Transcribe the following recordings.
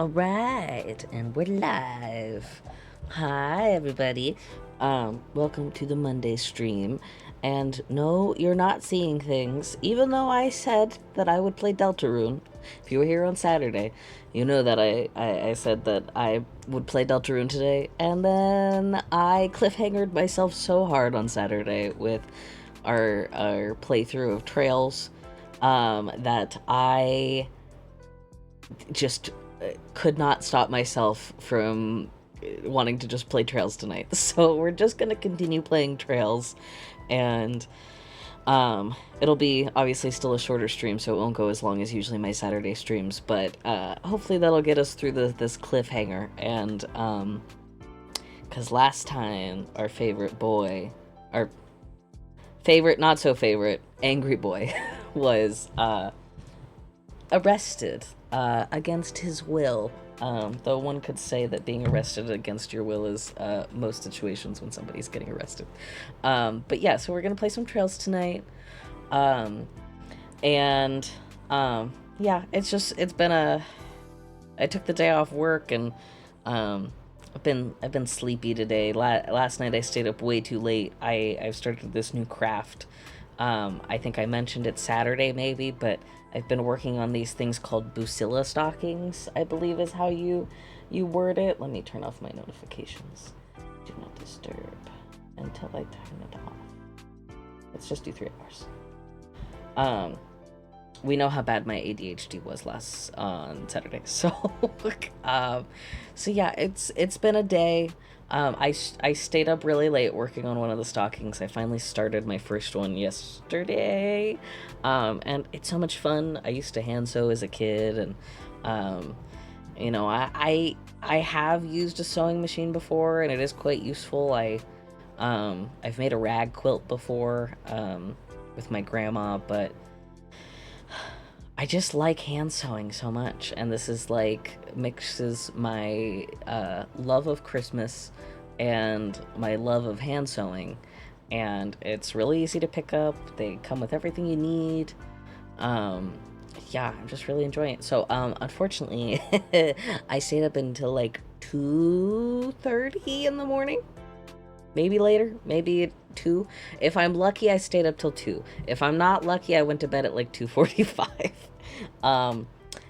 Alright, and we're live. Hi, everybody. Welcome to the Monday stream. And no, you're not seeing things, even though I said that I would play Deltarune. If you were here on Saturday, you know that I said that I would play Deltarune today, and then I cliffhangered myself so hard on Saturday with our playthrough of Trails, that I just could not stop myself from wanting to just play Trails tonight. So we're just gonna continue playing Trails, and it'll be obviously still a shorter stream, so it won't go as long as usually my Saturday streams, but hopefully that'll get us through this cliffhanger. And because last time our favorite boy, our favorite not so favorite angry boy was arrested against his will. Though one could say that being arrested against your will is most situations when somebody's getting arrested. But yeah, so we're gonna play some Trails tonight. And yeah, it's been I took the day off work, and I've been sleepy today. Last night I stayed up way too late. I've started this new craft. I think I mentioned it Saturday maybe, but I've been working on these things called Bucilla stockings, I believe is how you word it. Let me turn off my notifications. Do not disturb until I turn it off. Let's just do 3 hours. We know how bad my ADHD was last on Saturday, so so yeah, it's been a day. I stayed up really late working on one of the stockings. I finally started my first one yesterday, and it's so much fun. I used to hand sew as a kid, and you know, I have used a sewing machine before, and it is quite useful. I've made a rag quilt before with my grandma, but I just like hand sewing so much, and this is like mixes my love of Christmas and my love of hand sewing, and it's really easy to pick up. They come with everything you need. Yeah, I'm just really enjoying it. So unfortunately, I stayed up until like 2:30 in the morning. Maybe later, maybe at 2. If I'm lucky, I stayed up till 2. If I'm not lucky, I went to bed at like 2:45.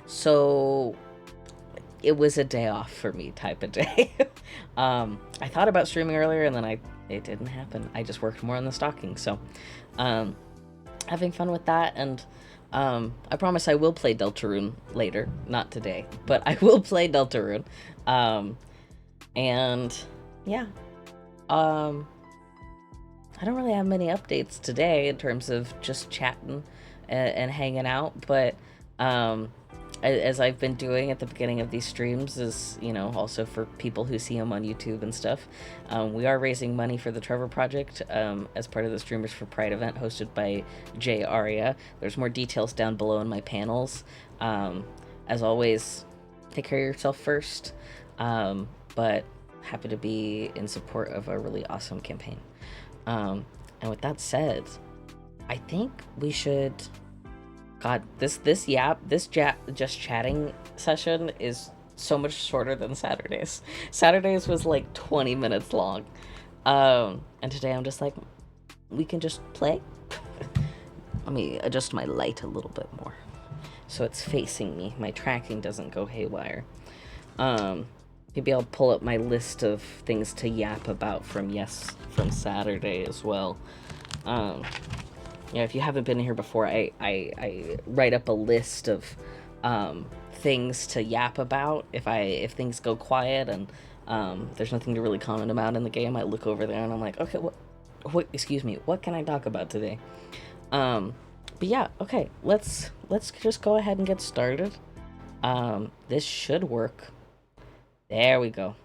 So it was a day off for me type of day. I thought about streaming earlier, and then it didn't happen. I just worked more on the stocking. So having fun with that, and I promise I will play Deltarune later. Not today, but I will play Deltarune. And yeah. I don't really have many updates today in terms of just chatting and hanging out, but as I've been doing at the beginning of these streams, is, you know, also for people who see them on YouTube and stuff, we are raising money for the Trevor Project as part of the Streamers for Pride event hosted by Jay Aria. There's more details down below in my panels. As always, take care of yourself first, but happy to be in support of a really awesome campaign. And with that said, I think we should... God, this just chatting session is so much shorter than Saturdays. Saturdays was like 20 minutes long. And today I'm just like, we can just play. Let me adjust my light a little bit more so it's facing me. My tracking doesn't go haywire. Maybe I'll pull up my list of things to yap about from Saturday as well. Yeah, if you haven't been here before, I write up a list of things to yap about. If things go quiet and there's nothing to really comment about in the game, I look over there and I'm like, okay, what excuse me, what can I talk about today? But yeah, okay, let's just go ahead and get started. This should work. There we go.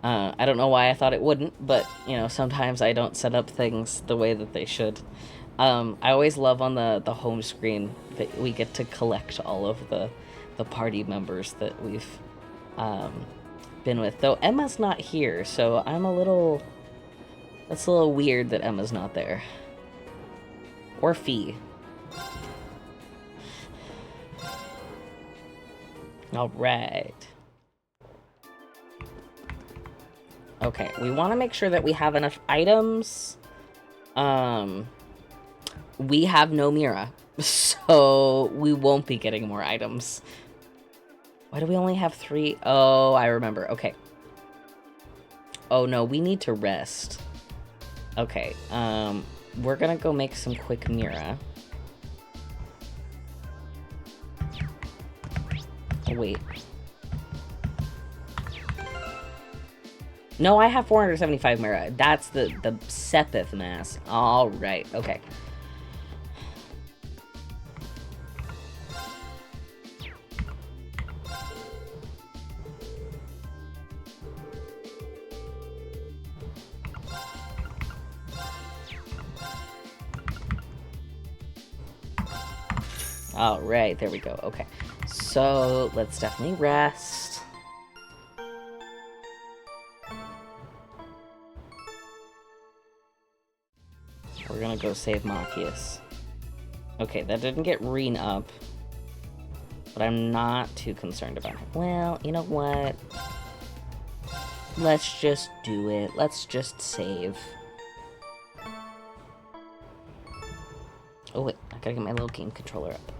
I don't know why I thought it wouldn't, but, you know, sometimes I don't set up things the way that they should. I always love on the home screen that we get to collect all of the party members that we've been with. Though Emma's not here, so I'm a little... That's a little weird that Emma's not there. Or Fee. All right. Okay, we want to make sure that we have enough items. We have no Mira, so we won't be getting more items. Why do we only have 3? Oh, I remember. Okay. Oh no, we need to rest. Okay, we're gonna go make some quick Mira. Oh, wait. No, I have 475 Mira. That's the Sepith mass. All right, okay. All right, there we go. Okay, so let's definitely rest. We're gonna go save Machias. Okay, that didn't get Reen up, but I'm not too concerned about it. Well, you know what? Let's just do it. Let's just save. Oh wait, I gotta get my little game controller up.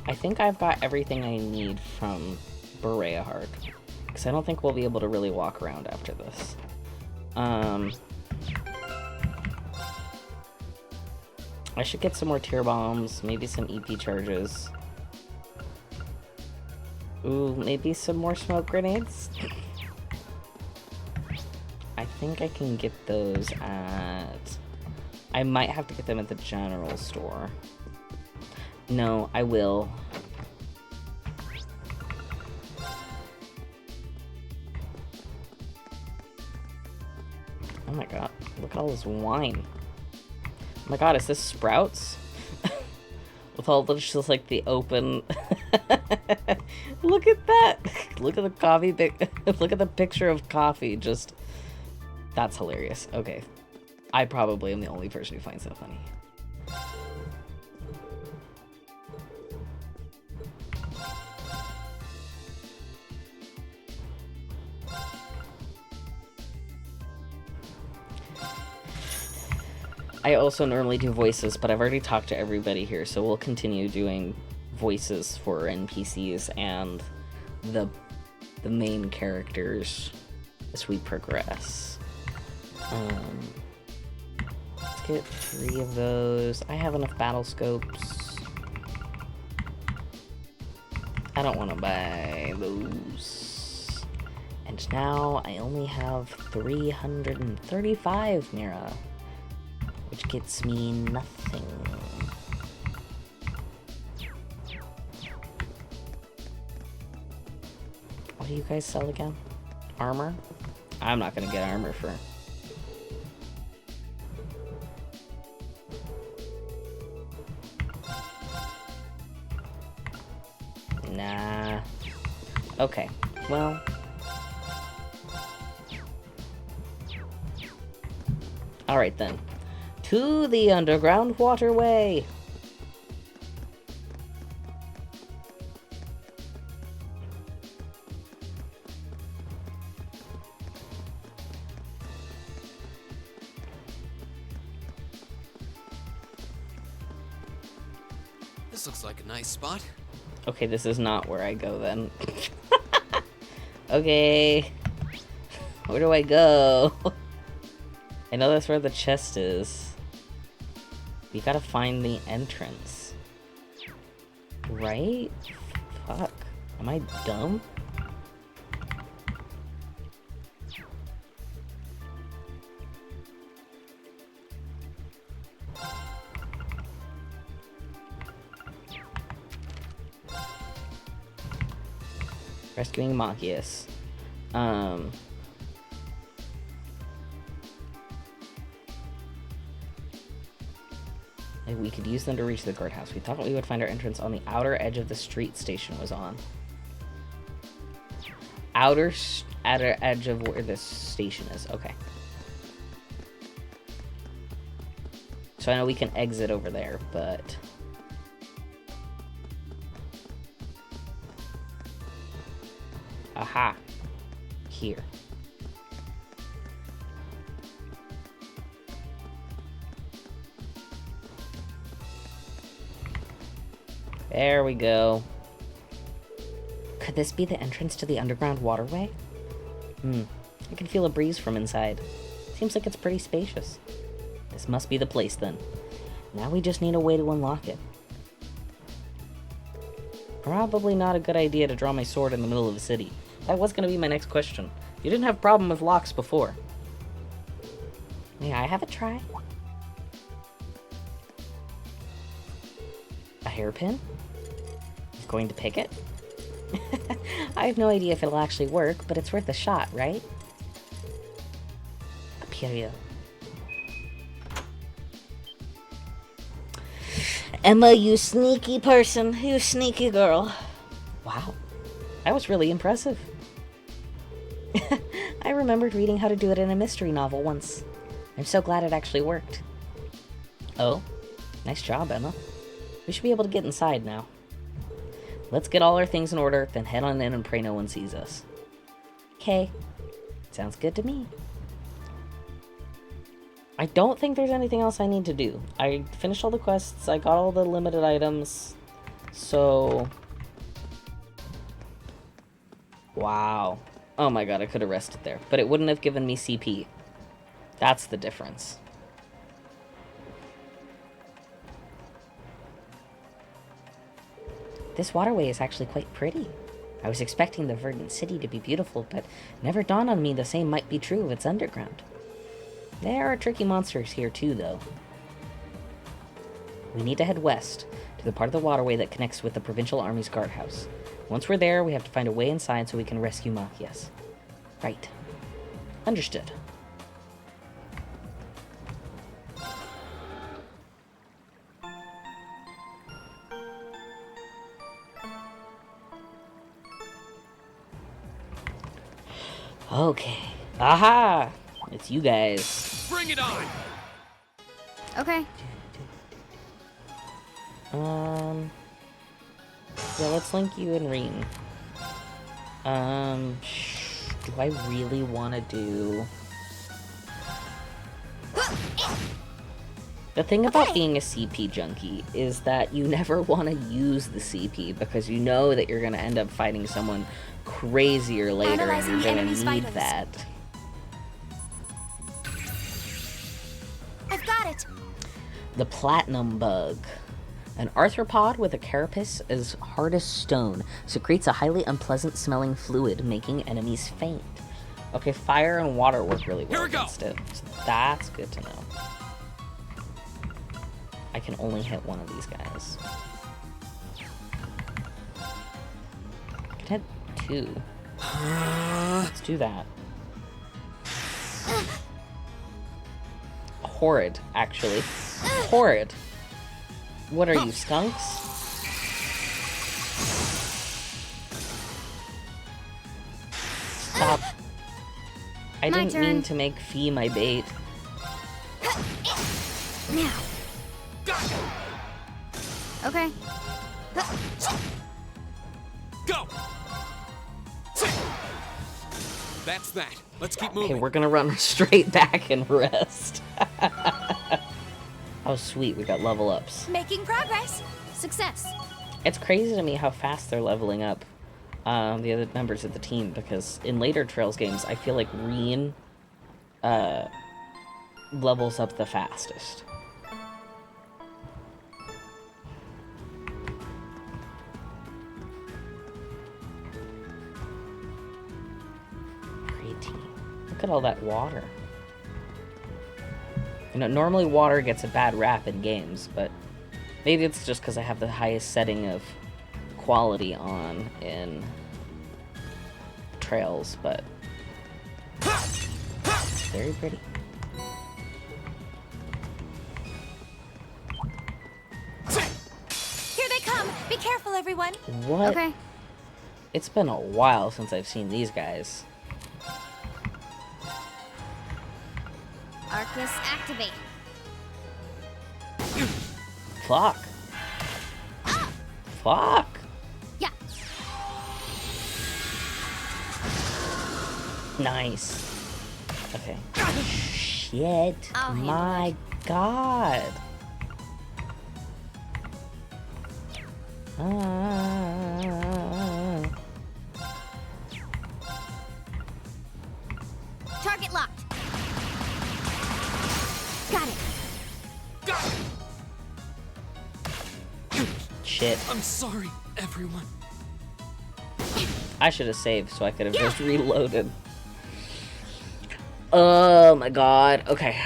I think I've got everything I need from Freya Amari, because I don't think we'll be able to really walk around after this. I should get some more tear bombs, maybe some EP charges. Ooh, maybe some more smoke grenades? I think I can get those at... I might have to get them at the general store. No, I will. Oh my god, look at all this wine. Oh my god, is this Sprouts? With all the, just like the open... Look at that! Look at the coffee, look at the picture of coffee, just... That's hilarious. Okay. I probably am the only person who finds that funny. I also normally do voices, but I've already talked to everybody here, so we'll continue doing voices for NPCs and the main characters as we progress. Let's get 3 of those. I have enough battle scopes. I don't want to buy those. And now I only have 335 Mira. Which gets me nothing. What do you guys sell again? Armor? I'm not gonna get armor for... Nah. Okay, well... Alright then. To the underground waterway! This looks like a nice spot. Okay, this is not where I go then. Okay. Where do I go? I know that's where the chest is. We gotta find the entrance. Right? Fuck. Am I dumb? Rescuing Machias. We could use them to reach the guardhouse. We thought we would find our entrance on the outer edge of the street station was on. Outer edge of where this station is. Okay. So I know we can exit over there, but... Aha. Here. There we go. Could this be the entrance to the underground waterway? I can feel a breeze from inside. Seems like it's pretty spacious. This must be the place then. Now we just need a way to unlock it. Probably not a good idea to draw my sword in the middle of a city. That was going to be my next question. You didn't have a problem with locks before. May I have a try? A hairpin? Going to pick it? I have no idea if it'll actually work, but it's worth a shot, right? A period. Emma, you sneaky person. You sneaky girl. Wow. That was really impressive. I remembered reading how to do it in a mystery novel once. I'm so glad it actually worked. Oh, nice job, Emma. We should be able to get inside now. Let's get all our things in order, then head on in and pray no one sees us. Okay. Sounds good to me. I don't think there's anything else I need to do. I finished all the quests, I got all the limited items, so... Wow. Oh my god, I could have rested there, but it wouldn't have given me CP. That's the difference. This waterway is actually quite pretty. I was expecting the verdant city to be beautiful, but it never dawned on me the same might be true of its underground. There are tricky monsters here too, though. We need to head west, to the part of the waterway that connects with the Provincial Army's guardhouse. Once we're there, we have to find a way inside so we can rescue Machias. Right. Understood. Okay. Aha! It's you guys. Bring it on! Okay. Yeah, let's link you and Reen. Do I really want to do... The thing about being a CP junkie is that you never want to use the CP because you know that you're going to end up fighting someone crazier later and you're going to need that. I've got it. The Platinum Bug. An arthropod with a carapace as hard as stone secretes a highly unpleasant smelling fluid, making enemies faint. Okay, fire and water work really well against it. So that's good to know. I can only hit one of these guys. I can hit two. Let's do that. Horrid, actually. Horrid. What are you, skunks? Stop. I didn't mean to make Fee my bait. Now. Okay. Go! That's that. Let's keep moving. Okay, we're gonna run straight back and rest. Oh, sweet, we got level ups. Making progress. Success. It's crazy to me how fast they're leveling up the other members of the team, because in later Trails games, I feel like Reen levels up the fastest. Look at all that water. You know, normally water gets a bad rap in games, but maybe it's just because I have the highest setting of quality on in Trails, but very pretty. Here they come. Be careful, everyone. What? Okay. It's been a while since I've seen these guys. Arcus, activate. Fuck. Fuck. Yeah. Nice. Okay. Shit. I'll handle My God. Target locked. Got it. Got it. Shit. I'm sorry, everyone. I should have saved so I could have just reloaded. Oh my God. Okay.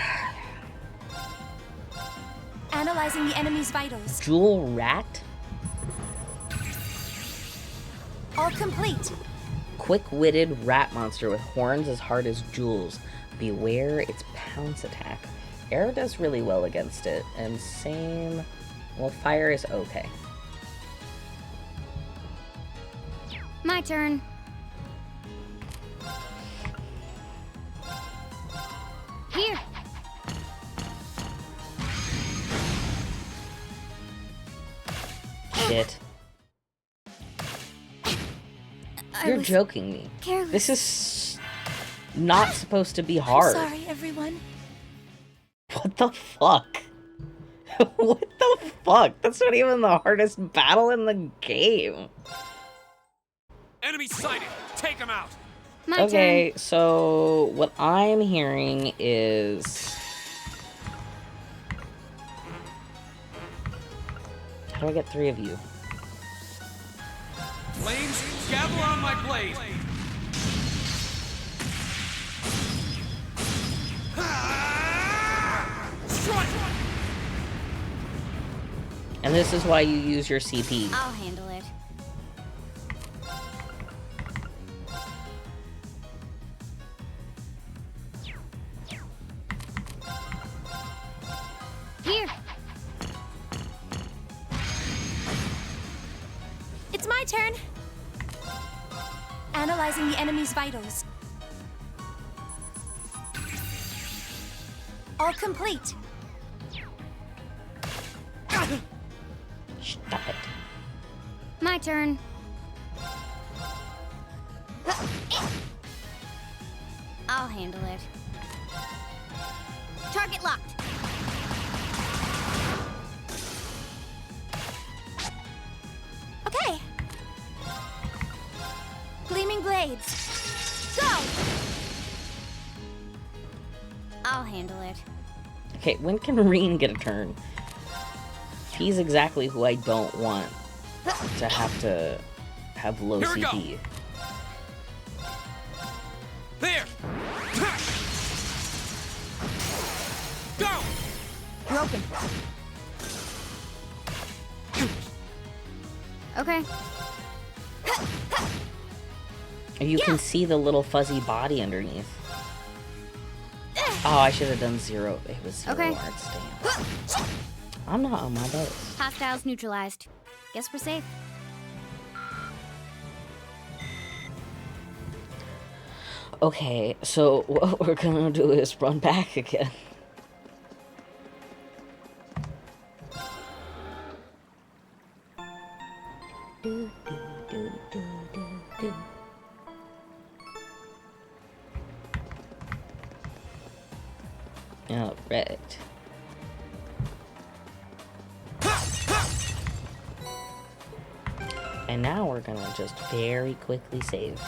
Analyzing the enemy's vitals. Jewel rat? All complete. Quick-witted rat monster with horns as hard as jewels. Beware its pounce attack. Air does really well against it, and same... Well, fire is okay. My turn. Here. Shit. You're joking me. Careless. This is not supposed to be hard. Sorry, everyone. What the fuck? What the fuck? That's not even the hardest battle in the game. Enemy sighted. Take him out. My Okay, turn. so what I'm hearing is... How do I get 3 of you? Flames, gather on my blade. Strike! And this is why you use your CP. I'll handle it. Here. It's my turn. Analyzing the enemy's vitals. All complete. Stop it. My turn. I'll handle it. Target locked. Okay. Gleaming blades. Go! I'll handle it. Okay, when can Reen get a turn? He's exactly who I don't want to have low Here we go. CP. There! Go! Broken. Okay. You can see the little fuzzy body underneath. Oh, I should have done 0. It was 0 Okay. hard stand. I'm not on my best. Hostiles neutralized. Guess we're safe. Okay, so what we're gonna do is run back again. Alright. And now we're gonna just very quickly save.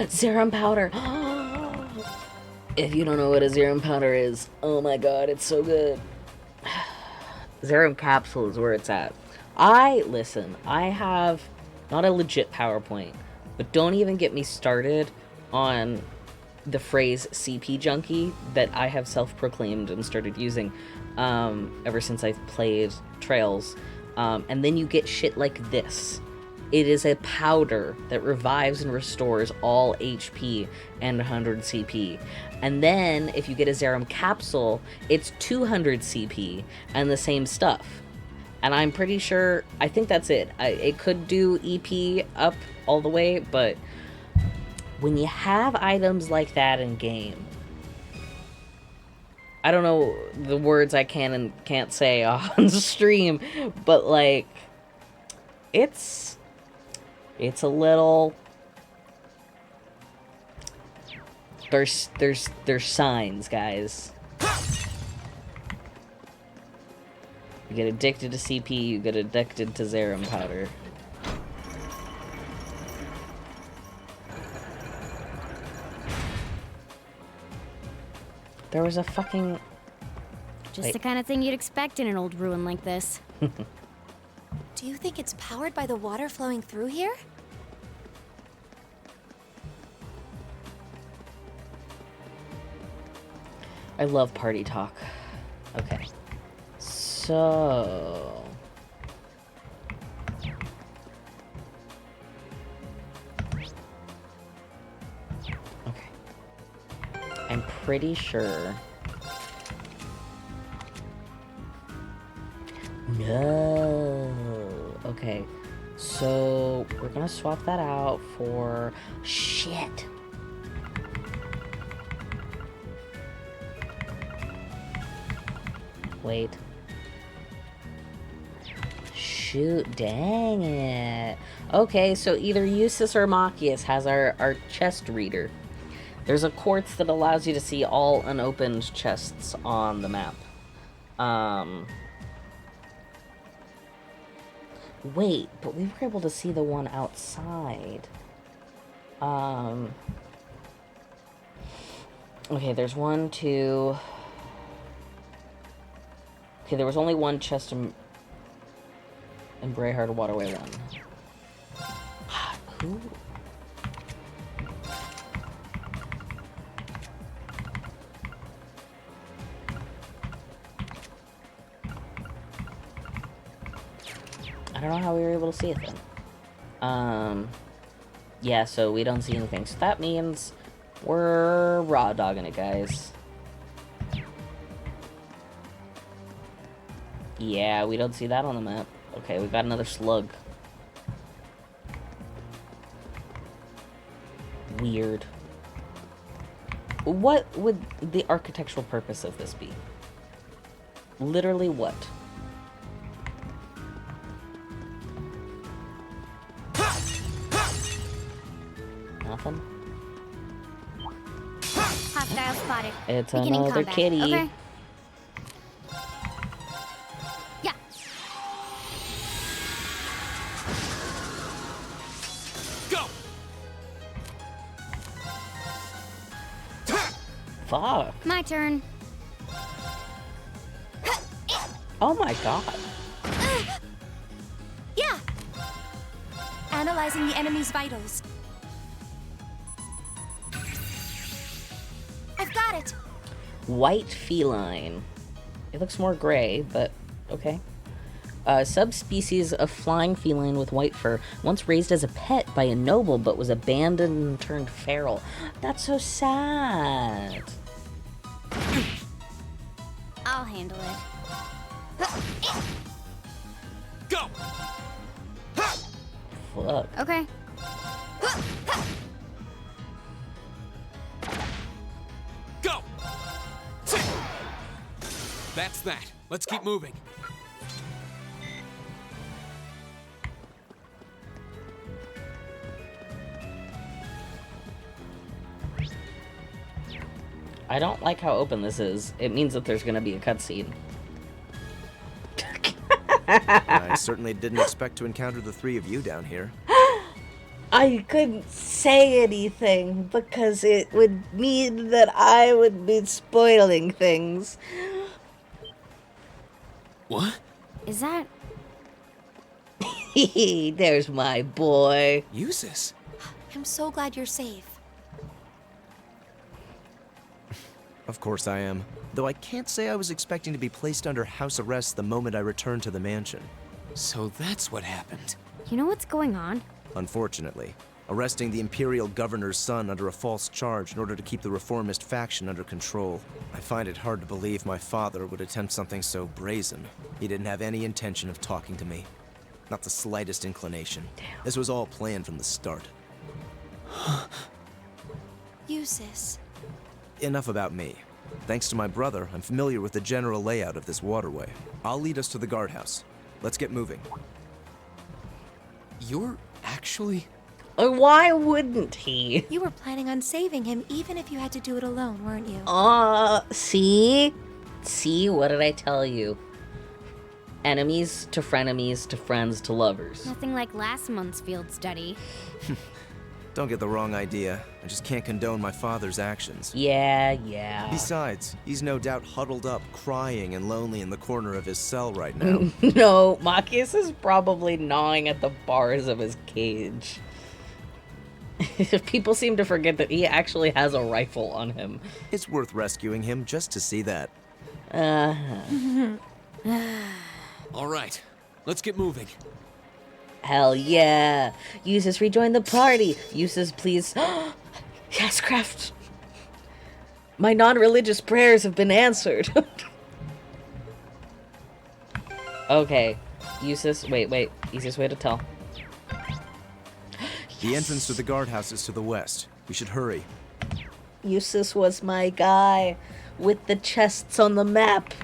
Serum powder! If you don't know what a serum powder is, oh my god, it's so good. Serum capsule is where it's at. Listen, I have not a legit PowerPoint, but don't even get me started on the phrase CP junkie that I have self-proclaimed and started using ever since I've played Trails. And then you get shit like this. It is a powder that revives and restores all HP and 100 CP. And then, if you get a Serum capsule, it's 200 CP and the same stuff. And I'm pretty sure, I think that's it. It could do EP up all the way, but when you have items like that in game, I don't know the words I can and can't say on stream, but like, it's a little. There's signs, guys. You get addicted to CP, you get addicted to Zerum powder. There was a fucking... Just the kind of thing you'd expect in an old ruin like this. Do you think it's powered by the water flowing through here? I love party talk. Okay. So... Okay. I'm pretty sure... No. Okay. So, we're gonna swap that out for... Shit. Wait. Shoot, dang it. Okay, so either Eustace or Machias has our chest reader. There's a quartz that allows you to see all unopened chests on the map. Wait, but we were able to see the one outside. Okay, there's 1, 2... Okay, there was only one chest in Brayhard Waterway 1. Who? I don't know how we were able to see it then. Yeah, so we don't see anything. So that means we're raw dogging it, guys. Yeah, we don't see that on the map. Okay, we got another slug. Weird. What would the architectural purpose of this be? Literally what? Nothing? Hostile spotted. It's Beginning another combat. kitty. Okay. Yeah. Go! Fuck. My turn. Oh my god. Yeah! Analyzing the enemy's vitals. I've got it! White feline. It looks more gray, but okay. Subspecies of flying feline with white fur, once raised as a pet by a noble, but was abandoned and turned feral. That's so sad. I'll handle it. Go! Fuck. Okay. Go! That's that. Let's keep moving. I don't like how open this is. It means that there's gonna be a cutscene. I certainly didn't expect to encounter the three of you down here. I couldn't say anything because it would mean that I would be spoiling things. What? Is that... There's my boy. Eustace? I'm so glad you're safe. Of course I am. Though I can't say I was expecting to be placed under house arrest the moment I returned to the mansion. So that's what happened. You know what's going on? Unfortunately, arresting the Imperial Governor's son under a false charge in order to keep the reformist faction under control. I find it hard to believe my father would attempt something so brazen. He didn't have any intention of talking to me. Not the slightest inclination. This was all planned from the start. Eustace. Enough about me. Thanks to my brother, I'm familiar with the general layout of this waterway. I'll lead us to the guardhouse. Let's get moving. You're actually... Why wouldn't he? You were planning on saving him even if you had to do it alone, weren't you? See? See, what did I tell you? Enemies to frenemies to friends to lovers. Nothing like last month's field study. Don't get the wrong idea. I just can't condone my father's actions. Yeah. Besides, he's no doubt huddled up, crying and lonely in the corner of his cell right now. No, Machias is probably gnawing at the bars of his cage. People seem to forget that he actually has a rifle on him. It's worth rescuing him just to see that. All right, let's get moving. Hell yeah. Uses rejoin the party. Uses please. Yes, Craft. My non-religious prayers have been answered. Okay. Uses. Wait. Easiest way to tell. The entrance to the guardhouse is to the west. We should hurry. Eustace was my guy with the chests on the map.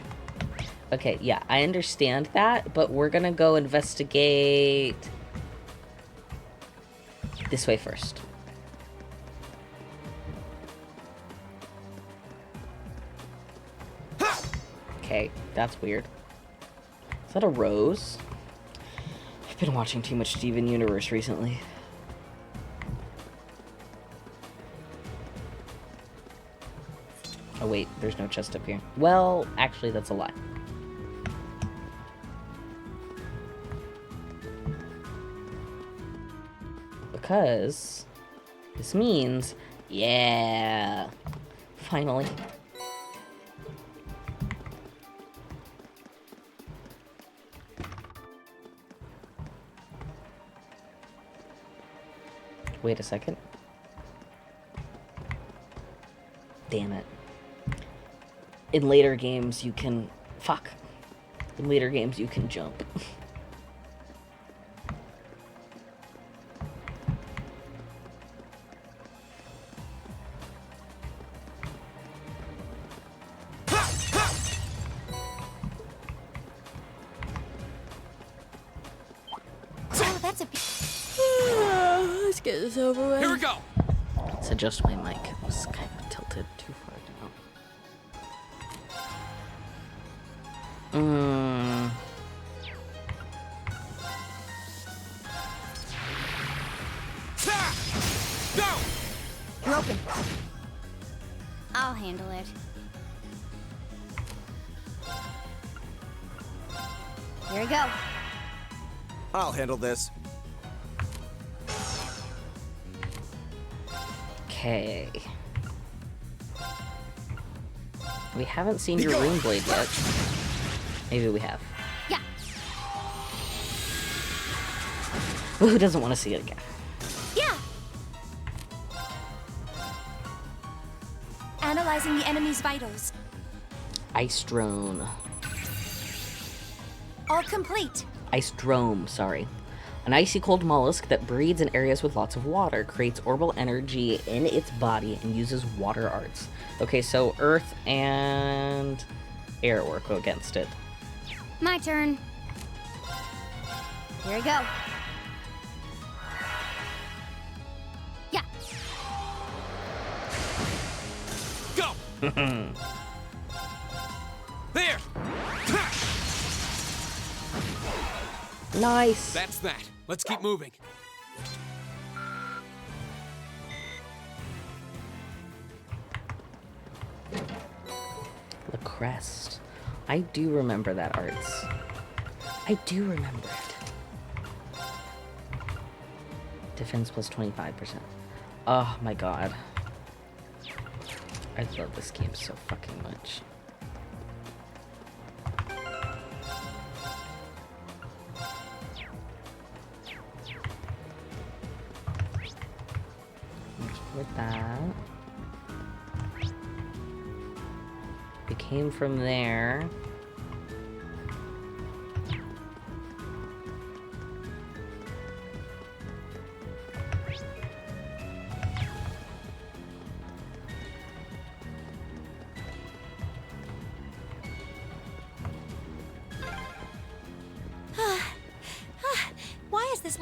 Okay, yeah, I understand that, but we're gonna go investigate this way first. Okay, that's weird. Is that a rose? I've been watching too much Steven Universe recently. Oh wait, there's no chest up here. Well, actually, that's a lie. Because this means, yeah, finally. Wait a second. Damn it. In later games, you can... Fuck. In later games, you can jump. Oh, that's a... Let's get this over with. Here we go. Let's adjust my mic. It was kind of tilted too far down. Go! You're open. I'll handle it. Here we go. I'll handle this. Okay. We haven't seen your rune blade yet. Maybe we have. Yeah. Who doesn't want to see it again? Yeah. Analyzing the enemy's vitals. Ice drone. All complete. Ice drome, sorry. An icy cold mollusk that breeds in areas with lots of water, creates orbital energy in its body, and uses water arts. Okay, so earth and air work against it. My turn. Here we go. Yeah. Go! There! Nice. That's that. Let's keep moving. The crest. I do remember that arts. I do remember it. Defense plus 25%. Oh my god. I love this game so fucking much. With that. It came from there.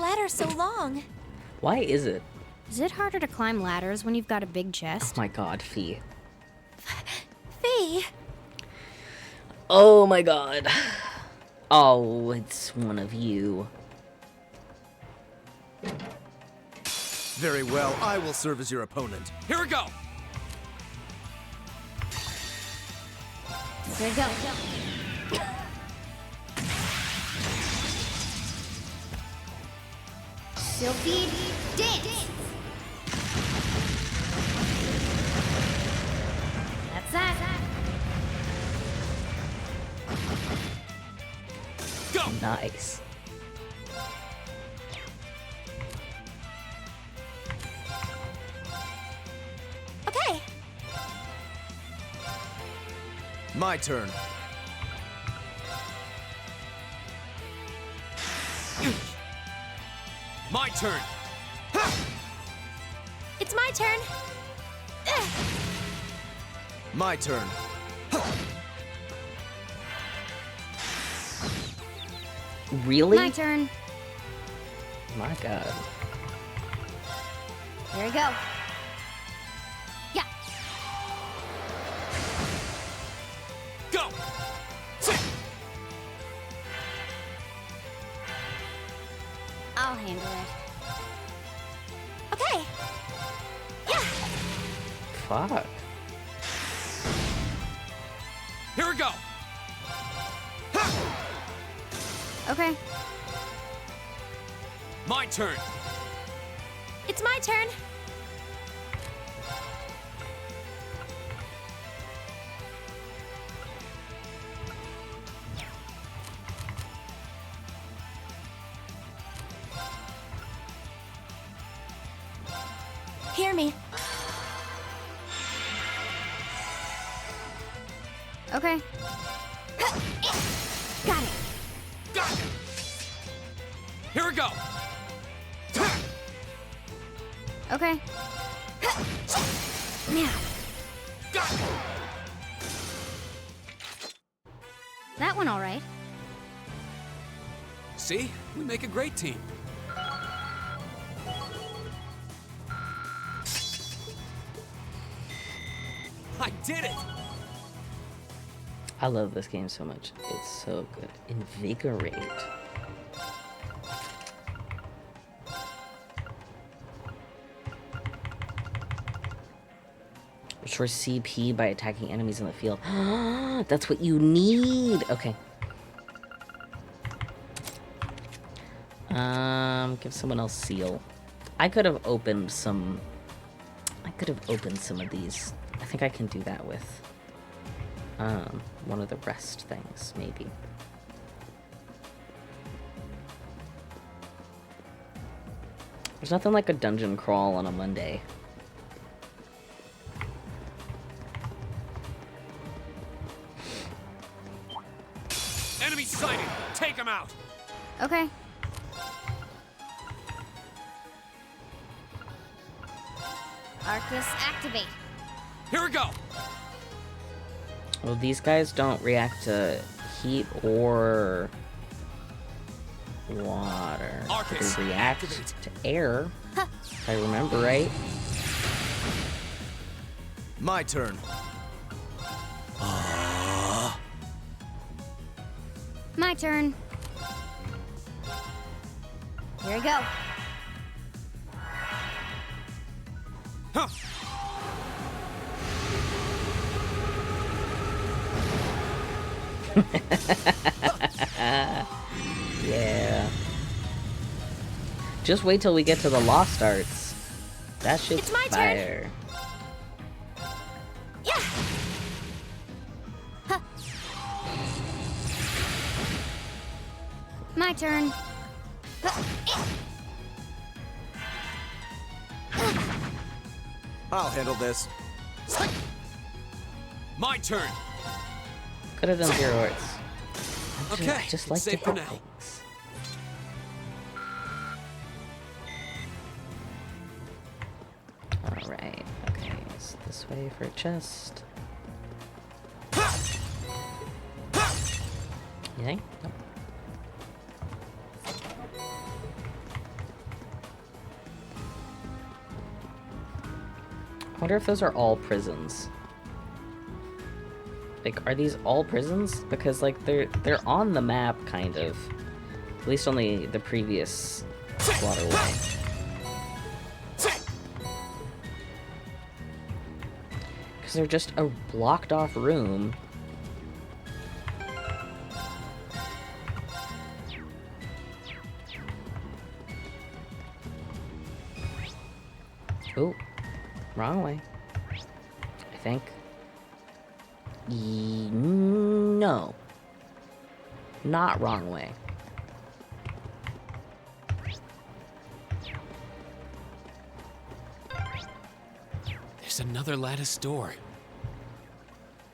ladder so long? Why is it? Is it harder to climb ladders when you've got a big Oh chest? my god, Fee. Fee! Oh my god. Oh, it's one of you. Very well, I will serve as your opponent. Here we go. Here we go. Sylphie, dance! That's that. Go. Nice. Okay, My turn. My turn. it's my turn. My turn. Really? My turn. My god. Here we go. Yeah. Go. Sit. I'll handle it. Okay. Yeah. Fuck. Here we go. Okay. My turn. It's my turn. Hear me. Okay. Got it. Got it. Here we go. Okay. Now. Got it. That one all right. See? We make a great team. I did it! I love this game so much. It's so good. Invigorate. Restore CP by attacking enemies in the field. That's what you need. Okay. Give someone else seal. I could have opened some of these. I think I can do that with one of the rest things, maybe. There's nothing like a dungeon crawl on a Monday. Enemy sighted! Take him out! Okay. Arcus activate. Here we go! Well, these guys don't react to heat or water. Arcus, They react activate. to air, if I remember right. My turn. My turn. Here we go. Huh. Yeah. Just wait till we get to the Lost Arts. That shit's It's my turn. fire. Yeah. Huh. My turn. I'll handle this. My turn! Could have done Zero Arts. Okay, I just like to safe for hit now. things. Alright, okay, so this way for a chest. You think? Nope. I wonder if those are all prisons. Like, are these all prisons? Because, like, they're on the map, kind of. At least on the previous waterway. Because they're just a blocked off room. Oh, wrong way. I think. No. Not wrong way. There's another lattice door.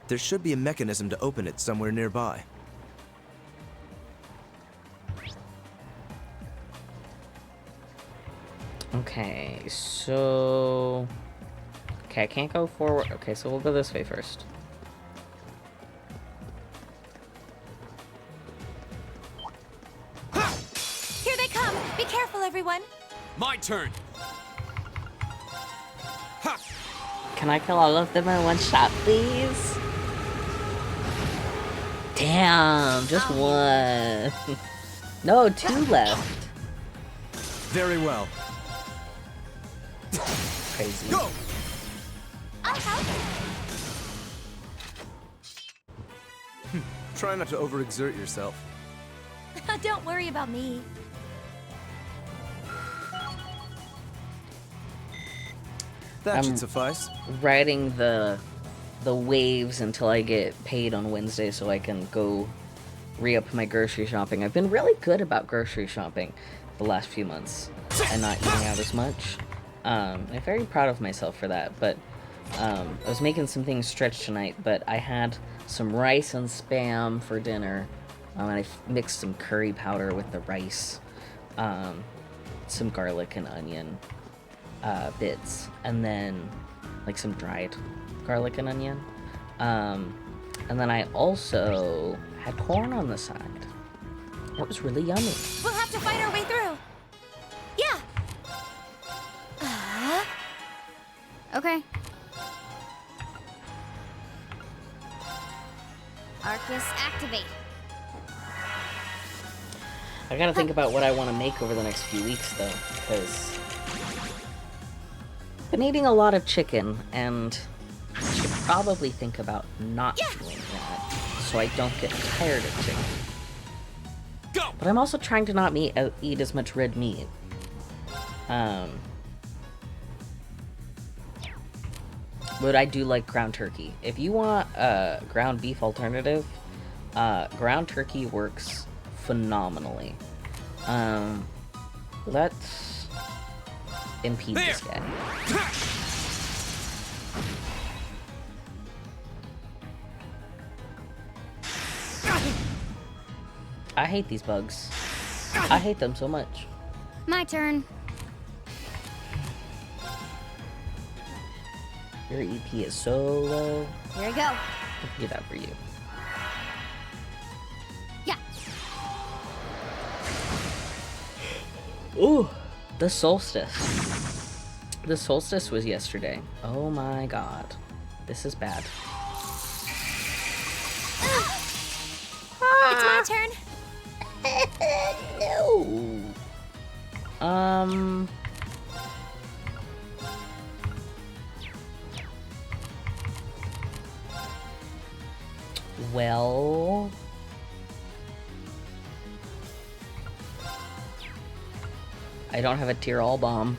There should be a mechanism to open it somewhere nearby. Okay, so... Okay, I can't go forward. Okay, so we'll go this way first. Here they come! Be careful, everyone! My turn. Ha! Can I kill all of them in one shot, please? Damn, just one. No, 2 left. Very well. Crazy. Go! I'll help! Try not to overexert yourself. Don't worry about me. That should suffice. Riding the waves until I get paid on Wednesday so I can go re-up my grocery shopping. I've been really good about grocery shopping the last few months and not eating out as much. I'm very proud of myself for that, but I was making some things stretch tonight, but I had some rice and Spam for dinner, and I mixed some curry powder with the rice, some garlic and onion bits, and then like some dried garlic and onion. And then I also had corn on the side. That was really yummy. We'll have to fight our way through. Yeah. Okay. Arcus, activate. I gotta think about what I want to make over the next few weeks, though, because I've been eating a lot of chicken, and I should probably think about not doing that, so I don't get tired of chicken. Go! But I'm also trying to not eat as much red meat. But I do like ground turkey. If you want a ground beef alternative, ground turkey works phenomenally. Let's impede this guy. I hate these bugs. I hate them so much. My turn. Your EP is so low. Here we go. I can get that for you. Yeah. Ooh, the solstice. The solstice was yesterday. Oh my god. This is bad. It's my turn. No. Well, I don't have a tier all bomb.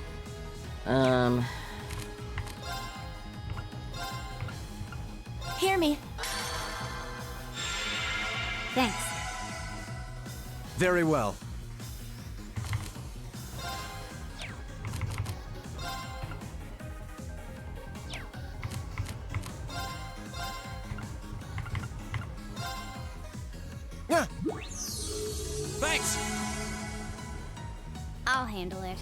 Hear me. Thanks. Very well. Yeah. Thanks! I'll handle it.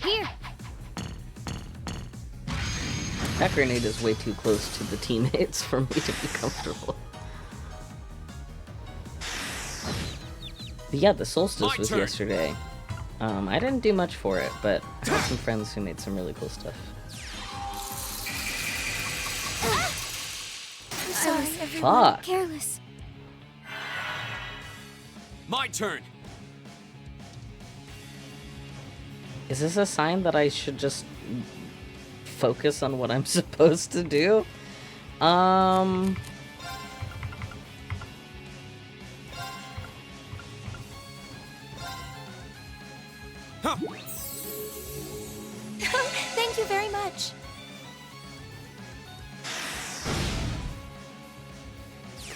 Here. That grenade is way too close to the teammates for me to be comfortable. But yeah, the solstice My was turn. yesterday. I didn't do much for it, but I have some friends who made some really cool stuff. I'm sorry, everyone. Fuck. Careless. My turn. Is this a sign that I should just focus on what I'm supposed to do? Huh. Thank you very much.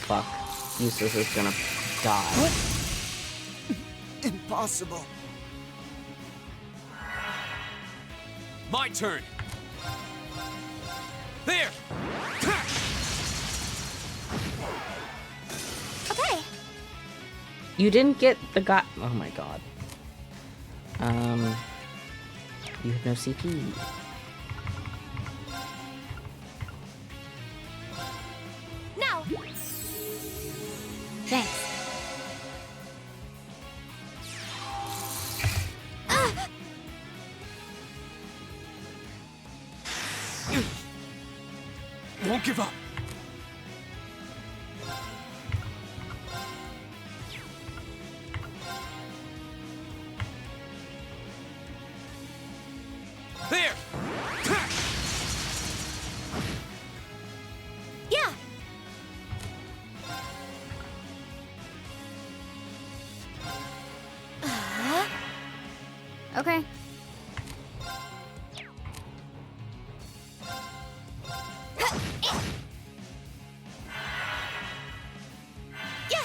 Fuck. Eustace is gonna die. What? Impossible. My turn. There. Okay. You didn't get the guy. Oh my god. You have no CP. Now. Thanks. Won't give up. There. Yeah. Okay. Yeah.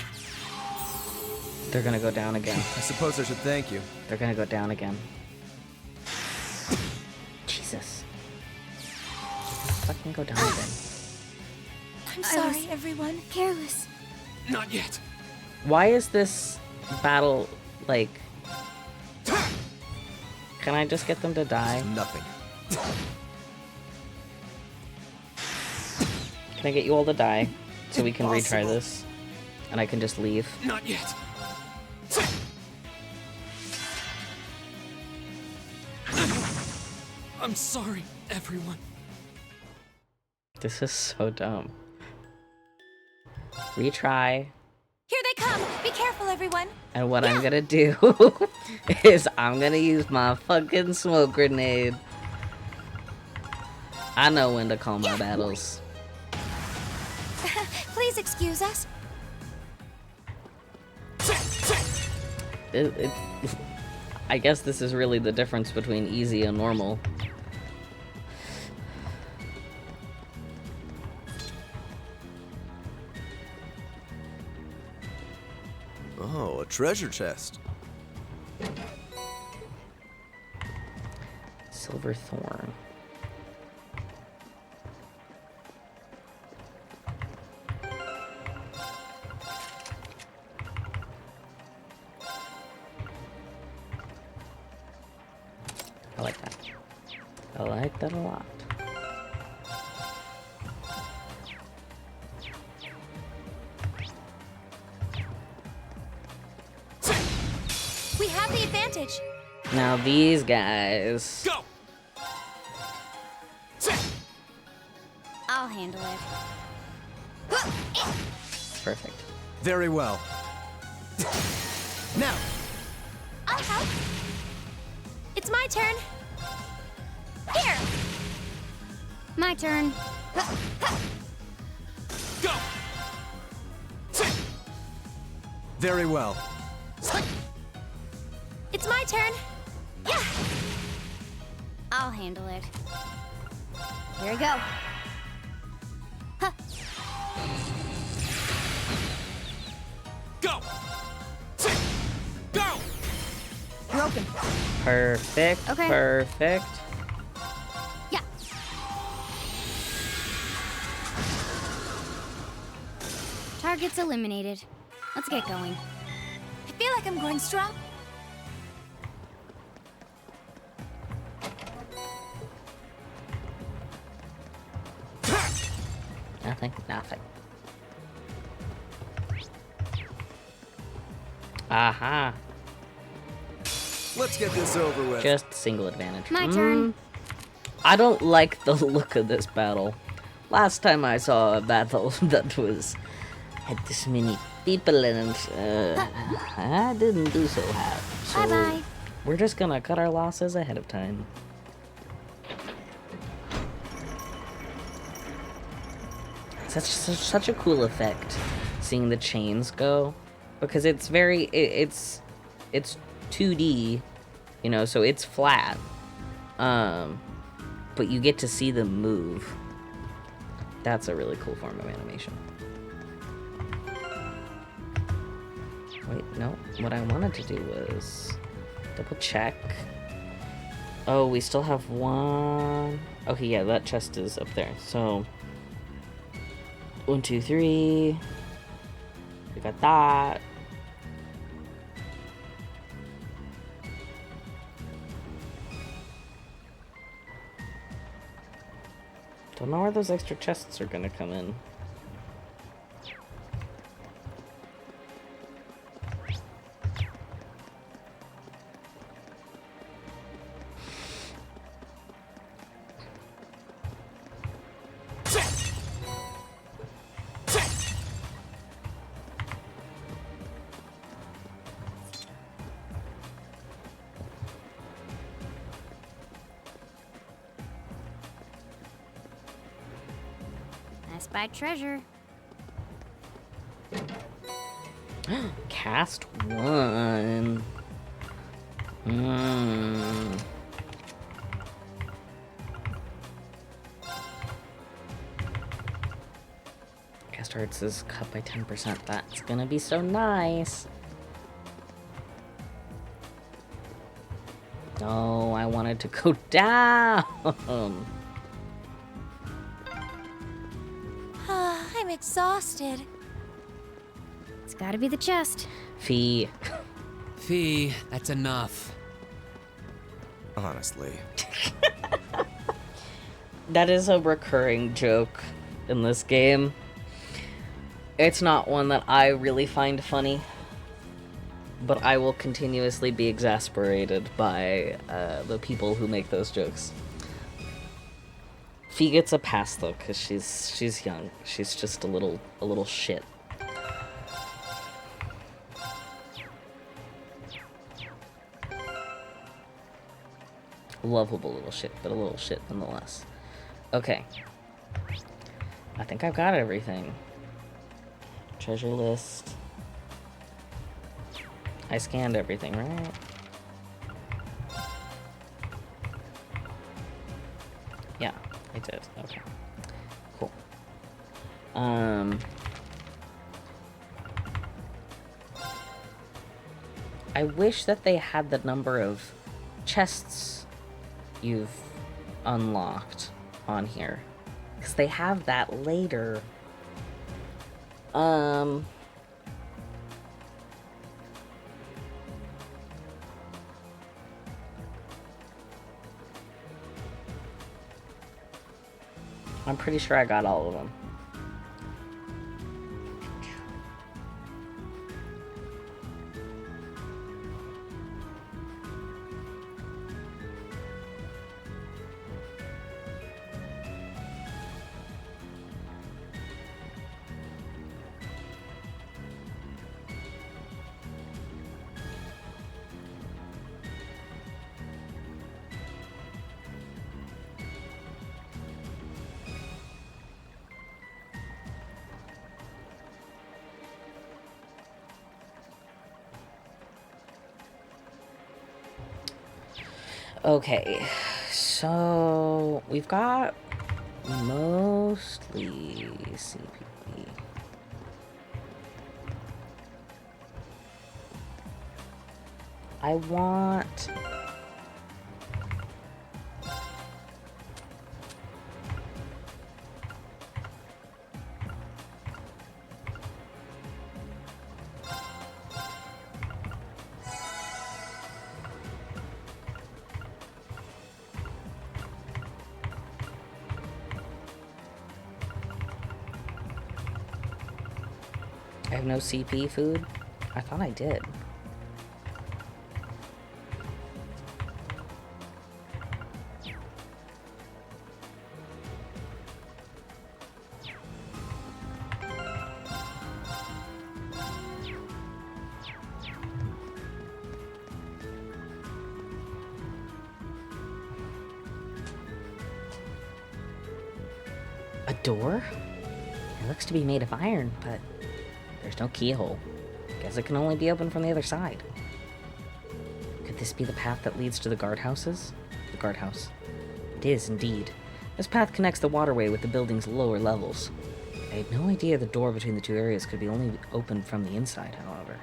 They're gonna go down again. I suppose I should thank you. They're gonna go down again. Jesus. Fucking go down again. I'm I sorry, was- everyone. Careless. Not yet. Why is this battle like? Can I just get them to die? Nothing. Can I get you all to die so we can retry Impossible. this? And I can just leave. Not yet. I'm sorry, everyone. This is so dumb. Retry. Here they come. Be careful, everyone. And what I'm gonna do is I'm gonna use my fucking smoke grenade. I know when to call my battles. Please excuse us. I guess this is really the difference between easy and normal. Oh, a treasure chest. Silver thorn. I like that. I like that a lot. We have the advantage. Now these guys. Go. I'll handle it. Perfect. Very well. Now. I'll help. It's my turn. Here. My turn. Go. Very well. It's my turn. Yeah. I'll handle it. Here we go. Huh. Go. Go. Broken. Perfect. Okay. Perfect. Yeah. Target's eliminated. Let's get going. I feel like I'm going strong. Nothing. Nothing. Aha. Let's get this over with. Just single advantage. My turn. I don't like the look of this battle. Last time I saw a battle that had this many people in it, I didn't do so hot. So Bye-bye. we're just gonna cut our losses ahead of time. Such a cool effect, seeing the chains go, because it's it's 2D, you know, so it's flat, but you get to see them move. That's a really cool form of animation. Wait, no, what I wanted to do was double check. Oh, we still have one. Okay, yeah, that chest is up there, so 1, 2, 3. We got that. Don't know where those extra chests are gonna come in. I spy treasure. Cast 1. Cast Arts is cut by 10%. That's gonna be so nice. Oh, I wanted to go down. I'm exhausted. It's gotta be the chest. Fee. Fee, that's enough. Honestly. That is a recurring joke in this game. It's not one that I really find funny, but I will continuously be exasperated by the people who make those jokes. Fee gets a pass though, cause she's young. She's just a little shit. Lovable little shit, but a little shit nonetheless. Okay. I think I've got everything. Treasure list. I scanned everything, right? Yeah, I did. Okay. Cool. I wish that they had the number of chests you've unlocked on here, because they have that later. I'm pretty sure I got all of them. Okay, so we've got mostly CP. I want... I have no CP food? I thought I did. A door? It looks to be made of iron, but there's no keyhole. Guess it can only be opened from the other side. Could this be the path that leads to the guardhouses? The guardhouse. It is, indeed. This path connects the waterway with the building's lower levels. I had no idea the door between the two areas could be only opened from the inside, however.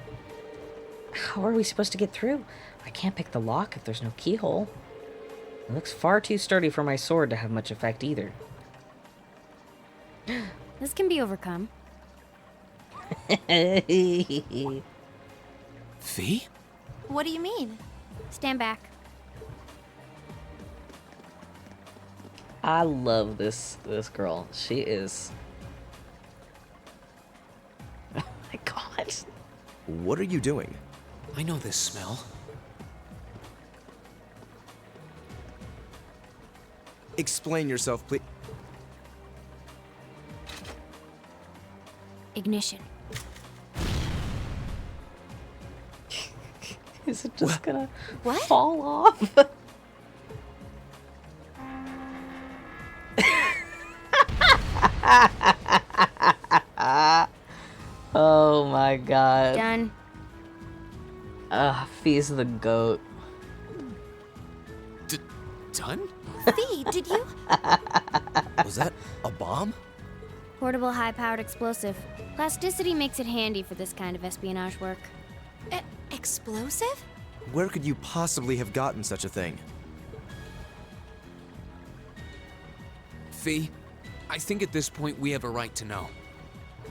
How are we supposed to get through? I can't pick the lock if there's no keyhole. It looks far too sturdy for my sword to have much effect either. This can be overcome. Fee? What do you mean? Stand back. I love this girl. She is... Oh my god. What are you doing? I know this smell. Explain yourself, please. Ignition. Is it just gonna What? fall off? Oh my god. Done. Fee's the goat. Done? Fee, did you? Was that a bomb? Portable high-powered explosive. Plasticity makes it handy for this kind of espionage work. Explosive? Where could you possibly have gotten such a thing? Fee, I think at this point we have a right to know.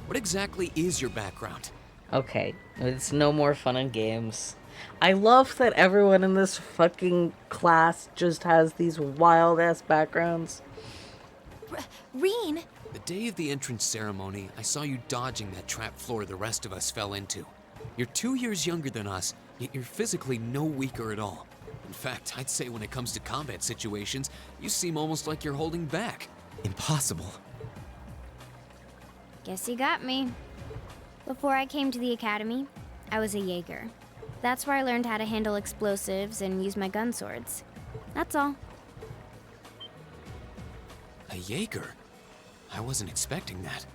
What exactly is your background? Okay, it's no more fun and games. I love that everyone in this fucking class just has these wild-ass backgrounds. Reen? The day of the entrance ceremony, I saw you dodging that trap floor the rest of us fell into. You're 2 years younger than us, yet you're physically no weaker at all. In fact, I'd say when it comes to combat situations, you seem almost like you're holding back. Impossible. Guess you got me. Before I came to the academy, I was a Jaeger. That's where I learned how to handle explosives and use my gun swords. That's all. A Jaeger? I wasn't expecting that.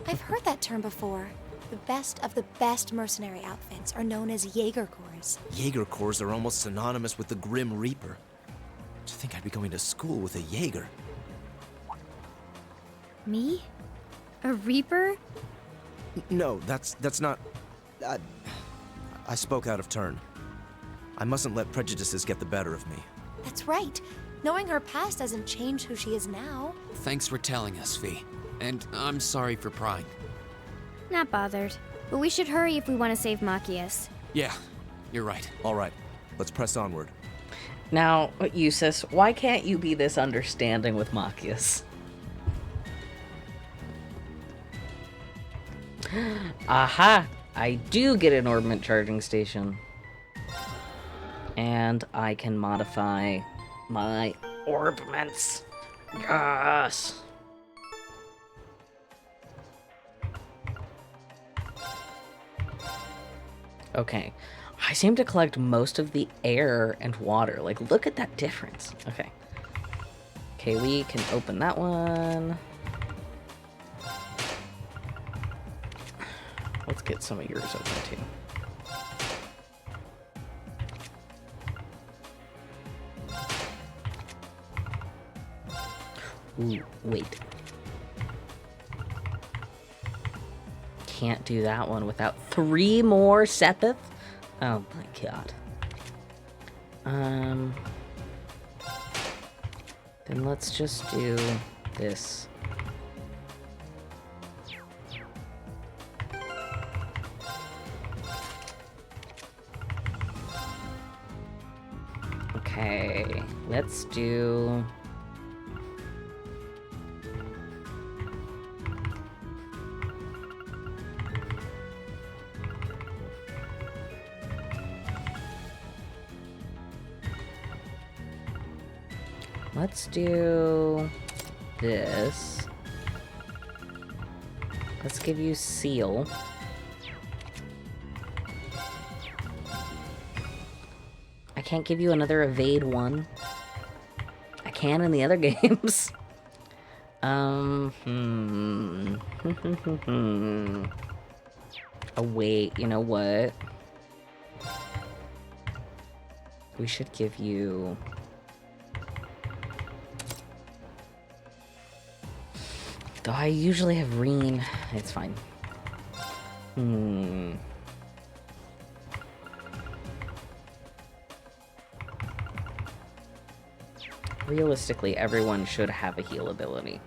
I've heard that term before. The best of the best mercenary outfits are known as Jaeger Corps. Jaeger Corps are almost synonymous with the Grim Reaper. To think I'd be going to school with a Jaeger. Me? A Reaper? No, that's not... I spoke out of turn. I mustn't let prejudices get the better of me. That's right. Knowing her past doesn't change who she is now. Thanks for telling us, Fee. And I'm sorry for prying. Not bothered. But we should hurry if we want to save Machias. Yeah, you're right. All right, let's press onward. Now, Eustace, why can't you be this understanding with Machias? Aha! I do get an orbment charging station. And I can modify my orbments. Yes! Okay. I seem to collect most of the air and water. Like, look at that difference. Okay. Okay, we can open that one. Let's get some of yours open, too. Ooh, wait. Can't do that one without 3 more Sepith? Oh my god. Then let's just do this. Okay, let's do... Let's do this. Let's give you seal. I can't give you another evade one. I can in the other games. Oh, wait, you know what? We should give you... Though I usually have Reen. It's fine. Realistically, everyone should have a heal ability.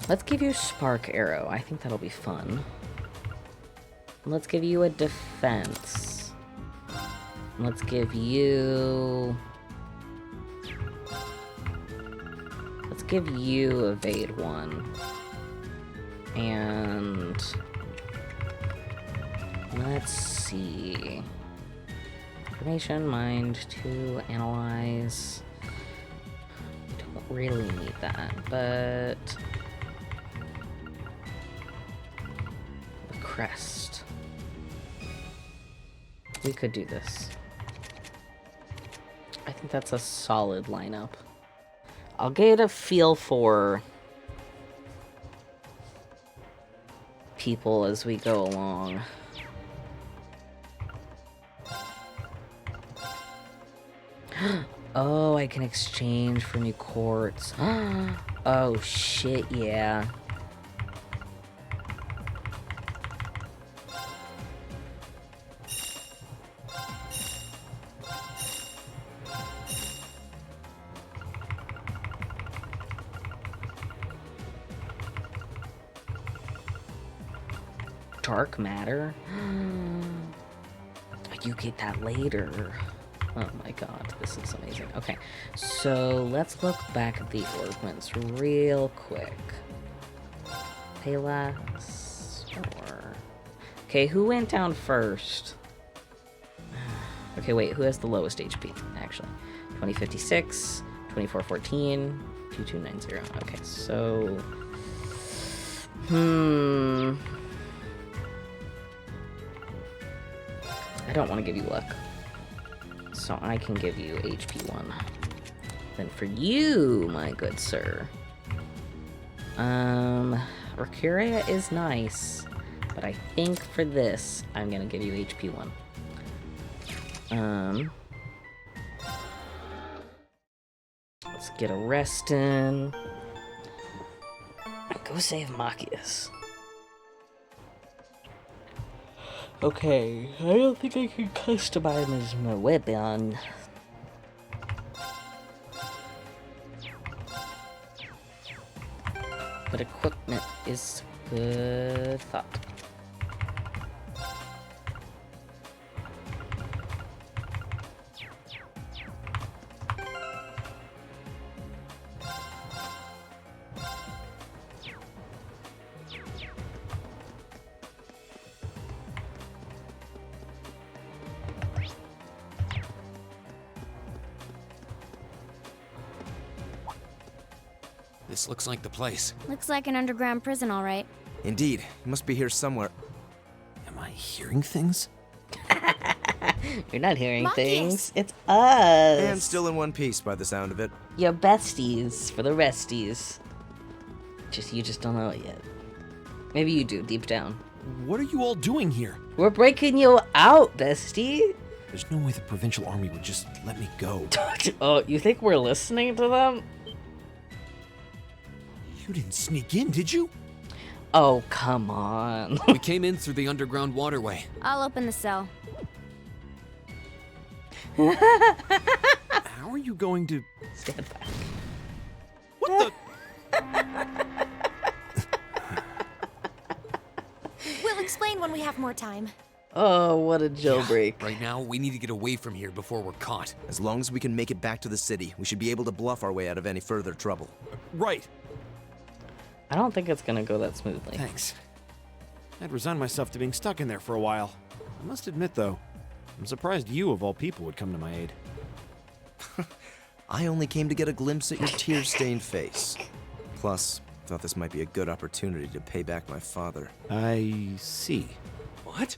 Let's give you Spark Arrow. I think that'll be fun. Let's give you a defense. Let's give you... Let's give you Evade 1. And... let's see... Information, Mind, 2, Analyze... Don't really need that, but... Crest. We could do this. I think that's a solid lineup. I'll get a feel for people as we go along. Oh, I can exchange for new quartz. Oh shit, yeah. Dark matter? You get that later. Oh my god, this is amazing. Okay, so let's look back at the ornaments real quick. Payless or... Okay, who went down first? Okay, wait, who has the lowest HP, actually? 2056, 2414, 2290. Okay, so... I don't want to give you luck. So I can give you HP 1. Then for you, my good sir. Mercuria is nice. But I think for this, I'm gonna give you HP 1. Let's get a rest in. Go save Machias. Okay, I don't think I can customize my weapon. But equipment is a good thought. This looks like the place. Looks like an underground prison, all right. Indeed. It must be here somewhere. Am I hearing things? You're not hearing Machias. things. It's us. And still in one piece by the sound of it. Your besties for the resties. You just don't know it yet. Maybe you do, deep down. What are you all doing here? We're breaking you out, bestie. There's no way the Provincial Army would just let me go. Oh, you think we're listening to them? You didn't sneak in, did you? Oh, come on. We came in through the underground waterway. I'll open the cell. How are you going to... Stand back. What the... We'll explain when we have more time. Oh, what a jailbreak. Right now, we need to get away from here before we're caught. As long as we can make it back to the city, we should be able to bluff our way out of any further trouble. Right. I don't think it's gonna go that smoothly. Thanks. I'd resigned myself to being stuck in there for a while. I must admit, though, I'm surprised you, of all people, would come to my aid. I only came to get a glimpse at your tear-stained face. Plus, thought this might be a good opportunity to pay back my father. I see. What?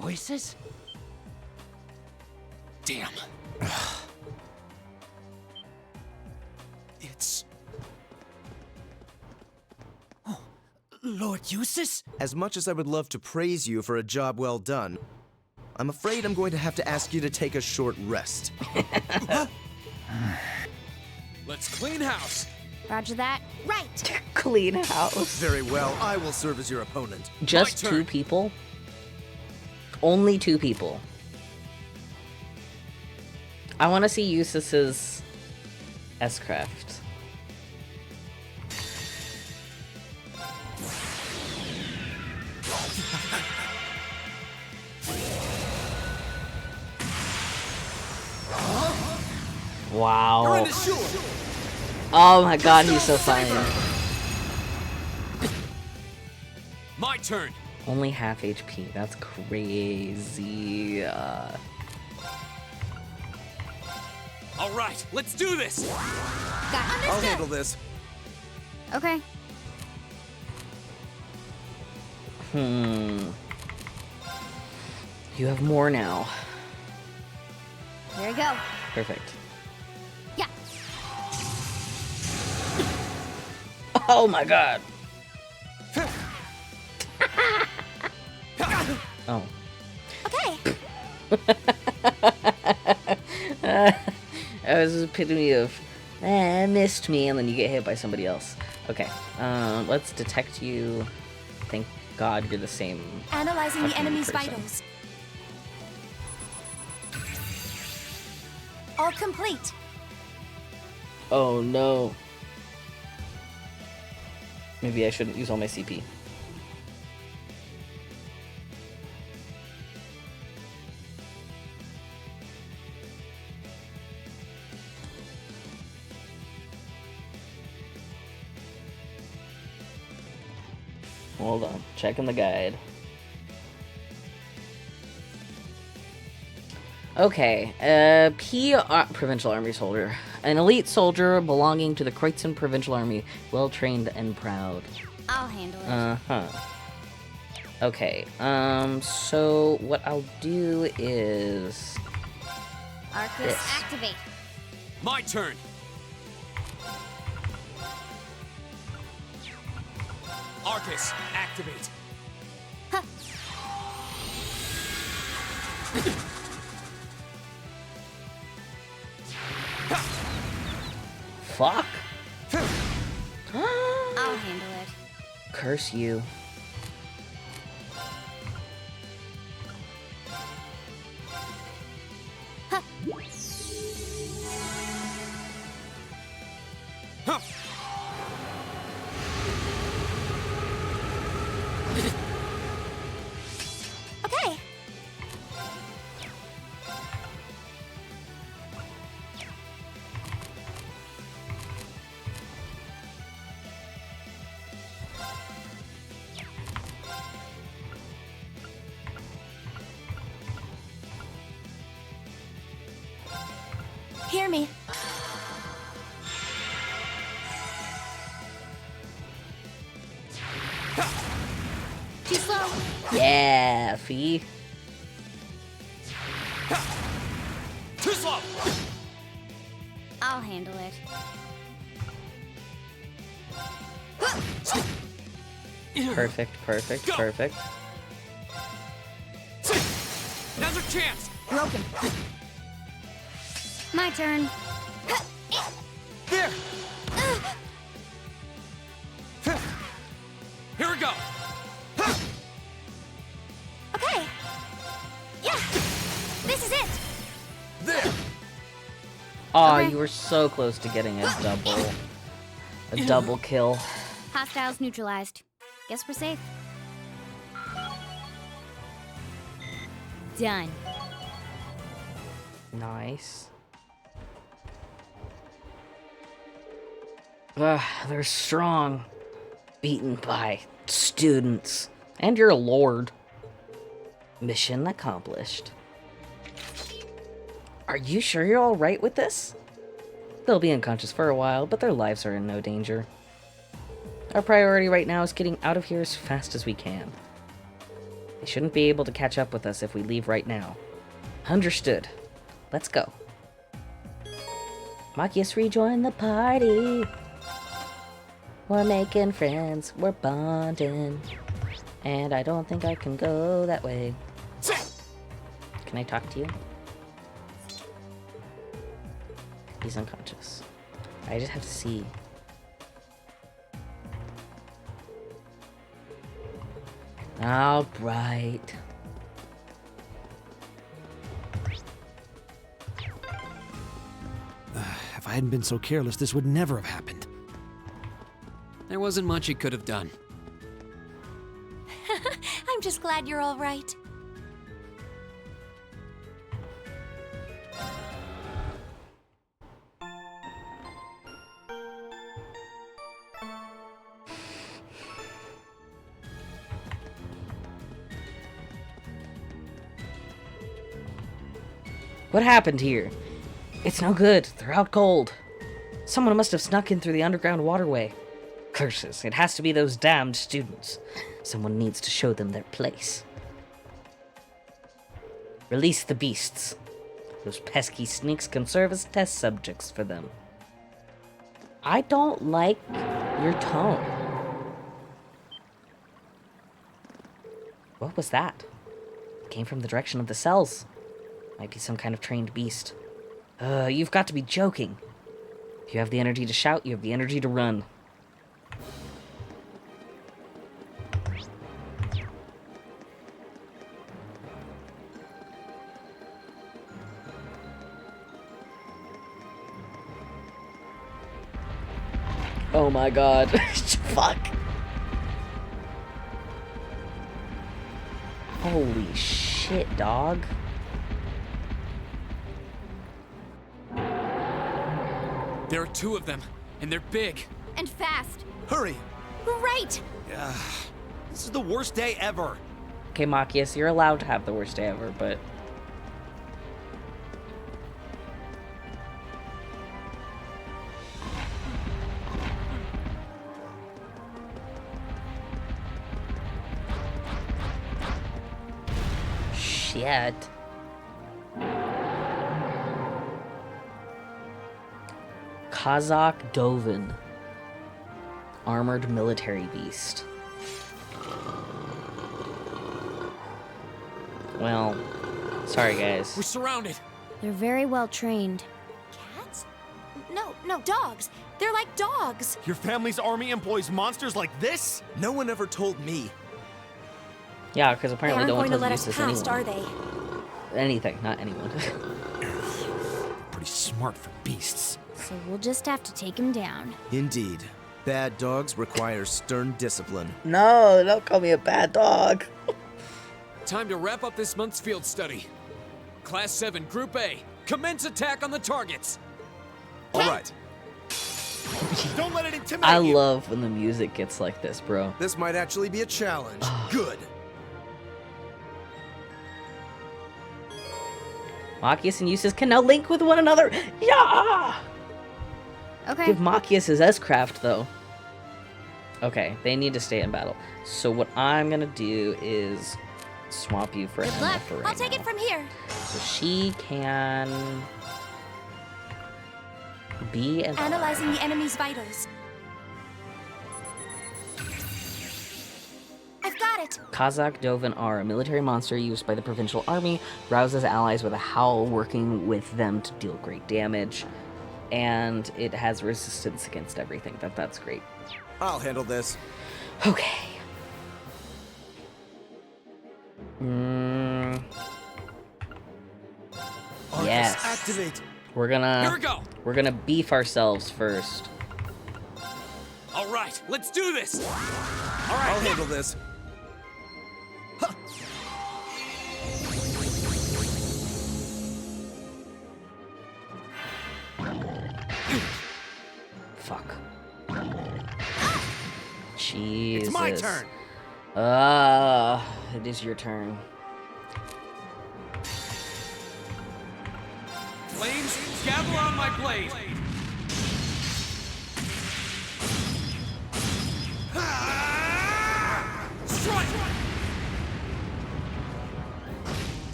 Voices? Damn. It's... Oh, Lord Eustace? As much as I would love to praise you for a job well done, I'm afraid I'm going to have to ask you to take a short rest. Let's clean house. Roger that. Right. Clean house. Very well, I will serve as your opponent. Just My 2 turn. people? Only 2 people. I want to see Eustace's S-Craft. Wow. Oh my god, he's so fine. My turn. Only half HP. That's crazy. All right, let's do this. I'll handle this. Okay. You have more now. Here we go. Perfect. Yeah. Oh my god. Oh. Okay. That was an epitome of, missed me, and then you get hit by somebody else. Okay, let's detect you. Thank God you're the same. Analyzing the fucking enemy's person. vitals. All complete. Oh no. Maybe I shouldn't use all my CP. Hold on, checking the guide. Okay, Provincial Army soldier. An elite soldier belonging to the Kreutzen Provincial Army, well-trained and proud. I'll handle it. Uh-huh. Okay, so what I'll do is... Arcus, this. activate. My turn. Arcus, activate. Fuck! I'll handle it. Curse you. Huh. Okay. Hear me. Too slow. Yeah, fee. Too slow. I'll handle it. Perfect, perfect, Go. perfect. Now's our chance. Broken. My turn. There. Here we go. Okay. Yeah. This is it. There. Aw, Okay. you were so close to getting a double kill. Hostiles neutralized. Guess we're safe. Done. Nice. Ugh, they're strong. Beaten by students. And you're a lord. Mission accomplished. Are you sure you're alright with this? They'll be unconscious for a while, but their lives are in no danger. Our priority right now is getting out of here as fast as we can. They shouldn't be able to catch up with us if we leave right now. Understood. Let's go. Machias, rejoin the party. We're making friends, we're bonding. And I don't think I can go that way. Can I talk to you? He's unconscious. I just have to see. Alright. If I hadn't been so careless, this would never have happened. There wasn't much he could have done. I'm just glad you're all right. What happened here? It's no good. They're out cold. Someone must have snuck in through the underground waterway. Curses. It has to be those damned students. Someone needs to show them their place. Release the beasts. Those pesky sneaks can serve as test subjects for them. I don't like your tone. What was that? It came from the direction of the cells. Might be some kind of trained beast. You've got to be joking. If you have the energy to shout, you have the energy to run. Oh my god. Fuck. Holy shit, dog. There are two of them, and they're big. And fast. Hurry! Right! This is the worst day ever. Okay, Machias, you're allowed to have the worst day ever, but... Shit. Kazakh Dovin. Armored military beast. Well, sorry guys. We're surrounded. They're very well trained. Cats? No, dogs. They're like dogs. Your family's army employs monsters like this? No one ever told me. Yeah, because They apparently aren't no one going to tells let you us this past, are anyone. they? Anything, not anyone. Pretty smart for beasts. So we'll just have to take him down. Indeed. Bad dogs require stern discipline. No, don't call me a bad dog. Time to wrap up this month's field study. Class 7, Group A. Commence attack on the targets. All right. Don't let it intimidate I you. love when the music gets like this, bro. This might actually be a challenge. Good. Machias and Eustace can now link with one another. Yeah! Okay. Give Machias his S-Craft, though. Okay, they need to stay in battle. So what I'm gonna do is swap you for Good Emma luck. for right I'll take now. it from here. So she can be an Analyzing the enemy's vitals. I've got it. Kazakh Dovin are a military monster used by the Provincial Army, rouses allies with a howl, working with them to deal great damage. And it has resistance against everything. That's great. I'll handle this. Okay. Arcus, Yes. activate. We're Here we gonna go. beef ourselves first. All right, let's do this. All I'll right, handle this. Fuck. Jesus. It's my turn. It is your turn. flames, gather on my blade.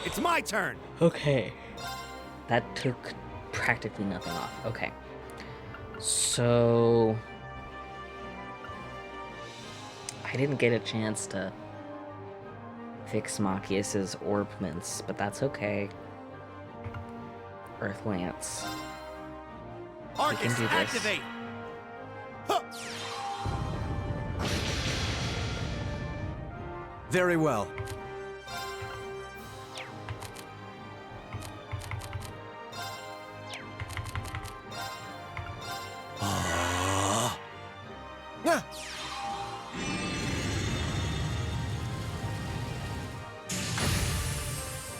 It's my turn. Okay. That took practically nothing off. Okay. So... I didn't get a chance to fix Machias' orbments, but that's okay. Earth Lance. Arcus, can do this. activate. Huh. Very well. Yeah.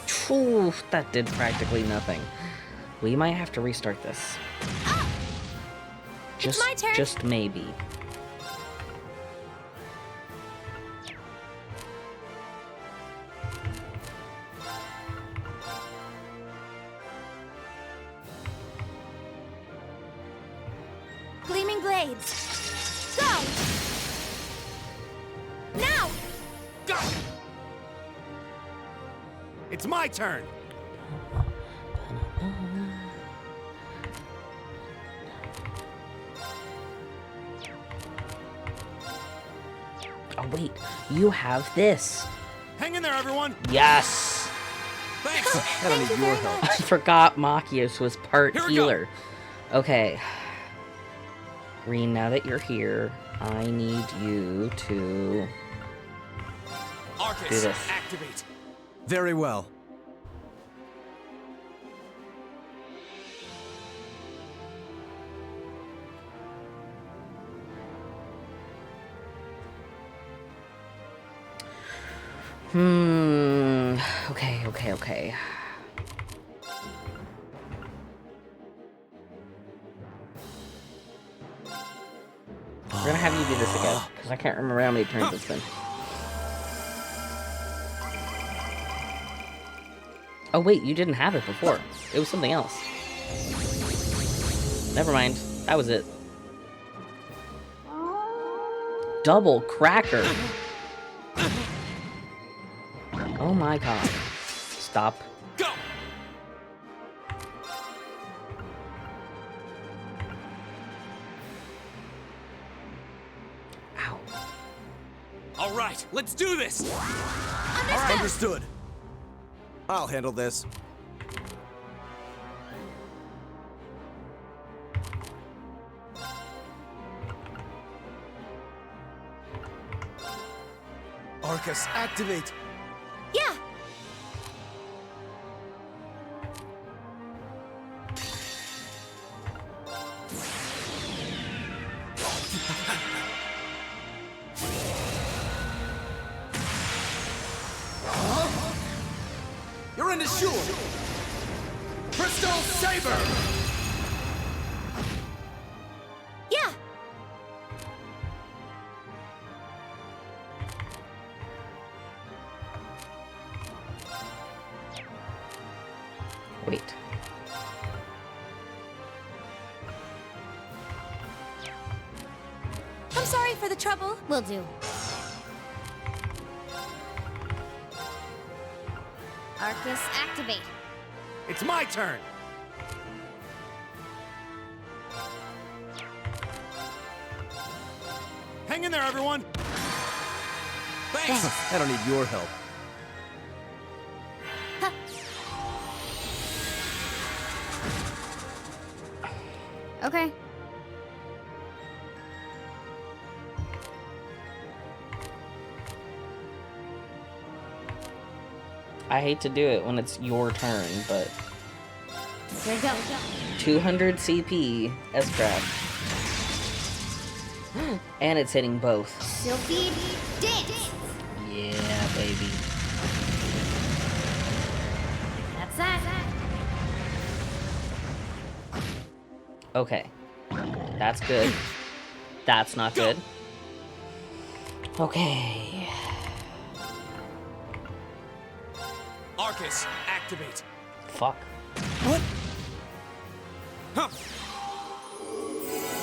Phew, that did practically nothing. We might have to restart this. It's my turn. Just maybe. Gleaming blades. Go! Now! Go. It's my turn. Oh wait, you have this. Hang in there, everyone. Yes! Thanks. I don't need your help. I forgot Machias was part Here we healer. Okay. Green, now that you're here, I need you to... Arcus, do this. activate. Very well. Okay. We're gonna have you do this again, because I can't remember how many turns it's been. Oh wait, you didn't have it before. It was something else. Never mind. That was it. Double cracker. Oh my god. Stop. Go. Ow. All right, let's do this. Understood. I'll handle this. Arcus, activate. Yeah! You're in the shore. Crystal Saber. Yeah! Wait. I'm sorry for the trouble. Will do. Arcus, activate. It's my turn. Hang in there, everyone. Thanks. I don't need your help. Okay. I hate to do it when it's your turn, but Here we go. 200 CP S-Craft. And it's hitting both. Silky dance. Yeah, baby. That's that. Okay. That's good. That's not good. Okay. Arcus, activate. Fuck. What? Huh.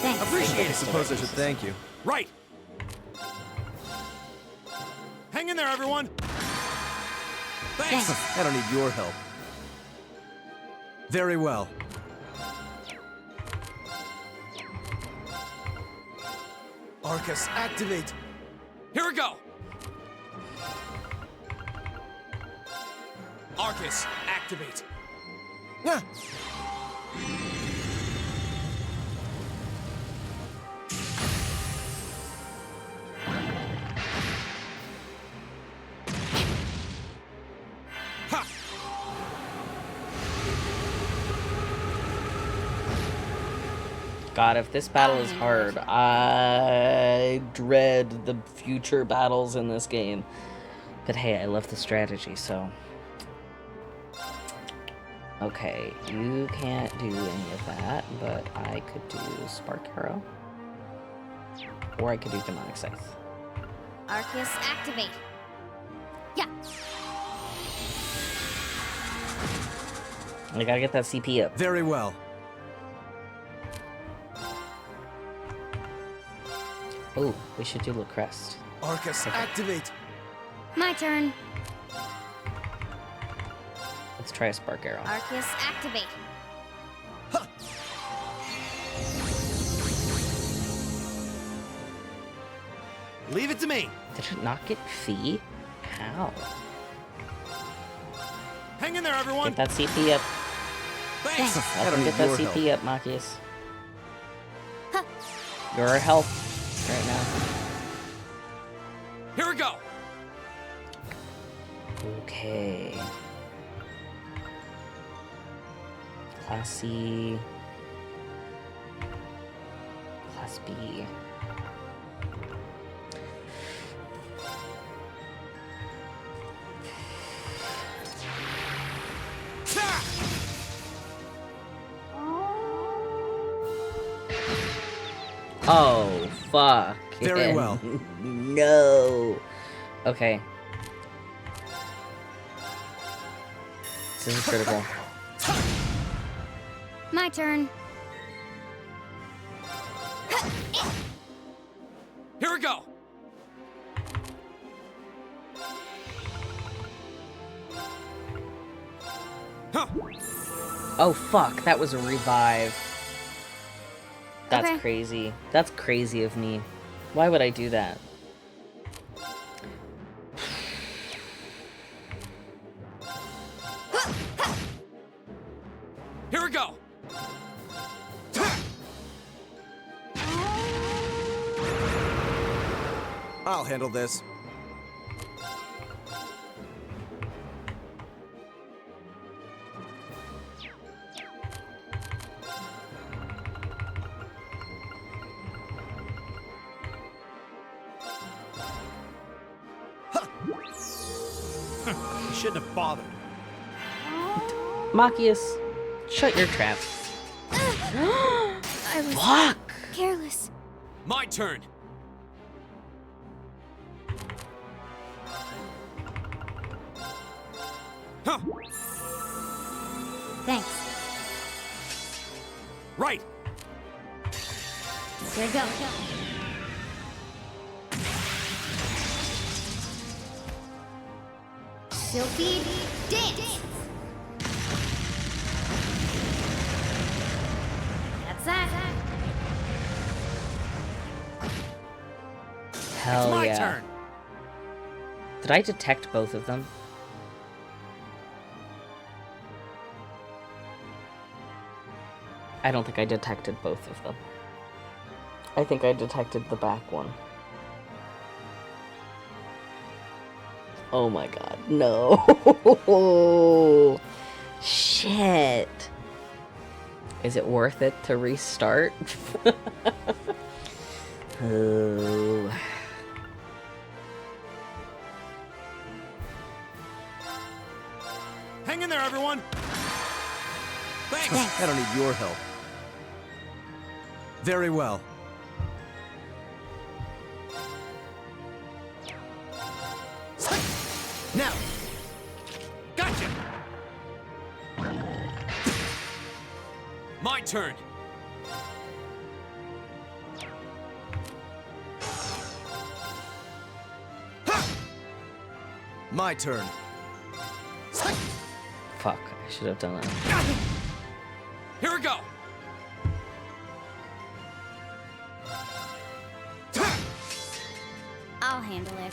Thanks. Appreciate I it. suppose I should thank you. Right. Hang in there, everyone. Thanks! I don't need your help. Very well. Arcus, activate! Here we go! Arcus, activate! Ah! Ha! God, if this battle is hard, I dread the future battles in this game. But hey, I love the strategy, so... Okay, you can't do any of that, but I could do Spark Arrow. Or I could do Demonic Scythe. Arcus, activate. Yeah. I gotta get that CP up. Very well. Oh, we should do Lucrest. Arcus, activate! My turn. Let's try a Spark Arrow. Arcus, activate. Leave it to me. Did it not get Fee? How? Hang in there, everyone. Get that CP up. Thanks! I Let don't them get need that your CP up, Machias. You're our help right now. Here we go! Okay. Class C. Class B. Oh, fuck. Very well. No. Okay. This is critical. My turn. Here we go! Huh! Oh, fuck. That was a revive. That's Okay. crazy. That's crazy of me. Why would I do that? Here we go! I'll handle this. You shouldn't have bothered. Machias, shut your trap. I was Fuck! careless. My turn! Huh! Thanks. Right! Here we go. Silky dance. That's that. Hell My yeah. turn. Did I detect both of them? I don't think I detected both of them. I think I detected the back one. Oh my god, no. Shit. Is it worth it to restart? Oh. Hang in there, everyone. Thanks! I don't need your help. Very well. Now! Gotcha! My turn! My turn. Fuck, I should have done that. Here we go. I'll handle it.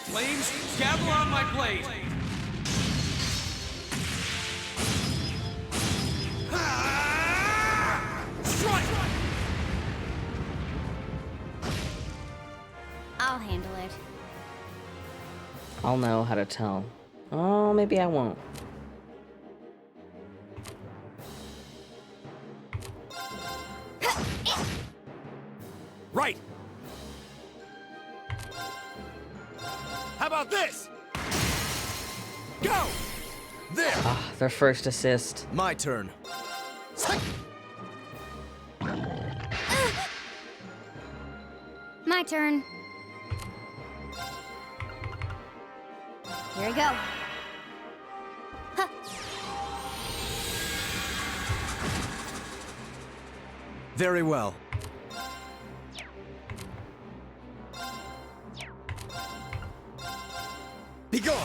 Flames, gather on my blade. Strike! I'll handle it. I'll know how to tell. Oh, maybe I won't. Right. How about this? Go! There! Ah, their first assist. My turn. My turn. Here we go. Huh. Very well. Be gone!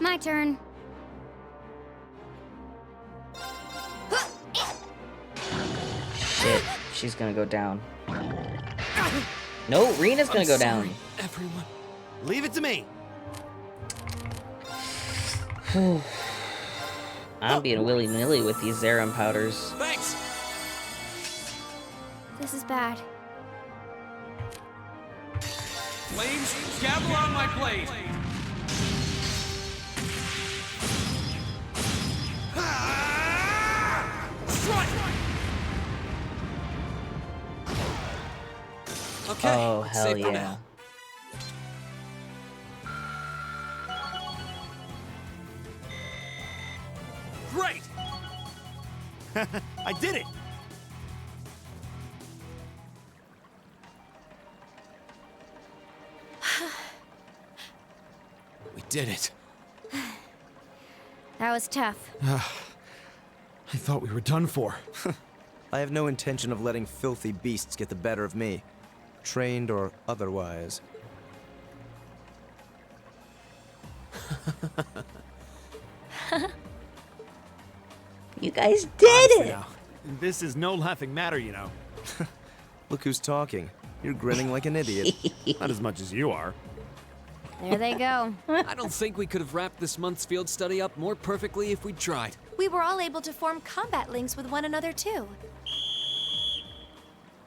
My turn. Shit, she's gonna go down. No, Rena's gonna go down. Everyone. Leave it to me. I'm being willy-nilly with these Zerum powders. Thanks. This is bad. Flames, gather on my blade. Strike! Okay. Oh, let's hell save for yeah. now. Great! I did it. We did it. That was tough. I thought we were done for. I have no intention of letting filthy beasts get the better of me. Trained or otherwise. You guys did Honestly it! now, this is no laughing matter, you know. Look who's talking. You're grinning like an idiot. Not as much as you are. There they go. I don't think we could have wrapped this month's field study up more perfectly if we'd tried. We were all able to form combat links with one another, too.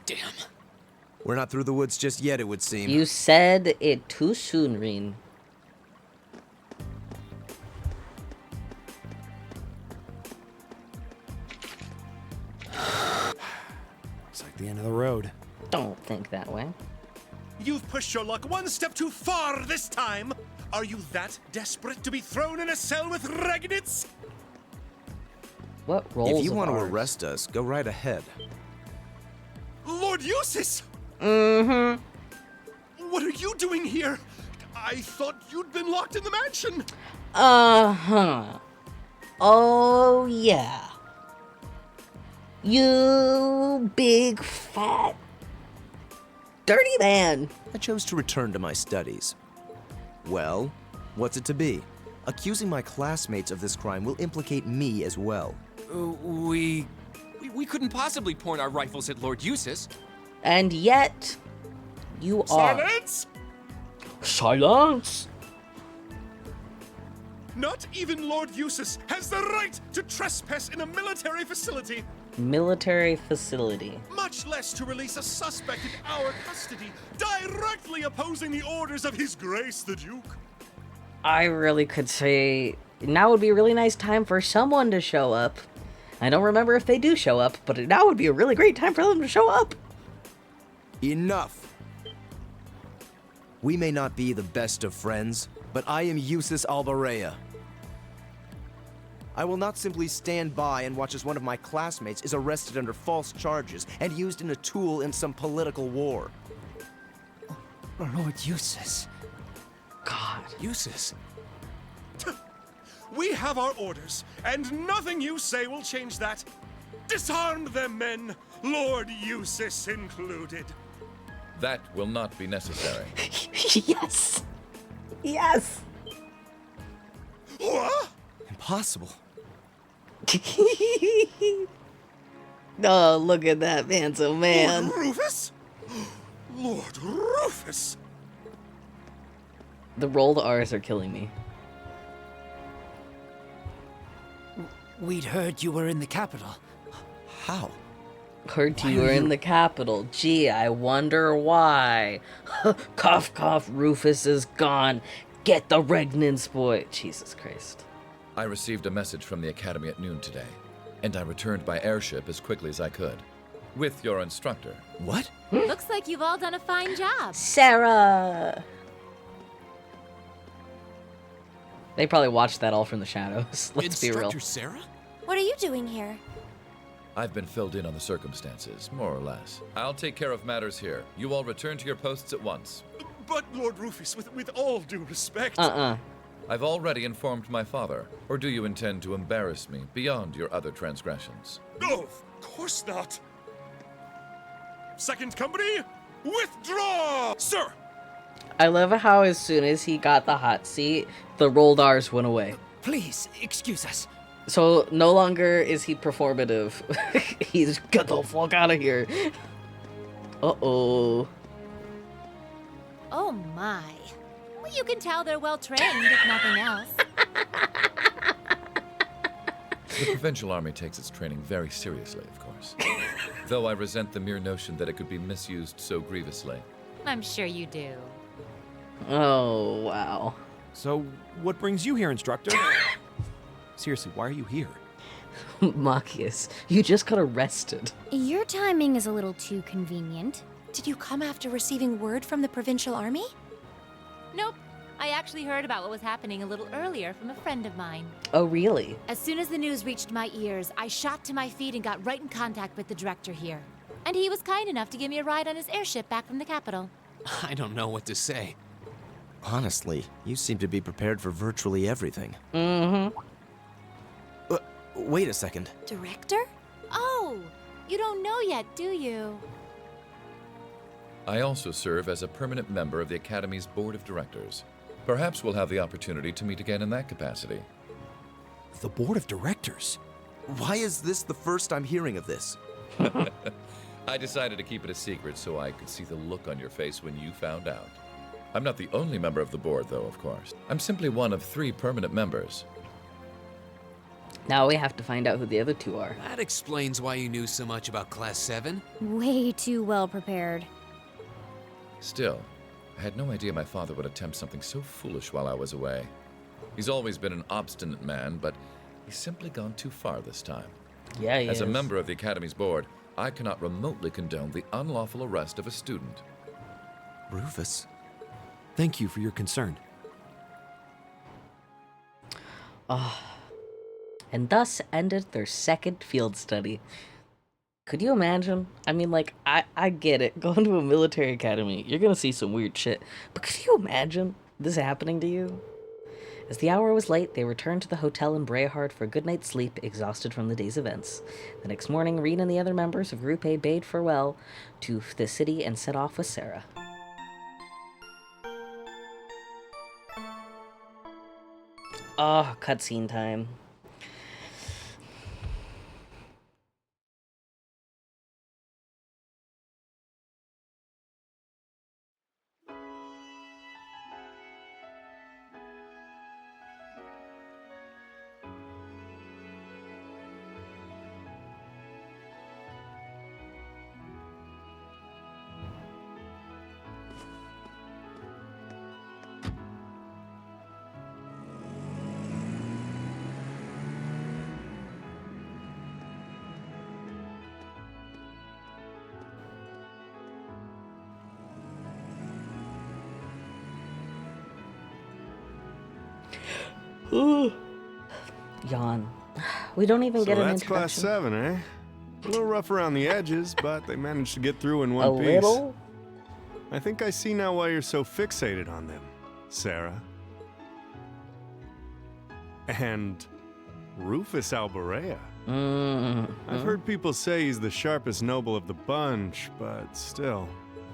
Damn. We're not through the woods just yet, it would seem. You said it too soon, Reen. It's like the end of the road. Don't think that way. You've pushed your luck one step too far this time. Are you that desperate to be thrown in a cell with Ragnitz? What rolls If you of want to ours? arrest us, go right ahead. Lord Eustace! Mm-hmm. What are you doing here? I thought you'd been locked in the mansion. Uh-huh. Oh, yeah. You big, fat, dirty man. I chose to return to my studies. Well, what's it to be? Accusing my classmates of this crime will implicate me as well. We couldn't possibly point our rifles at Lord Eustace. And yet, you are. Silence! Silence! Not even Lord Eustace has the right to trespass in a military facility, Military facility. much less to release a suspect in our custody, directly opposing the orders of His Grace the Duke. I really could say now would be a really nice time for someone to show up. I don't remember if they do show up, but now would be a really great time for them to show up. Enough! We may not be the best of friends, but I am Eustace Albarea. I will not simply stand by and watch as one of my classmates is arrested under false charges and used in a tool in some political war. Lord Eustace. God. Eustace. We have our orders, and nothing you say will change that. Disarm them, men, Lord Eustace included. That will not be necessary. Yes. Yes. What? Impossible. Oh, look at that handsome man. Lord Rufus? Lord Rufus! The rolled R's are killing me. We'd heard you were in the capital. How? Heard you were in the capital. Gee, I wonder why. Cough, cough, Rufus is gone. Get the regnant's boy. Jesus Christ. I received a message from the Academy at noon today, and I returned by airship as quickly as I could. With your instructor. What? Looks like you've all done a fine job. Sarah! They probably watched that all from the shadows. Let's be real. Instructor Sarah? What are you doing here? I've been filled in on the circumstances, more or less. I'll take care of matters here. You all return to your posts at once. But, Lord Rufus, with all due respect... I've already informed my father. Or do you intend to embarrass me beyond your other transgressions? No, of course not. Second company, withdraw! Sir! I love how as soon as he got the hot seat, the rolled R's went away. Please, excuse us. So no longer is he performative. He's get the fuck out of here. Uh-oh. Oh my. Well, you can tell they're well trained, if nothing else. The Provincial Army takes its training very seriously, of course. Though I resent the mere notion that it could be misused so grievously. I'm sure you do. Oh, wow. So, what brings you here, instructor? Seriously, why are you here? Machias, you just got arrested. Your timing is a little too convenient. Did you come after receiving word from the Provincial Army? Nope. I actually heard about what was happening a little earlier from a friend of mine. Oh, really? As soon as the news reached my ears, I shot to my feet and got right in contact with the director here. And he was kind enough to give me a ride on his airship back from the capital. I don't know what to say. Honestly, you seem to be prepared for virtually everything. Mm-hmm. Wait a second. Director? Oh, you don't know yet, do you? I also serve as a permanent member of the Academy's Board of Directors. Perhaps we'll have the opportunity to meet again in that capacity. The board of directors? Why is this the first I'm hearing of this? I decided to keep it a secret so I could see the look on your face when you found out. I'm not the only member of the board, though, of course. I'm simply one of 3 permanent members. Now we have to find out who the other 2 are. That explains why you knew so much about Class 7. Way too well prepared. Still, I had no idea my father would attempt something so foolish while I was away. He's always been an obstinate man, but he's simply gone too far this time. Yeah, he As a is. member of the Academy's board, I cannot remotely condone the unlawful arrest of a student. Rufus? Thank you for your concern. And thus ended their second field study. Could you imagine? I mean, like, I get it. Going to a military academy, you're gonna see some weird shit. But could you imagine this happening to you? As the hour was late, they returned to the hotel in Brehard for a good night's sleep, exhausted from the day's events. The next morning, Reen and the other members of Group A bade farewell to the city and set off with Sarah. Oh, cutscene time. Yawn. We don't even get an that's introduction. Class 7, eh? A little rough around the edges, but they managed to get through in one A piece. little? I think I see now why you're so fixated on them, Sarah. And Rufus Alberea. I've heard people say he's the sharpest noble of the bunch, but still.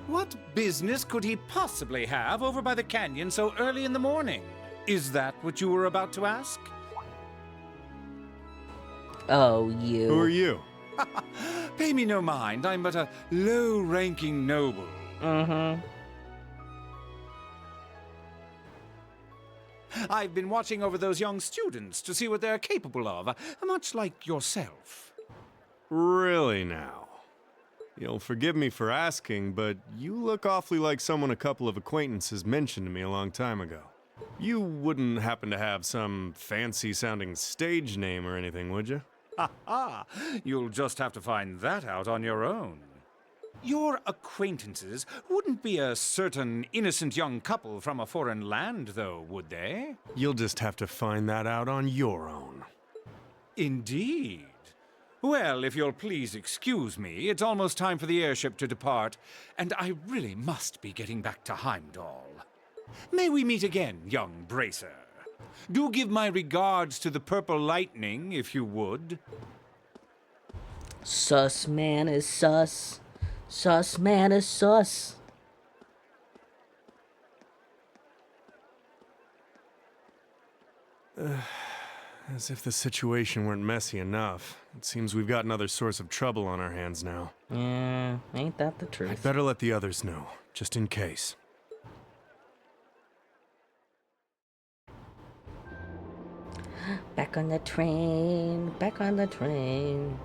What business could he possibly have over by the canyon so early in the morning? Is that what you were about to ask? Oh, you. Who are you? Pay me no mind. I'm but a low-ranking noble. Mm-hmm. I've been watching over those young students to see what they're capable of, much like yourself. Really now? You'll forgive me for asking, but you look awfully like someone a couple of acquaintances mentioned to me a long time ago. You wouldn't happen to have some fancy-sounding stage name or anything, would you? Ha ha! You'll just have to find that out on your own. Your acquaintances wouldn't be a certain innocent young couple from a foreign land, though, would they? You'll just have to find that out on your own. Indeed. Well, if you'll please excuse me, it's almost time for the airship to depart, and I really must be getting back to Heimdall. May we meet again, young bracer. Do give my regards to the Purple Lightning, if you would. Sus man is sus. Sus man is sus. As if the situation weren't messy enough. It seems we've got another source of trouble on our hands now. Yeah, ain't that the I'd truth? better let the others know, just in case. Back on the train, back on the train.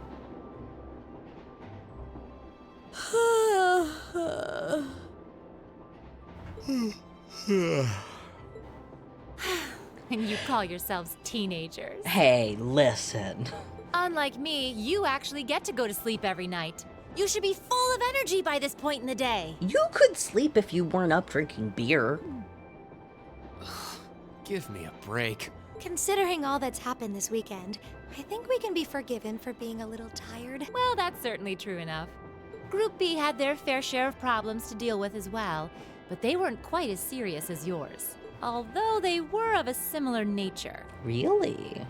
And you call yourselves teenagers. Hey, listen. Unlike me, you actually get to go to sleep every night. You should be full of energy by this point in the day. You could sleep if you weren't up drinking beer. Give me a break. Considering all that's happened this weekend, I think we can be forgiven for being a little tired. Well, that's certainly true enough. Group B had their fair share of problems to deal with as well, but they weren't quite as serious as yours. Although they were of a similar nature. Really?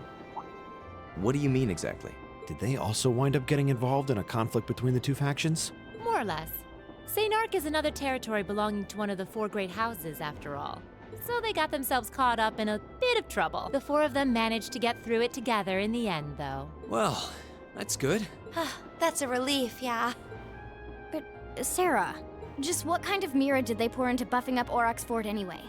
What do you mean exactly? Did they also wind up getting involved in a conflict between the two factions? More or less. St. Ark is another territory belonging to one of the four great houses, after all. So they got themselves caught up in a bit of trouble. The four of them managed to get through it together in the end, though. Well, that's good. That's a relief, yeah. But, Sarah, just what kind of mirror did they pour into buffing up Aurochs Fort anyway?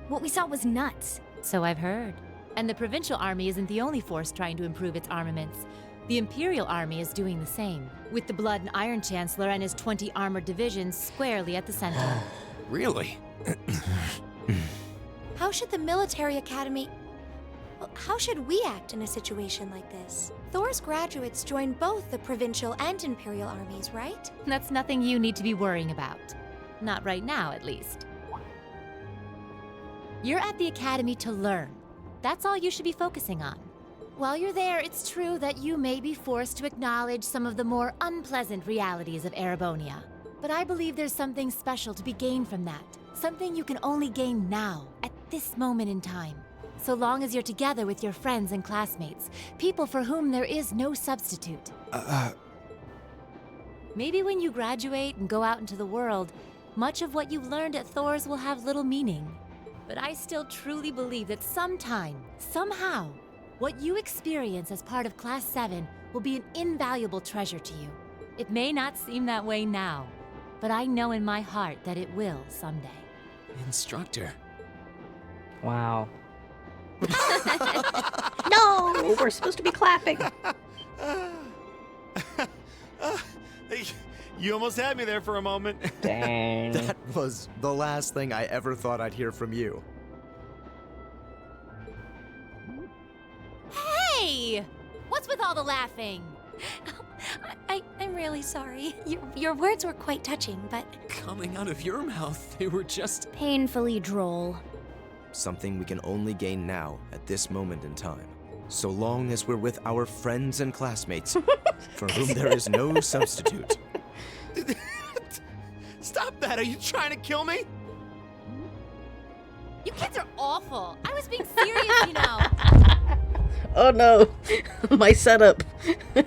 What we saw was nuts. So I've heard. And the Provincial Army isn't the only force trying to improve its armaments. The Imperial Army is doing the same, with the Blood and Iron Chancellor and his 20 armored divisions squarely at the center. Really? How should the military academy... Well, how should we act in a situation like this? Thors graduates join both the Provincial and Imperial armies, right? That's nothing you need to be worrying about. Not right now, at least. You're at the academy to learn. That's all you should be focusing on. While you're there, it's true that you may be forced to acknowledge some of the more unpleasant realities of Erebonia. But I believe there's something special to be gained from that. Something you can only gain now, at this moment in time. So long as you're together with your friends and classmates, people for whom there is no substitute. Maybe when you graduate and go out into the world, much of what you've learned at Thors will have little meaning. But I still truly believe that sometime, somehow, what you experience as part of Class 7 will be an invaluable treasure to you. It may not seem that way now, but I know in my heart that it will someday. Instructor. Wow. No! We're supposed to be clapping. You almost had me there for a moment. Dang. That was the last thing I ever thought I'd hear from you. Hey! What's with all the laughing? I'm really sorry. Your words were quite touching, but... Coming out of your mouth, they were just... Painfully droll. Something we can only gain now, at this moment in time. So long as we're with our friends and classmates, for whom there is no substitute. Stop that! Are you trying to kill me? You kids are awful. I was being serious, you know. Oh no, my setup.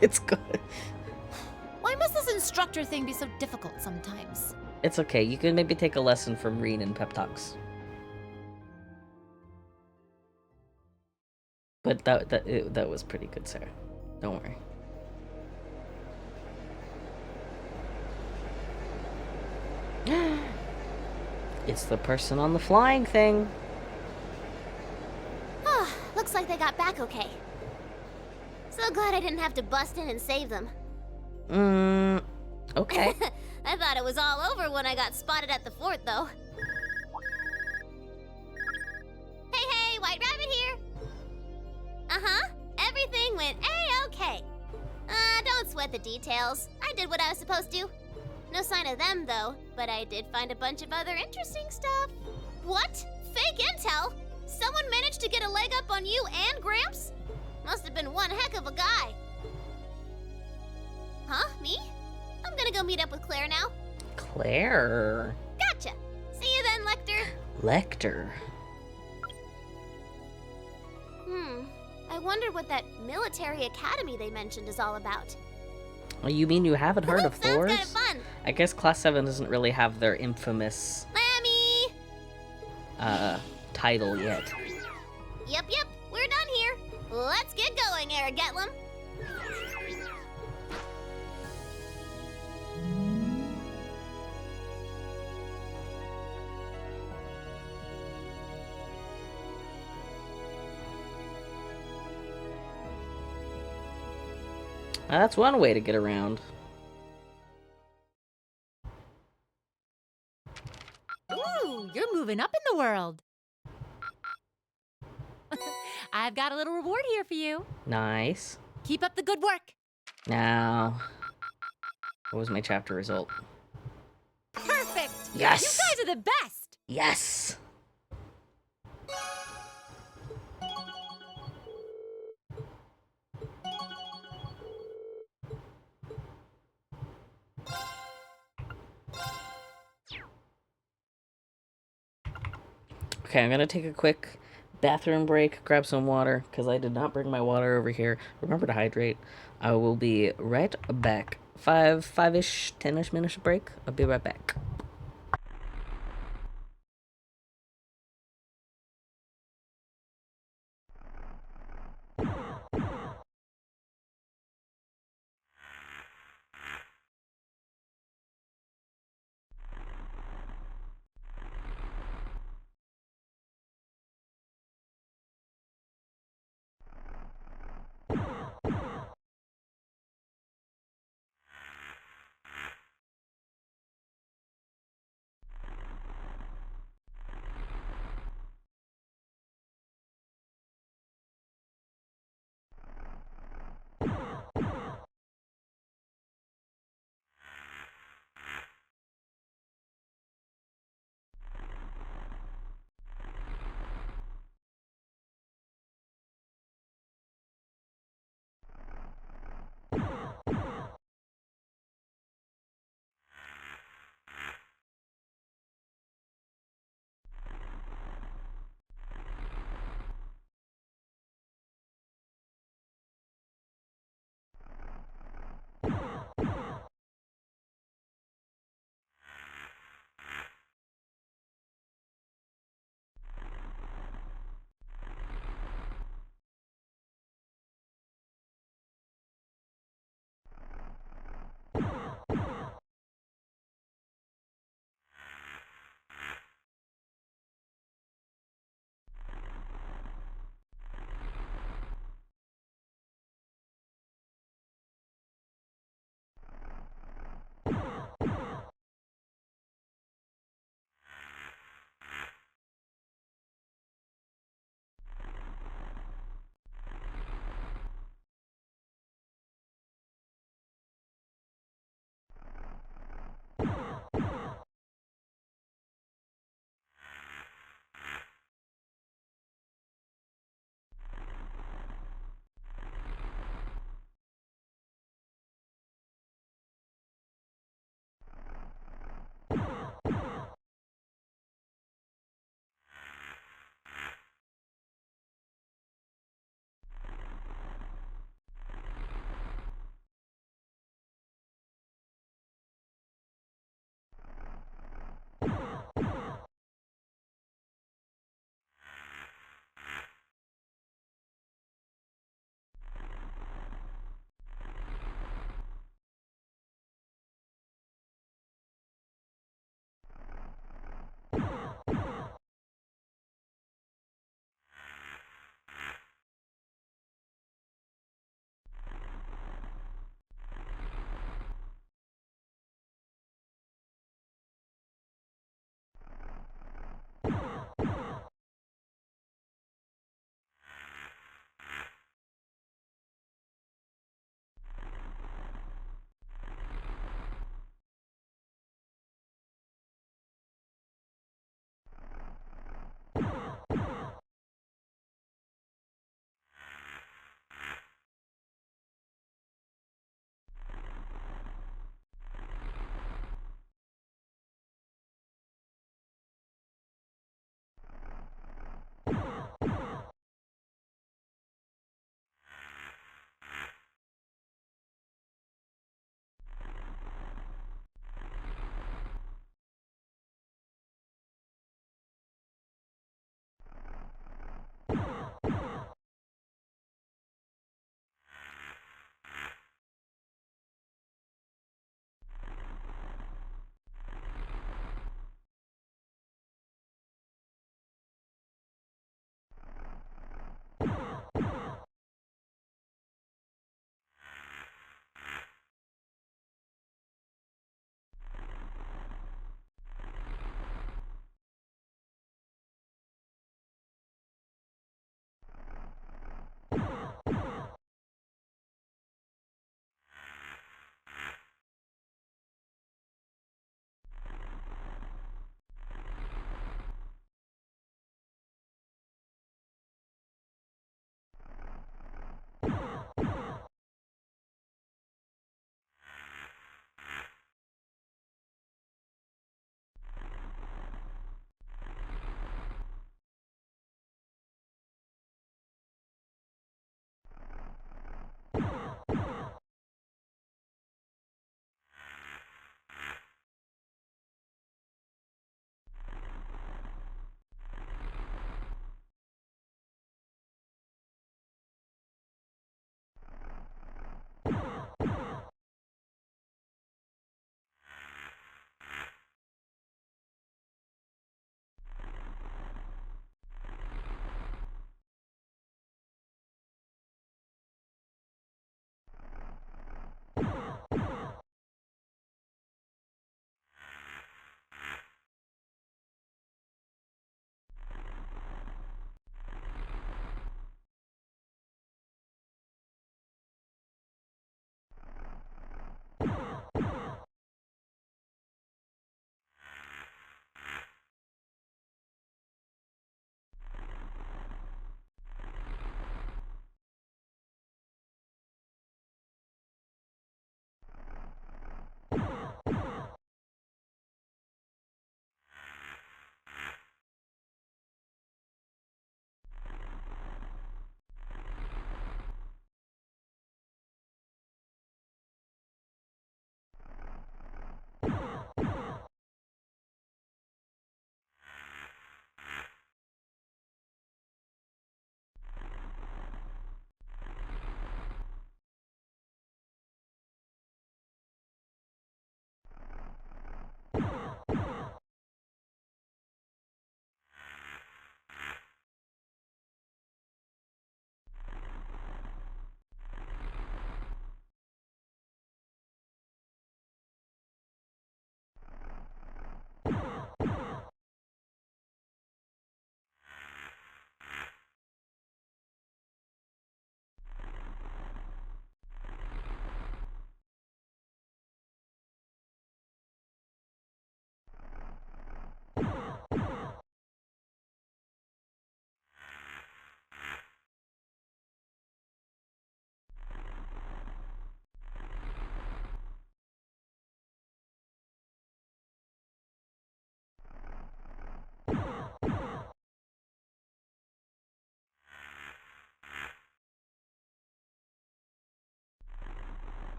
It's good. Why must this instructor thing be so difficult sometimes? It's okay. You can maybe take a lesson from Reen and Pep Talks. But that was pretty good, Sarah. Don't worry. It's the person on the flying thing. Oh, looks like they got back okay. So glad I didn't have to bust in and save them. Okay. I thought it was all over when I got spotted at the fort, though. Hey, White Rabbit here. Uh-huh. Everything went A-okay. Don't sweat the details. I did what I was supposed to. No sign of them, though, but I did find a bunch of other interesting stuff. What? Fake intel? Someone managed to get a leg up on you and Gramps? Must have been one heck of a guy. Huh? Me? I'm gonna go meet up with Claire now. Claire. Gotcha. See you then, Lecter. Lecter. I wonder what that military academy they mentioned is all about. Oh, you mean you haven't heard of Thors? Sounds kinda fun. I guess Class 7 doesn't really have their infamous Lammy! title yet. Yep, we're done here. Let's get going, Aragetlum. That's one way to get around. Ooh, you're moving up in the world. I've got a little reward here for you. Nice. Keep up the good work. Now, what was my chapter result? Perfect. Yes. You guys are the best. Yes. Okay, I'm gonna take a quick bathroom break, grab some water, because I did not bring my water over here. Remember to hydrate. I will be right back. 5-ish, 10-ish minutes break. I'll be right back.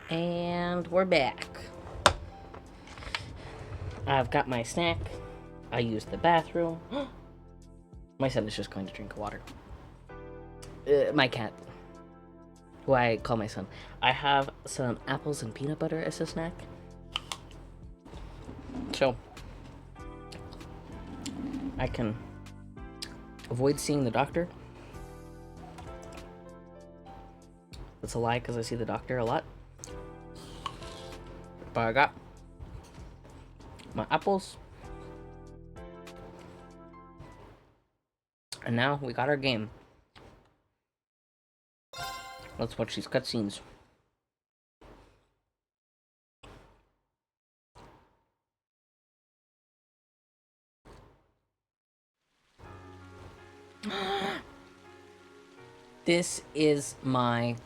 And we're back. I've got my snack. I used the bathroom. My son is just going to drink water. My cat, who I call my son. I have some apples and peanut butter as a snack. So I can avoid seeing the doctor. That's a lie because I see the doctor a lot. But I got my apples. And now we got our game. Let's watch these cutscenes. This is my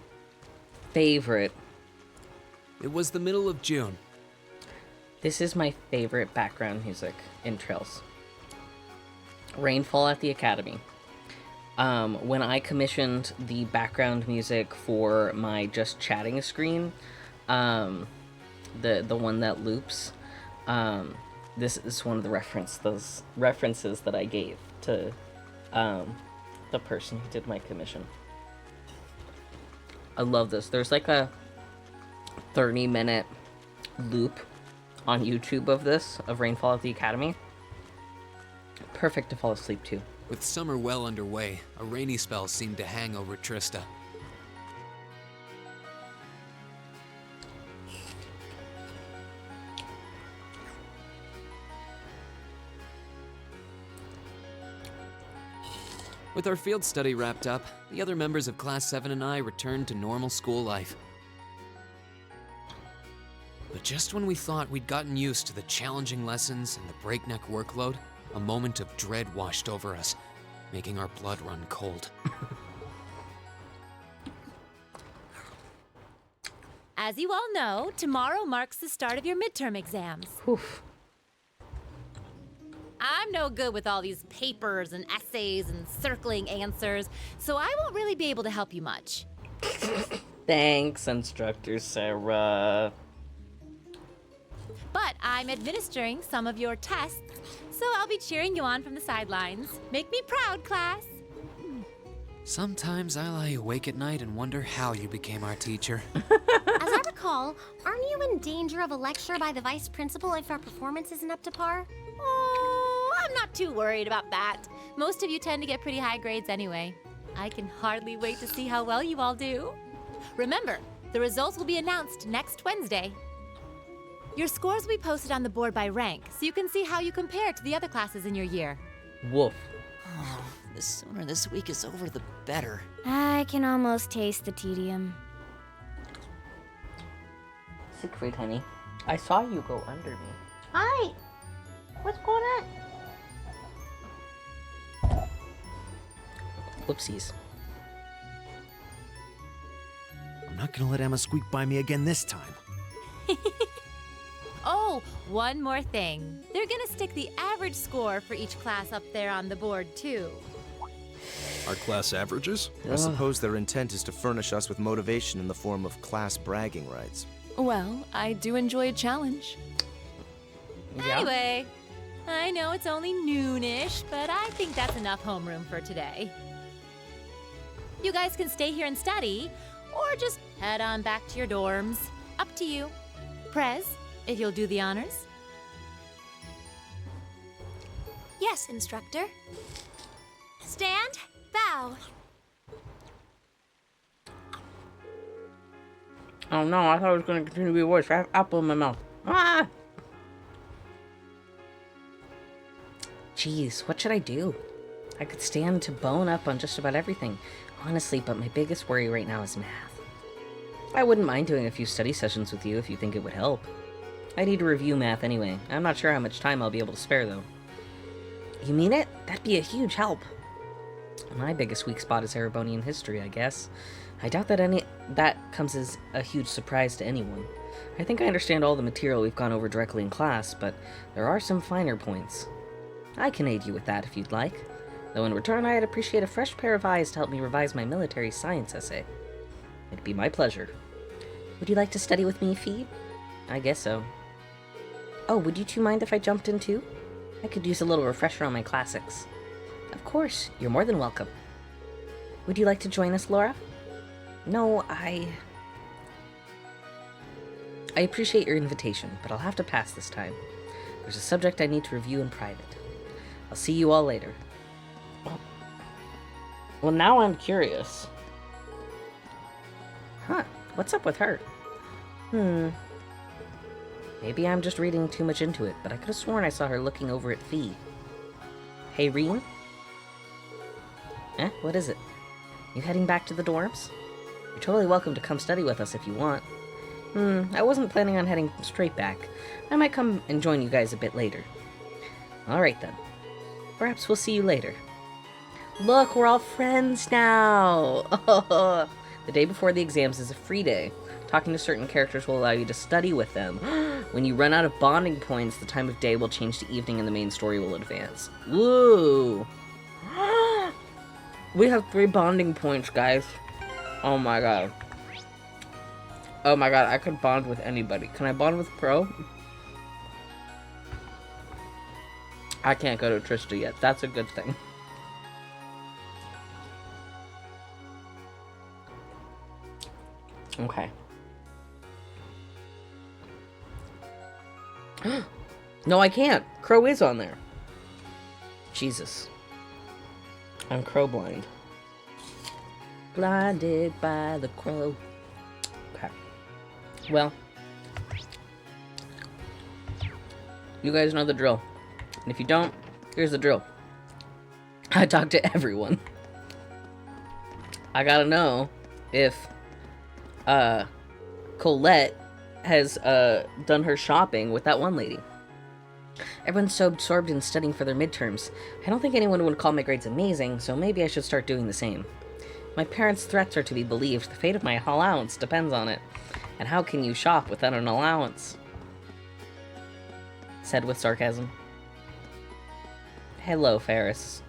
favorite. It was the middle of June. This is my favorite background music in Trails. Rainfall at the Academy. When I commissioned the background music for my just chatting screen, the one that loops, this is one of the references that I gave to the person who did my commission. I love this. There's like a 30-minute loop on YouTube of this, of Rainfall at the Academy. Perfect to fall asleep to. With summer well underway, a rainy spell seemed to hang over Trista. With our field study wrapped up, the other members of Class 7 and I returned to normal school life. But just when we thought we'd gotten used to the challenging lessons and the breakneck workload, a moment of dread washed over us, making our blood run cold. As you all know, tomorrow marks the start of your midterm exams. Oof. I'm no good with all these papers and essays and circling answers, so I won't really be able to help you much. Thanks, Instructor Sarah. But I'm administering some of your tests, so I'll be cheering you on from the sidelines. Make me proud, class. Sometimes I lie awake at night and wonder how you became our teacher. As I recall, aren't you in danger of a lecture by the vice principal if our performance isn't up to par? Oh, I'm not too worried about that. Most of you tend to get pretty high grades anyway. I can hardly wait to see how well you all do. Remember, the results will be announced next Wednesday. Your scores will be posted on the board by rank, so you can see how you compare to the other classes in your year. Woof. Oh, the sooner this week is over, the better. I can almost taste the tedium. Siegfried, honey, I saw you go under me. Hi! What's going on? Whoopsies. I'm not gonna let Emma squeak by me again this time. Oh, one more thing. They're gonna stick the average score for each class up there on the board, too. Our class averages? I suppose their intent is to furnish us with motivation in the form of class bragging rights. Well, I do enjoy a challenge. Yeah. Anyway, I know it's only noonish, but I think that's enough homeroom for today. You guys can stay here and study, or just head on back to your dorms. Up to you. Prez, if you'll do the honors. Yes, instructor. Stand, bow. Oh no, I thought it was going to continue to be worse. I have apple in my mouth. Ah! Jeez, what should I do? I could stand to bone up on just about everything. Honestly, but my biggest worry right now is math. I wouldn't mind doing a few study sessions with you if you think it would help. I need to review math anyway. I'm not sure how much time I'll be able to spare, though. You mean it? That'd be a huge help. My biggest weak spot is Erebonian history, I guess. I doubt that that comes as a huge surprise to anyone. I think I understand all the material we've gone over directly in class, but there are some finer points. I can aid you with that if you'd like, though in return I'd appreciate a fresh pair of eyes to help me revise my military science essay. It'd be my pleasure. Would you like to study with me, Fee? I guess so. Oh, would you two mind if I jumped in too? I could use a little refresher on my classics. Of course, you're more than welcome. Would you like to join us, Laura? No, I appreciate your invitation, but I'll have to pass this time. There's a subject I need to review in private. I'll see you all later. Well, now I'm curious. Huh, what's up with her? Maybe I'm just reading too much into it, but I could have sworn I saw her looking over at Fee. Hey, Reen? What is it? You heading back to the dorms? You're totally welcome to come study with us if you want. I wasn't planning on heading straight back. I might come and join you guys a bit later. Alright then. Perhaps we'll see you later. Look, we're all friends now! The day before the exams is a free day. Talking to certain characters will allow you to study with them. When you run out of bonding points, the time of day will change to evening and the main story will advance. Woo! We have 3 bonding points, guys. Oh my god. Oh my god, I could bond with anybody. Can I bond with Pro? I can't go to Trista yet. That's a good thing. Okay. No, I can't. Crow is on there. Jesus. I'm crow blind. Blinded by the crow. Okay. Well. You guys know the drill. And if you don't, here's the drill. I talk to everyone. I gotta know if Colette has done her shopping with that one lady. Everyone's so absorbed in studying for their midterms. I don't think anyone would call my grades amazing, so maybe I should start doing the same. My parents' threats are to be believed. The fate of my allowance depends on it. And how can you shop without an allowance? Said with sarcasm. Hello, Ferris.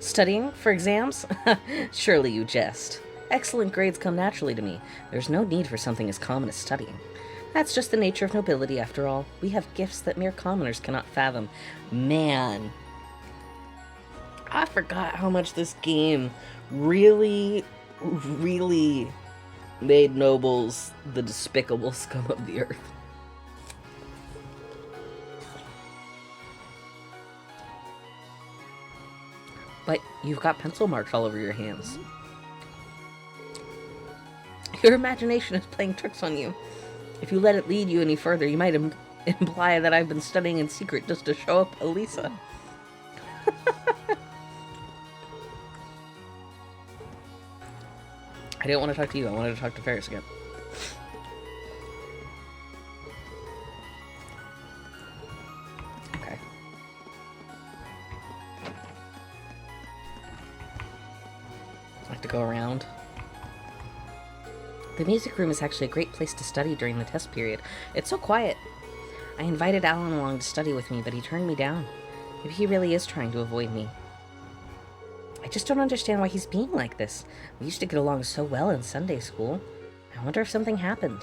Studying for exams? Surely you jest. Excellent grades come naturally to me. There's no need for something as common as studying. That's just the nature of nobility, after all. We have gifts that mere commoners cannot fathom. Man. I forgot how much this game really, really made nobles the despicable scum of the earth. But you've got pencil marks all over your hands. Your imagination is playing tricks on you. If you let it lead you any further, you might imply that I've been studying in secret just to show up Elisa. I didn't want to talk to you, I wanted to talk to Ferris again. Okay. I like to go around. The music room is actually a great place to study during the test period. It's so quiet. I invited Alan along to study with me, but he turned me down. Maybe he really is trying to avoid me. I just don't understand why he's being like this. We used to get along so well in Sunday school. I wonder if something happened.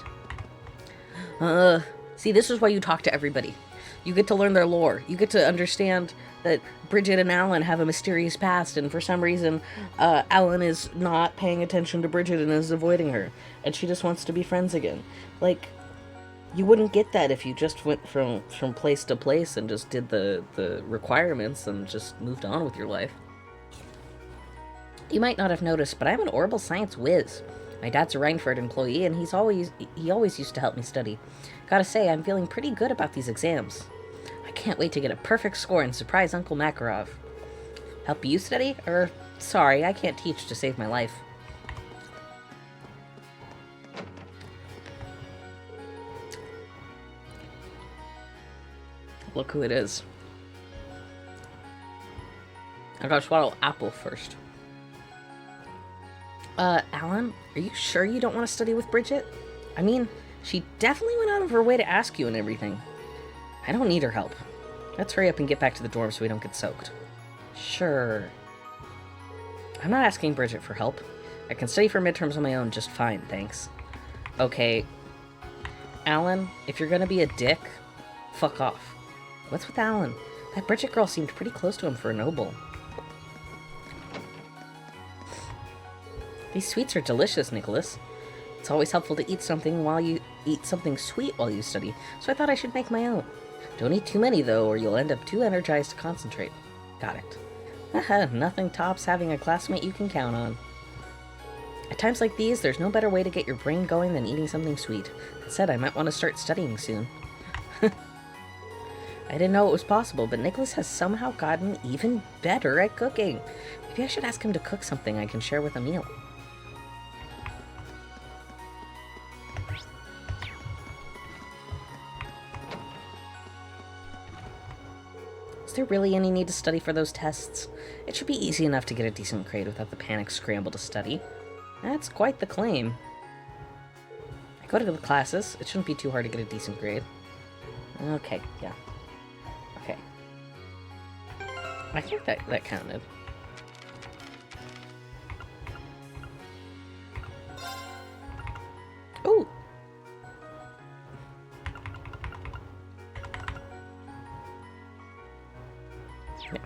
See, this is why you talk to everybody. You get to learn their lore. You get to understand that Bridget and Alan have a mysterious past, and for some reason, Alan is not paying attention to Bridget and is avoiding her, and she just wants to be friends again. Like, you wouldn't get that if you just went from place to place and just did the requirements and just moved on with your life. You might not have noticed, but I'm an Orbital Science whiz. My dad's a Reinford employee, and he always used to help me study. Gotta say, I'm feeling pretty good about these exams. I can't wait to get a perfect score and surprise Uncle Makarov. Help you study? Sorry, I can't teach to save my life. Look who it is. I gotta swallow apple first. Alan, are you sure you don't want to study with Bridget? I mean, she definitely went out of her way to ask you and everything. I don't need her help. Let's hurry up and get back to the dorm so we don't get soaked. Sure. I'm not asking Bridget for help. I can study for midterms on my own just fine, thanks. Okay, Alan, if you're gonna be a dick, fuck off. What's with Alan? That Bridget girl seemed pretty close to him for a noble. These sweets are delicious, Nicholas. It's always helpful to eat something sweet while you study, so I thought I should make my own. Don't eat too many, though, or you'll end up too energized to concentrate. Got it. Haha, nothing tops having a classmate you can count on. At times like these, there's no better way to get your brain going than eating something sweet. That said, I might want to start studying soon. I didn't know it was possible, but Nicholas has somehow gotten even better at cooking. Maybe I should ask him to cook something I can share with a meal. Is there really any need to study for those tests? It should be easy enough to get a decent grade without the panic scramble to study. That's quite the claim. I go to the classes. It shouldn't be too hard to get a decent grade. Okay, yeah. Okay. I think that counted. Ooh! Yeah.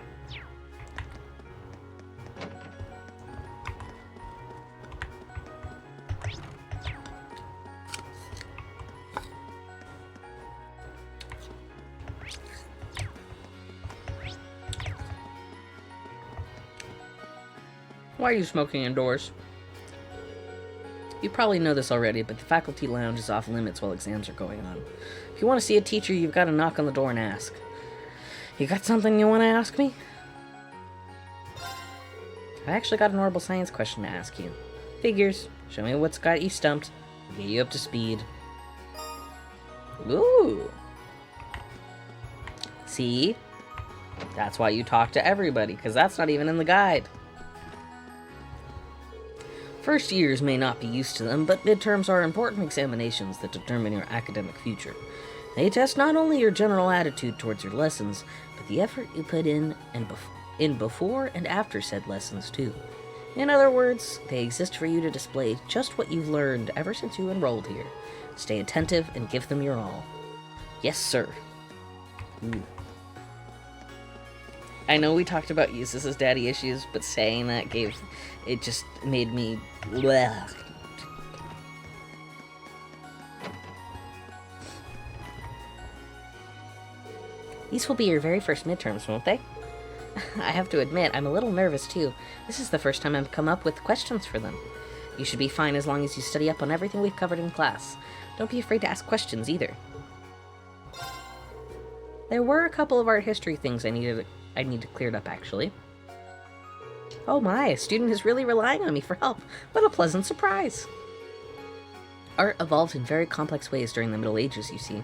Why are you smoking indoors? You probably know this already, but the faculty lounge is off limits while exams are going on. If you want to see a teacher, you've got to knock on the door and ask. You got something you want to ask me? I actually got an orbital science question to ask you. Figures. Show me what's got you stumped. Get you up to speed. Ooh. See? That's why you talk to everybody, because that's not even in the guide. First years may not be used to them, but midterms are important examinations that determine your academic future. They test not only your general attitude towards your lessons, but the effort you put in before and after said lessons too. In other words, they exist for you to display just what you've learned ever since you enrolled here. Stay attentive and give them your all. Yes, sir. Ooh. I know we talked about Eustace's daddy issues, but saying that it just made me bleh. These will be your very first midterms, won't they? I have to admit, I'm a little nervous too. This is the first time I've come up with questions for them. You should be fine as long as you study up on everything we've covered in class. Don't be afraid to ask questions either. There were a couple of art history things I need cleared up, actually. Oh my, a student is really relying on me for help. What a pleasant surprise! Art evolved in very complex ways during the Middle Ages, you see.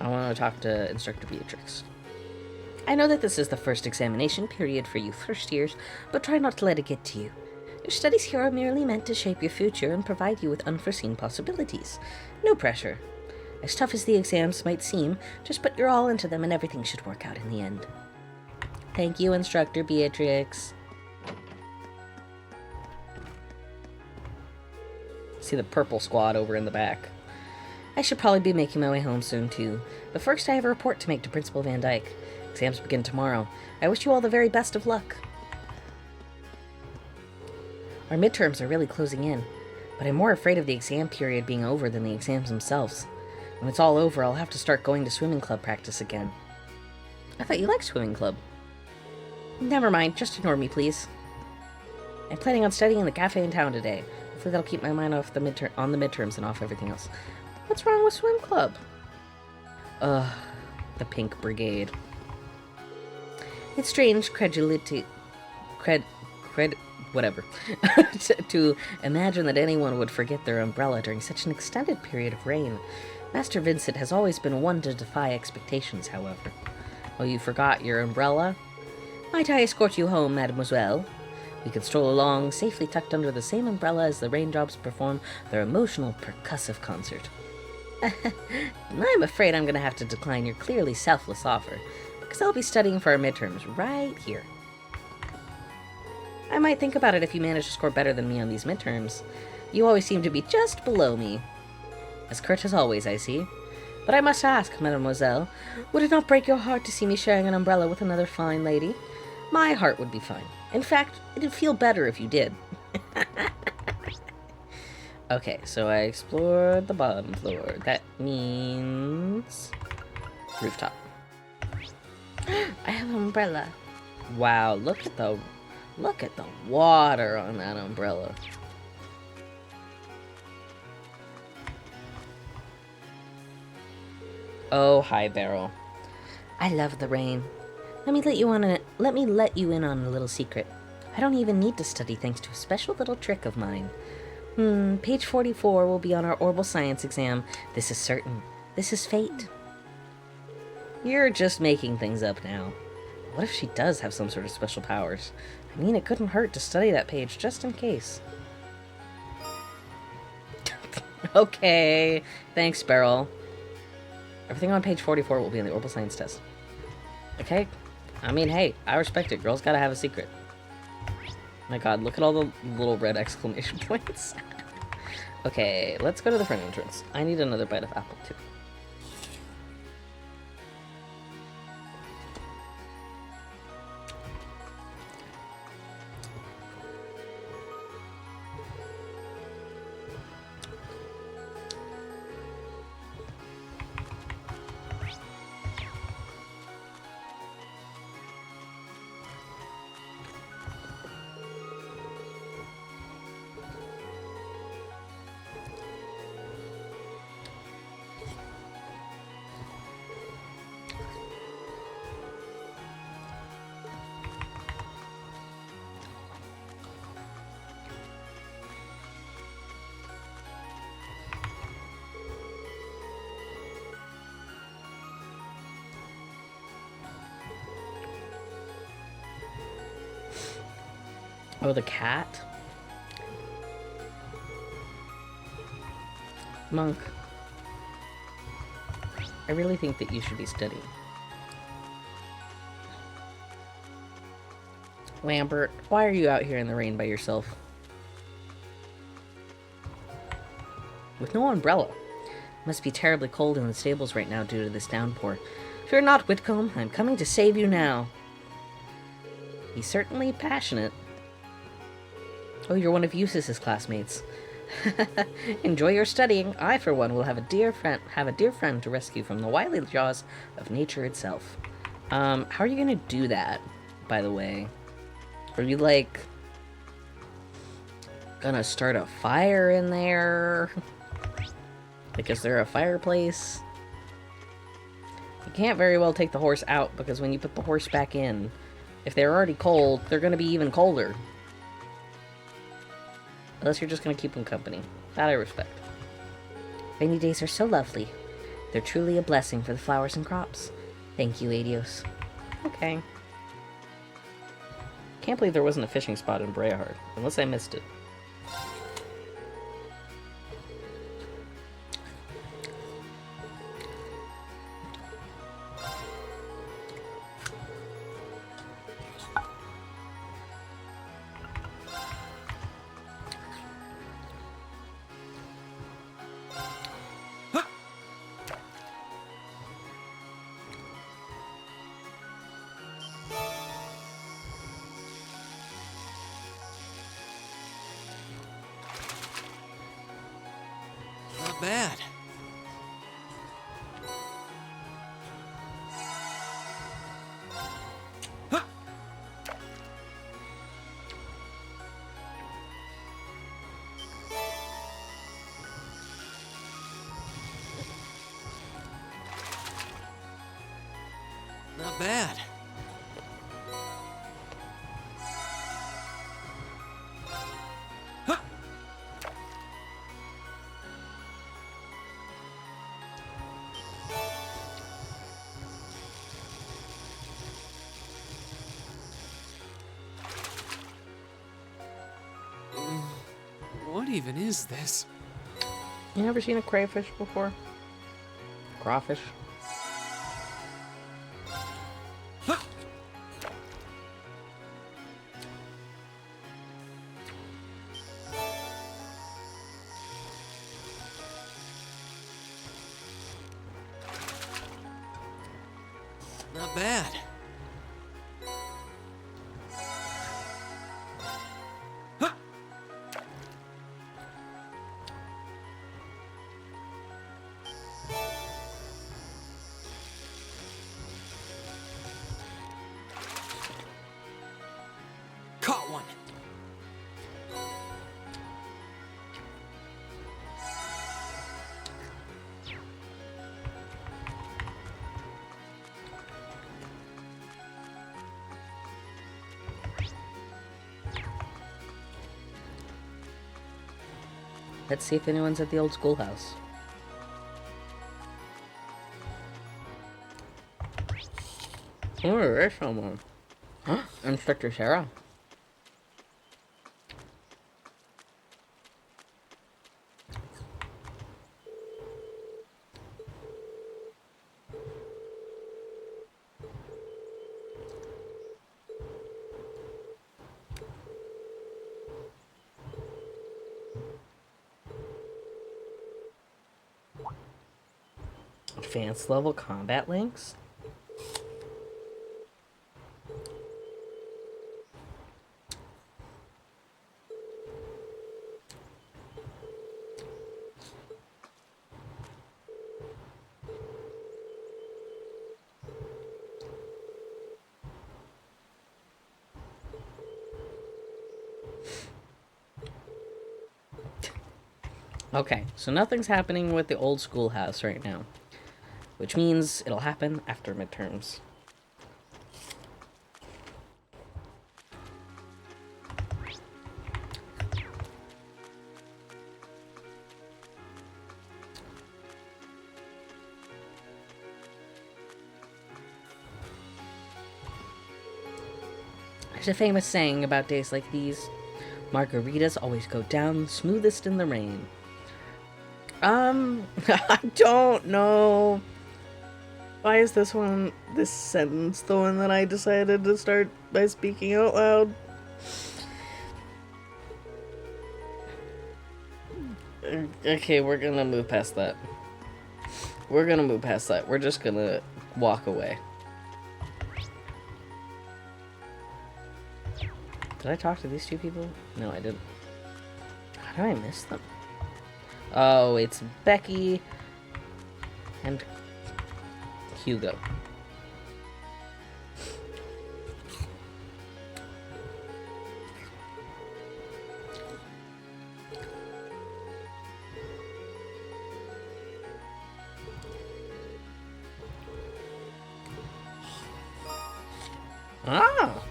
I want to talk to Instructor Beatrix. I know that this is the first examination period for you first years, but try not to let it get to you. Your studies here are merely meant to shape your future and provide you with unforeseen possibilities. No pressure. As tough as the exams might seem, just put your all into them and everything should work out in the end. Thank you, Instructor Beatrix. See the purple squad over in the back. I should probably be making my way home soon, too. But first I have a report to make to Principal Van Dyke. Exams begin tomorrow. I wish you all the very best of luck. Our midterms are really closing in, but I'm more afraid of the exam period being over than the exams themselves. When it's all over, I'll have to start going to swimming club practice again. I thought you liked swimming club. Never mind, just ignore me, please. I'm planning on studying in the cafe in town today. Hopefully that'll keep my mind off on the midterms and off everything else. What's wrong with swim club? The Pink Brigade. It's strange whatever, to imagine that anyone would forget their umbrella during such an extended period of rain. Master Vincent has always been one to defy expectations, however. Oh, you forgot your umbrella? Might I escort you home, mademoiselle? We can stroll along, safely tucked under the same umbrella as the raindrops perform their emotional percussive concert. I'm afraid I'm going to have to decline your clearly selfless offer, because I'll be studying for our midterms right here. I might think about it if you manage to score better than me on these midterms. You always seem to be just below me. As curt as always, I see. But I must ask, mademoiselle, would it not break your heart to see me sharing an umbrella with another fine lady? My heart would be fine. In fact, it'd feel better if you did. Okay, so I explored the bottom floor. That means... rooftop. I have an umbrella. Wow, look at the water on that umbrella. Oh, hi, Beryl. I love the rain. Let me let you in on a little secret. I don't even need to study thanks to a special little trick of mine. Page 44 will be on our orbal science exam. This is certain. This is fate. You're just making things up now. What if she does have some sort of special powers? I mean, it couldn't hurt to study that page just in case. Okay, thanks, Beryl. Everything on page 44 will be on the orbal science test. Okay? I mean, hey, I respect it. Girls gotta have a secret. My god, look at all the little red exclamation points. Okay, let's go to the front entrance. I need another bite of apple, too. Oh, the cat? Monk. I really think that you should be studying. Lambert, why are you out here in the rain by yourself? With no umbrella. It must be terribly cold in the stables right now due to this downpour. Fear not, Whitcomb. I'm coming to save you now. He's certainly passionate. Oh, you're one of Eustace's classmates. Enjoy your studying. I, for one, will have a dear friend to rescue from the wily jaws of nature itself. How are you gonna do that, by the way? Are you, like, gonna start a fire in there? Like, is there a fireplace? You can't very well take the horse out, because when you put the horse back in, if they're already cold, they're gonna be even colder. Unless you're just gonna keep them company. That I respect. Rainy days are so lovely. They're truly a blessing for the flowers and crops. Thank you, Adios. Okay. Can't believe there wasn't a fishing spot in Breyard, unless I missed it. Bad. Not bad. What even is this? You never seen a crayfish before? Crawfish? Not bad. Caught one. Let's see if anyone's at the old schoolhouse. Oh, there is someone. Huh? Inspector Sarah. Advanced level combat links? Okay, so nothing's happening with the old schoolhouse right now, which means it'll happen after midterms. There's a famous saying about days like these: margaritas always go down smoothest in the rain. I don't know. Why is this sentence the one that I decided to start by speaking out loud? Okay, we're gonna move past that. We're gonna move past that. We're just gonna walk away. Did I talk to these two people? No, I didn't. How did I miss them? Oh, it's Becky and Hugo. Ah!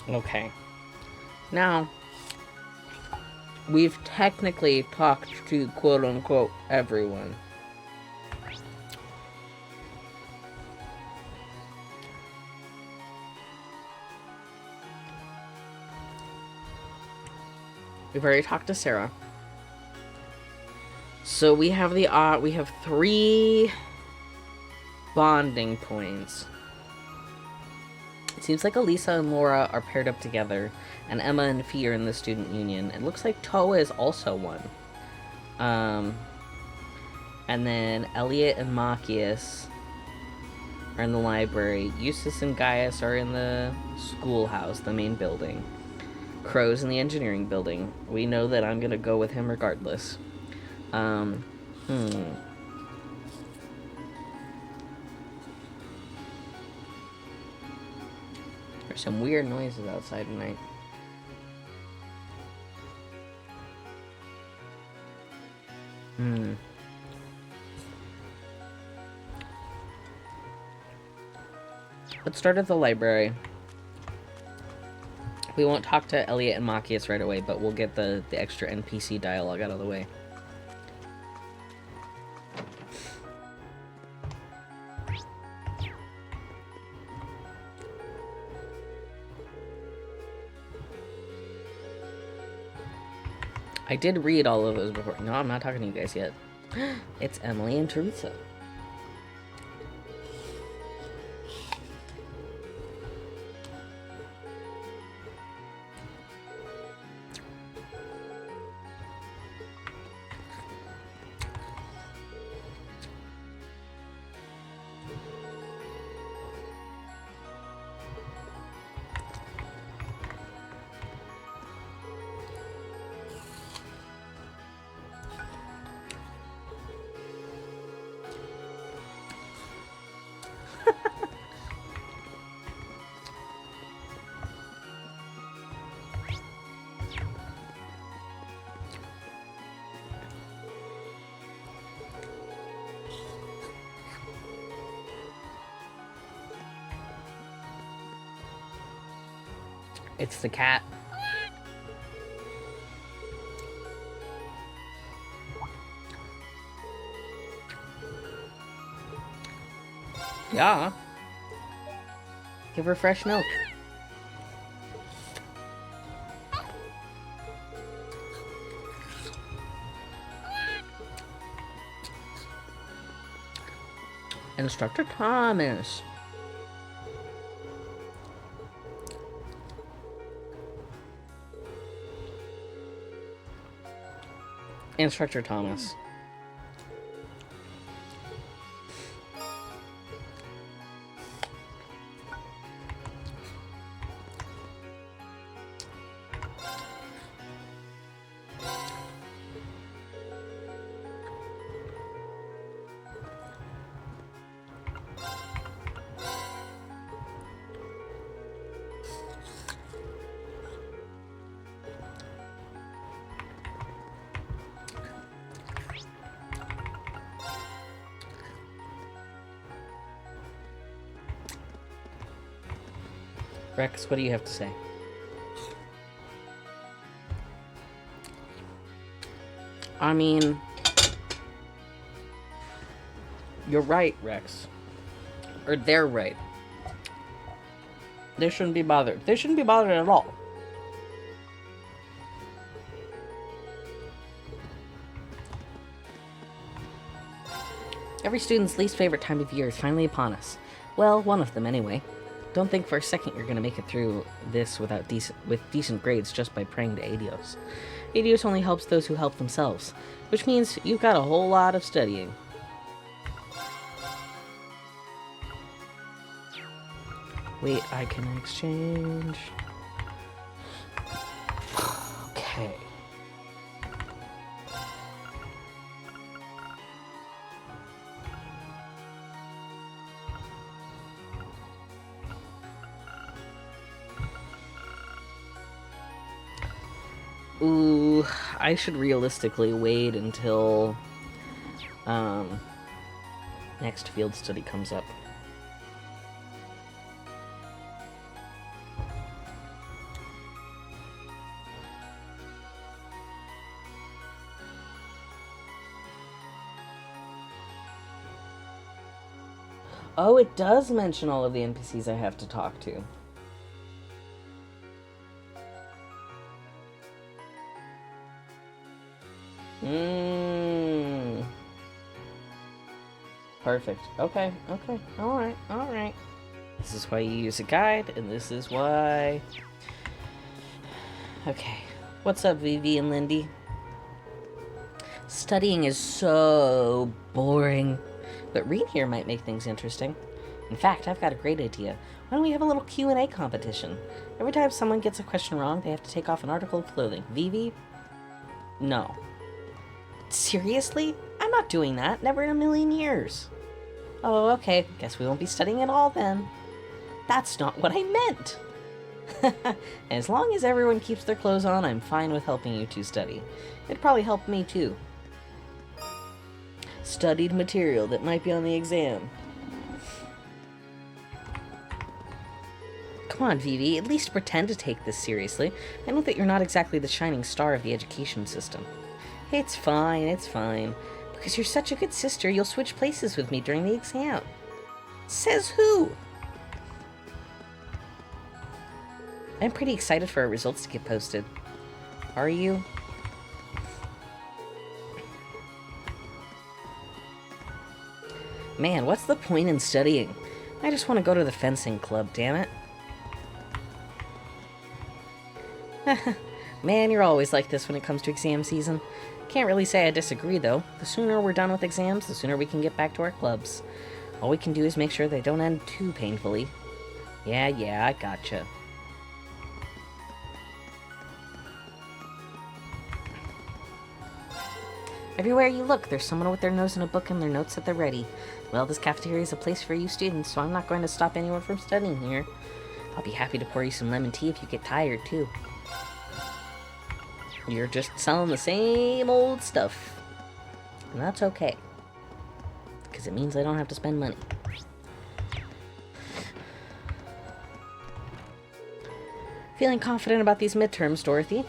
Okay. Now, we've technically talked to quote-unquote everyone. We've already talked to Sarah. So we have we have 3 bonding points. It seems like Elisa and Laura are paired up together, and Emma and Fee are in the student union. It looks like Toa is also one. And then Elliot and Machias are in the library. Eustace and Gaius are in the schoolhouse, the main building. Crow's in the engineering building. We know that I'm gonna go with him regardless. There's some weird noises outside tonight. Let's start at the library. We won't talk to Elliot and Machias right away, but we'll get the extra NPC dialogue out of the way. I did read all of those before. No, I'm not talking to you guys yet. It's Emily and Teresa. It's the cat. Yeah. Give her fresh milk. Instructor Thomas. Instructor Thomas. Rex, what do you have to say? I mean, you're right, Rex. Or they're right. They shouldn't be bothered. They shouldn't be bothered at all. Every student's least favorite time of year is finally upon us. Well, one of them anyway. Don't think for a second you're gonna make it through this with decent grades just by praying to Adios. Adios only helps those who help themselves, which means you've got a whole lot of studying. Wait, I can exchange. Okay. Ooh, I should realistically wait until next field study comes up. Oh, it does mention all of the NPCs I have to talk to. Perfect. Okay, okay. Alright, alright. This is why you use a guide, and this is why... Okay. What's up, Vivi and Lindy? Studying is so boring. But reading here might make things interesting. In fact, I've got a great idea. Why don't we have a little Q&A competition? Every time someone gets a question wrong, they have to take off an article of clothing. Vivi? No. Seriously? I'm not doing that. Never in a million years. Oh, okay. Guess we won't be studying at all then. That's not what I meant. As long as everyone keeps their clothes on, I'm fine with helping you two study. It'd probably help me too. Studied material that might be on the exam. Come on, Vivi. At least pretend to take this seriously. I know that you're not exactly the shining star of the education system. It's fine, it's fine. Because you're such a good sister, you'll switch places with me during the exam. Says who? I'm pretty excited for our results to get posted. Are you? Man, what's the point in studying? I just want to go to the fencing club, damn it. Man, you're always like this when it comes to exam season. Can't really say I disagree, though. The sooner we're done with exams, the sooner we can get back to our clubs. All we can do is make sure they don't end too painfully. Yeah, I gotcha. Everywhere you look, there's someone with their nose in a book and their notes at the ready. Well, this cafeteria is a place for you students, so I'm not going to stop anyone from studying here. I'll be happy to pour you some lemon tea if you get tired, too. You're just selling the same old stuff. And that's okay. Because it means I don't have to spend money. Feeling confident about these midterms, Dorothy?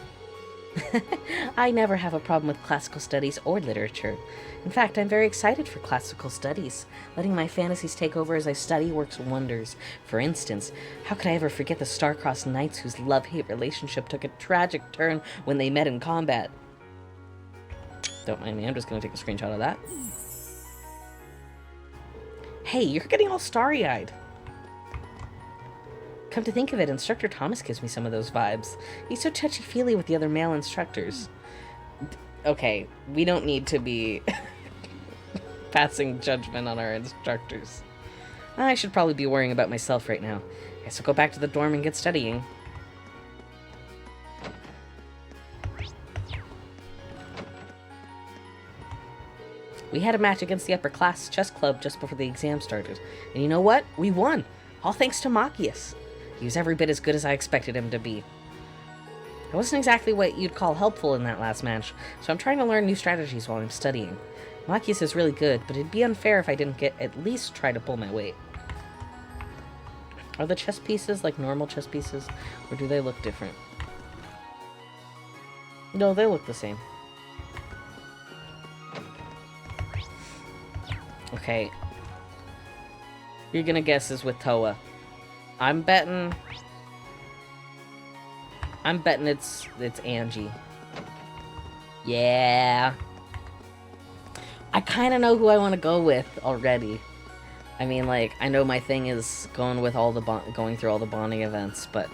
I never have a problem with classical studies or literature. In fact, I'm very excited for classical studies. Letting my fantasies take over as I study works wonders. For instance, how could I ever forget the star-crossed knights whose love-hate relationship took a tragic turn when they met in combat? Don't mind me, I'm just going to take a screenshot of that. Hey, you're getting all starry-eyed. Come to think of it, Instructor Thomas gives me some of those vibes. He's so touchy-feely with the other male instructors. Okay, we don't need to be passing judgment on our instructors. I should probably be worrying about myself right now. Guess I'll go back to the dorm and get studying. We had a match against the upper class chess club just before the exam started. And you know what? We won! All thanks to Machias. He was every bit as good as I expected him to be. I wasn't exactly what you'd call helpful in that last match, so I'm trying to learn new strategies while I'm studying. Machias is really good, but it'd be unfair if I didn't at least try to pull my weight. Are the chess pieces like normal chess pieces, or do they look different? No, they look the same. Okay. You're gonna guess is with Toa. I'm betting it's Angie. Yeah. I kind of know who I want to go with already. I mean, like, I know my thing is going with all the going through all the bonding events, but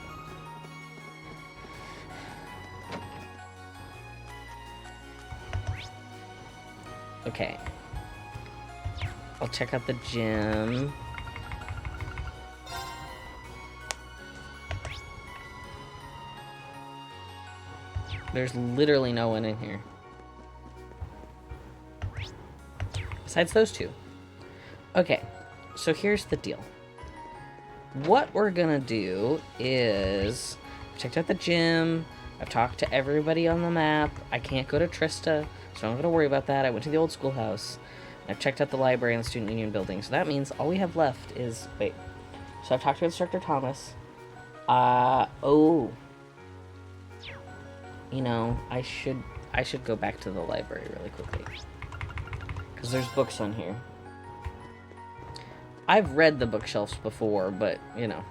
okay. I'll check out the gym. There's literally no one in here. Besides those two. Okay, so here's the deal. What we're gonna do is... I've checked out the gym. I've talked to everybody on the map. I can't go to Trista, so I'm not gonna worry about that. I went to the old schoolhouse. I've checked out the library and the student union building. So that means all we have left is... Wait. So I've talked to Instructor Thomas. Oh... You know, I should go back to the library really quickly. Because there's books on here. I've read the bookshelves before, but, you know.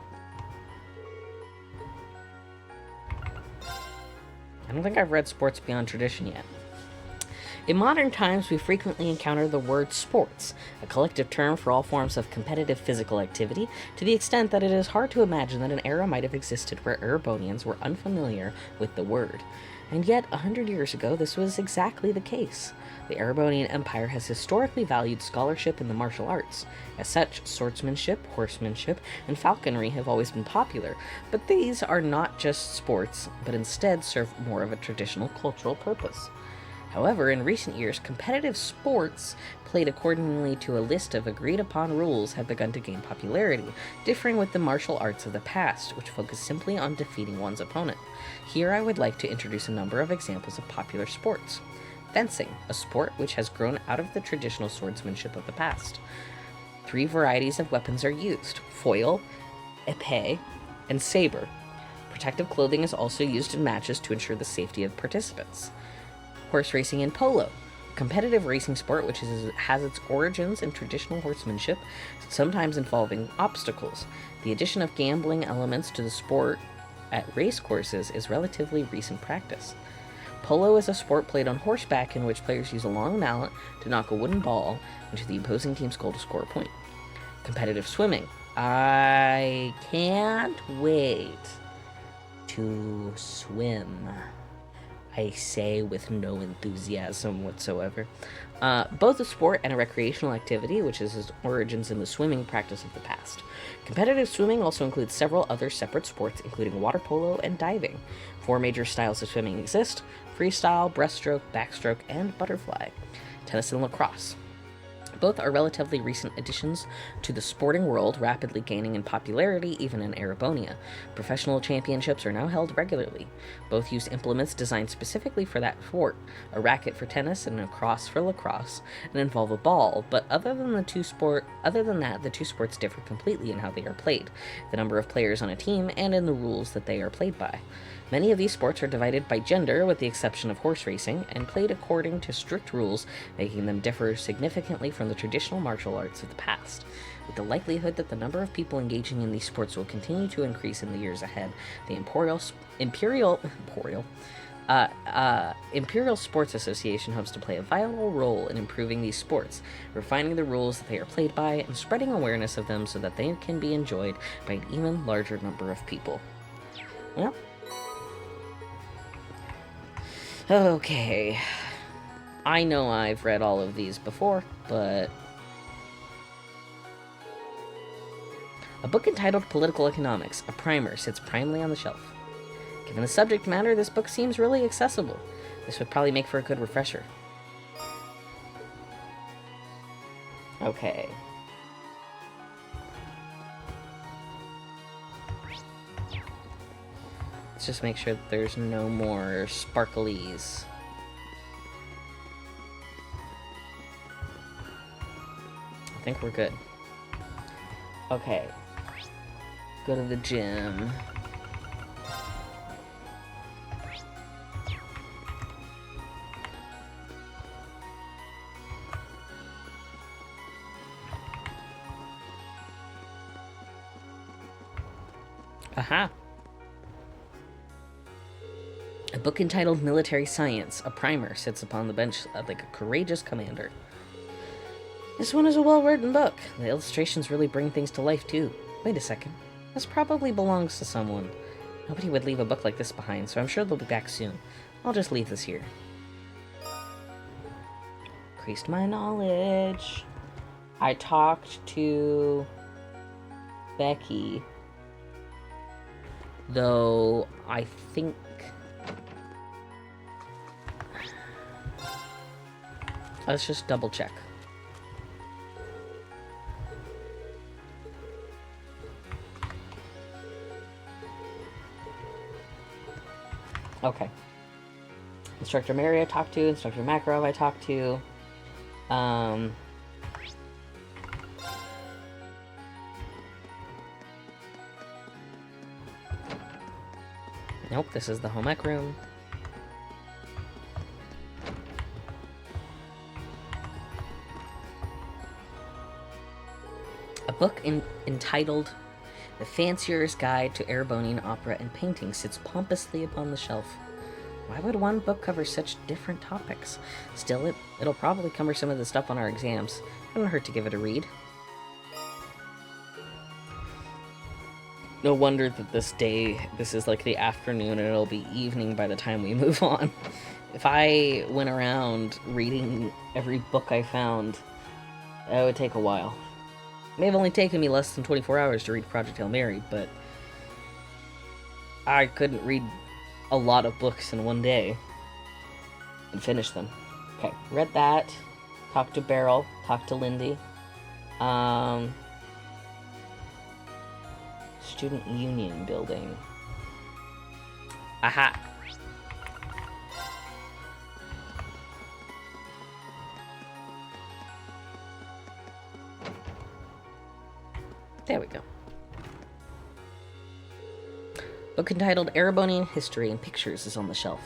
I don't think I've read Sports Beyond Tradition yet. In modern times, we frequently encounter the word sports, a collective term for all forms of competitive physical activity, to the extent that it is hard to imagine that an era might have existed where Erebonians were unfamiliar with the word. And yet, 100 years ago, this was exactly the case. The Erebonian Empire has historically valued scholarship in the martial arts. As such, swordsmanship, horsemanship, and falconry have always been popular, but these are not just sports, but instead serve more of a traditional cultural purpose. However, in recent years, competitive sports, played accordingly to a list of agreed-upon rules, have begun to gain popularity, differing with the martial arts of the past, which focus simply on defeating one's opponent. Here I would like to introduce a number of examples of popular sports. Fencing, a sport which has grown out of the traditional swordsmanship of the past. 3 varieties of weapons are used: foil, épée, and saber. Protective clothing is also used in matches to ensure the safety of participants. Horse racing and polo, a competitive racing sport which has its origins in traditional horsemanship, sometimes involving obstacles. The addition of gambling elements to the sport at race courses is relatively recent practice. Polo is a sport played on horseback in which players use a long mallet to knock a wooden ball into the opposing team's goal to score a point. Competitive swimming. I can't wait to swim. I say with no enthusiasm whatsoever. Both a sport and a recreational activity, which has its origins in the swimming practice of the past. Competitive swimming also includes several other separate sports, including water polo and diving. 4 major styles of swimming exist: freestyle, breaststroke, backstroke, and butterfly. Tennis and lacrosse. Both are relatively recent additions to the sporting world, rapidly gaining in popularity even in Erebonia. Professional championships are now held regularly. Both use implements designed specifically for that sport, a racket for tennis and a crosse for lacrosse, and involve a ball, but other than that, the two sports differ completely in how they are played, the number of players on a team, and in the rules that they are played by. Many of these sports are divided by gender, with the exception of horse racing, and played according to strict rules, making them differ significantly from the traditional martial arts of the past. With the likelihood that the number of people engaging in these sports will continue to increase in the years ahead, the Imperial Sports Association hopes to play a vital role in improving these sports, refining the rules that they are played by, and spreading awareness of them so that they can be enjoyed by an even larger number of people. Well, okay. I know I've read all of these before, but... A book entitled Political Economics, a primer, sits primely on the shelf. Given the subject matter, this book seems really accessible. This would probably make for a good refresher. Okay. Let's just make sure that there's no more sparklies. I think we're good. Okay. Go to the gym. Aha! A book entitled Military Science, a primer, sits upon the bench like a courageous commander. This one is a well-written book. The illustrations really bring things to life, too. Wait a second. This probably belongs to someone. Nobody would leave a book like this behind, so I'm sure they'll be back soon. I'll just leave this here. Increased my knowledge. I talked to Becky. Though, I think... Let's just double check. Okay. Instructor Mary I talked to, Instructor Makarov I talked to. Nope, this is the home ec room. A book entitled The Fancier's Guide to Erebonian Opera and Painting sits pompously upon the shelf. Why would one book cover such different topics? Still, it'll probably cover some of the stuff on our exams. Wouldn't hurt to give it a read. No wonder that this is like the afternoon and it'll be evening by the time we move on. If I went around reading every book I found, that would take a while. It may have only taken me less than 24 hours to read Project Hail Mary, but I couldn't read a lot of books in one day and finish them. Okay, read that. Talked to Beryl. Talked to Lindy. Student Union Building. Aha! There we go. Book entitled Erebonian History and Pictures is on the shelf.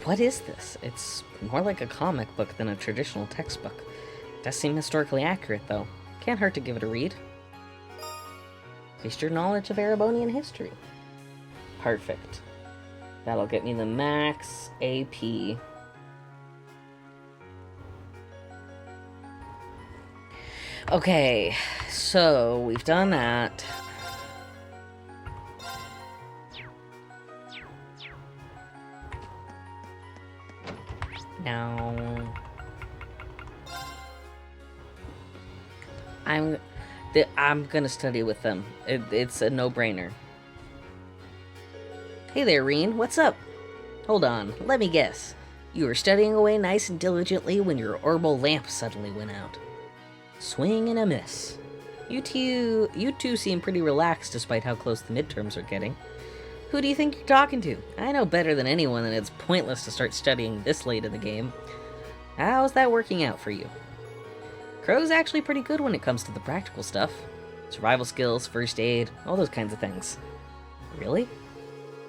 What is this? It's more like a comic book than a traditional textbook. It does seem historically accurate, though. Can't hurt to give it a read. Increase your knowledge of Erebonian history. Perfect. That'll get me the max AP. Okay, so we've done that. Now, I'm gonna study with them. It's a no-brainer. Hey there, Reen. What's up? Hold on. Let me guess. You were studying away nice and diligently when your orbital lamp suddenly went out. Swing and a miss. You two seem pretty relaxed despite how close the midterms are getting. Who do you think you're talking to? I know better than anyone that it's pointless to start studying this late in the game. How's that working out for you? Crow's actually pretty good when it comes to the practical stuff. Survival skills, first aid, all those kinds of things. Really?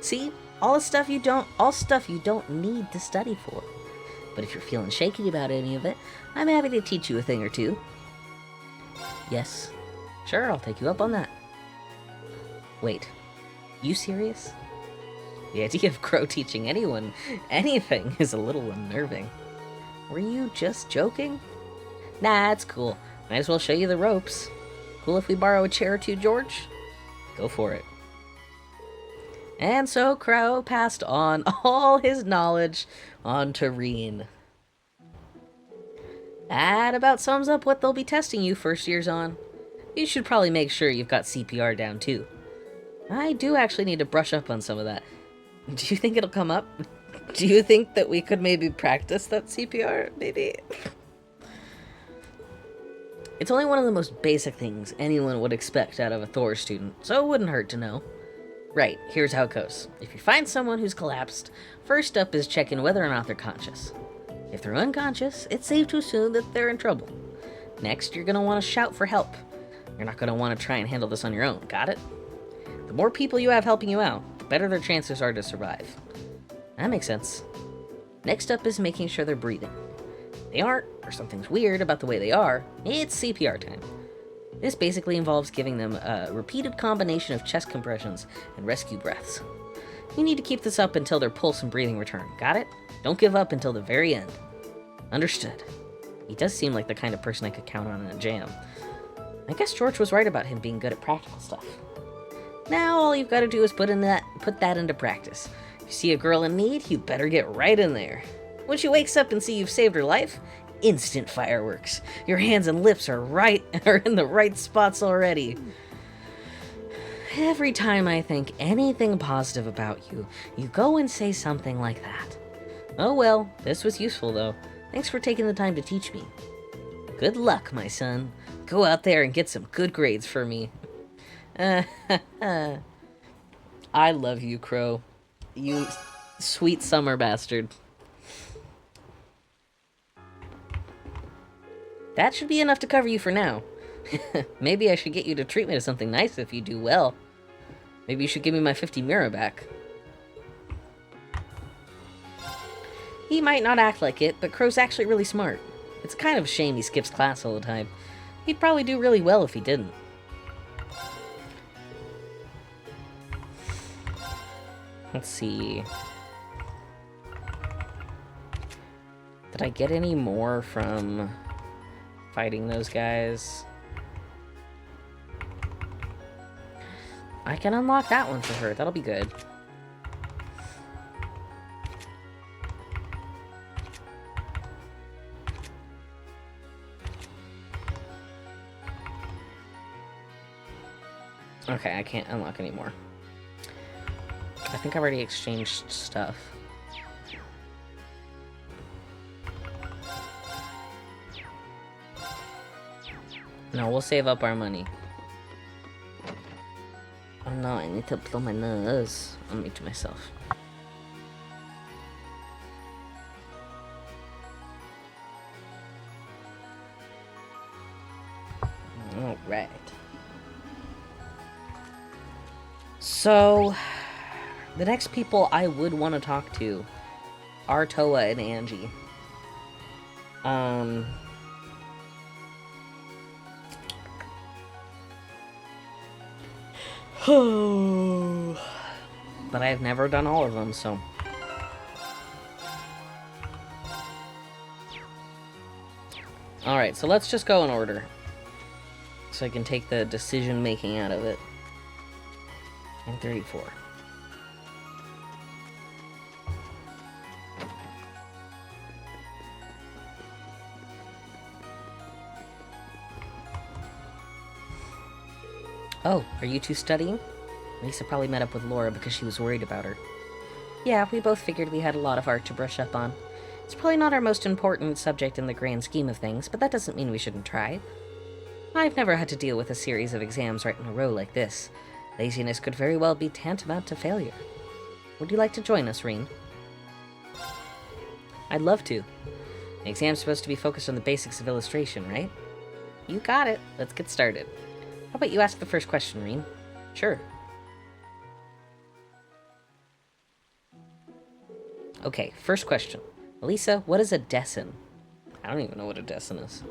See? All stuff you don't need to study for. But if you're feeling shaky about any of it, I'm happy to teach you a thing or two. Yes. Sure, I'll take you up on that. Wait. You serious? The idea of Crow teaching anyone anything is a little unnerving. Were you just joking? Nah, it's cool. Might as well show you the ropes. Cool if we borrow a chair or two, George? Go for it. And so Crow passed on all his knowledge onto Reen. That about sums up what they'll be testing you first years on. You should probably make sure you've got CPR down too. I do actually need to brush up on some of that. Do you think it'll come up? Do you think that we could maybe practice that CPR, maybe? It's only one of the most basic things anyone would expect out of a Thors student, so it wouldn't hurt to know. Right, here's how it goes. If you find someone who's collapsed, first up is checking whether or not they're conscious. If they're unconscious, it's safe to assume that they're in trouble. Next, you're going to want to shout for help. You're not going to want to try and handle this on your own, got it? The more people you have helping you out, the better their chances are to survive. That makes sense. Next up is making sure they're breathing. If they aren't, or something's weird about the way they are, it's CPR time. This basically involves giving them a repeated combination of chest compressions and rescue breaths. You need to keep this up until their pulse and breathing return, got it? Don't give up until the very end. Understood. He does seem like the kind of person I could count on in a jam. I guess George was right about him being good at practical stuff. Now all you've got to do is put that into practice. If you see a girl in need, you better get right in there. When she wakes up and see you've saved her life, instant fireworks. Your hands and lips are in the right spots already. Every time I think anything positive about you, you go and say something like that. Oh well, this was useful though. Thanks for taking the time to teach me. Good luck, my son. Go out there and get some good grades for me. I love you, Crow. You sweet summer bastard. That should be enough to cover you for now. Maybe I should get you to treat me to something nice if you do well. Maybe you should give me my 50 mira back. He might not act like it, but Crow's actually really smart. It's kind of a shame he skips class all the time. He'd probably do really well if he didn't. Let's see. Did I get any more from fighting those guys? I can unlock that one for her. That'll be good. Okay, I can't unlock anymore. I think I've already exchanged stuff. No, we'll save up our money. Oh no, I need to blow my nose. I'll make to myself. Alright. So, the next people I would want to talk to are Toa and Angie. But I've never done all of them, so. Alright, so let's just go in order. So I can take the decision making out of it. And 34. Oh, are you two studying? Lisa probably met up with Laura because she was worried about her. Yeah, we both figured we had a lot of art to brush up on. It's probably not our most important subject in the grand scheme of things, but that doesn't mean we shouldn't try. I've never had to deal with a series of exams right in a row like this. Laziness could very well be tantamount to failure. Would you like to join us, Reen? I'd love to. The exam's supposed to be focused on the basics of illustration, right? You got it. Let's get started. How about you ask the first question, Reen? Sure. Okay, first question. Elisa, what is a desin? I don't even know what a desin is.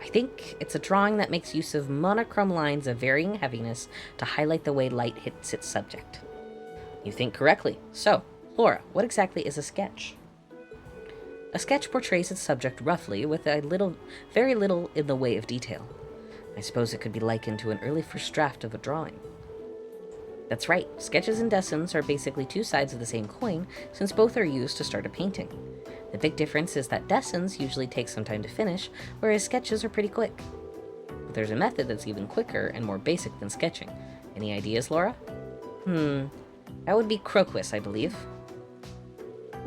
I think it's a drawing that makes use of monochrome lines of varying heaviness to highlight the way light hits its subject. You think correctly. So, Laura, what exactly is a sketch? A sketch portrays its subject roughly, with very little in the way of detail. I suppose it could be likened to an early first draft of a drawing. That's right, sketches and desins are basically two sides of the same coin, since both are used to start a painting. The big difference is that desins usually take some time to finish, whereas sketches are pretty quick. But there's a method that's even quicker and more basic than sketching. Any ideas, Laura? That would be croquis, I believe.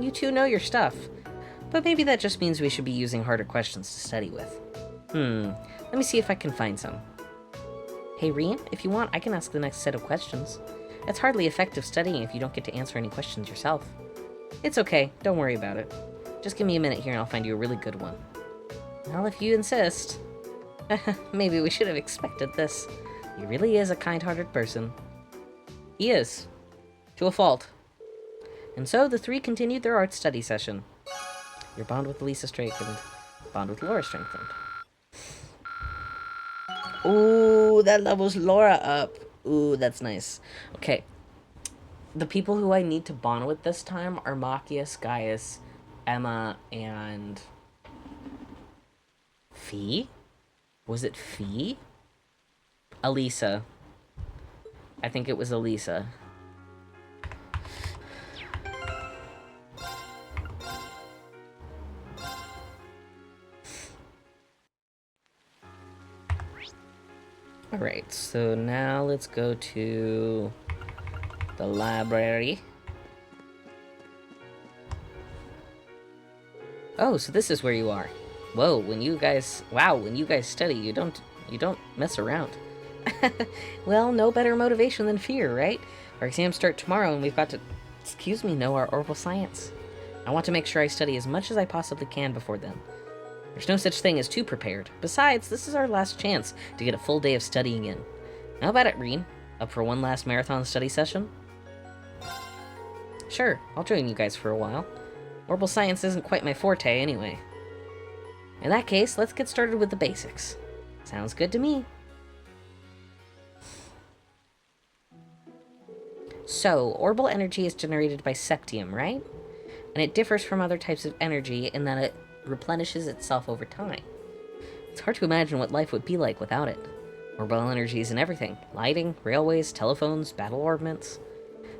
You two know your stuff, but maybe that just means we should be using harder questions to study with. Let me see if I can find some. Hey, Reen, if you want, I can ask the next set of questions. It's hardly effective studying if you don't get to answer any questions yourself. It's okay, don't worry about it. Just give me a minute here and I'll find you a really good one. Well, if you insist. Maybe we should have expected this. He really is a kind-hearted person. He is. To a fault. And so the three continued their art study session. Your bond with Lisa strengthened. Bond with Laura strengthened. Ooh, that levels Laura up. Ooh, that's nice. Okay. The people who I need to bond with this time are Machias, Gaius, Emma, and... Fee? Was it Fee? Elisa. I think it was Elisa. Alright, so now let's go to the library. Oh, so this is where you are. Whoa, when you guys study, you don't mess around. Well, no better motivation than fear, right? Our exams start tomorrow and we've got to, know our orbital science. I want to make sure I study as much as I possibly can before then. There's no such thing as too prepared. Besides, this is our last chance to get a full day of studying in. How about it, Reen? Up for one last marathon study session? Sure, I'll join you guys for a while. Orbital science isn't quite my forte anyway. In that case, let's get started with the basics. Sounds good to me. So, orbital energy is generated by septium, right? And it differs from other types of energy in that it replenishes itself over time. It's hard to imagine what life would be like without it. Orbital energy is in everything. Lighting, railways, telephones, battle ordnance.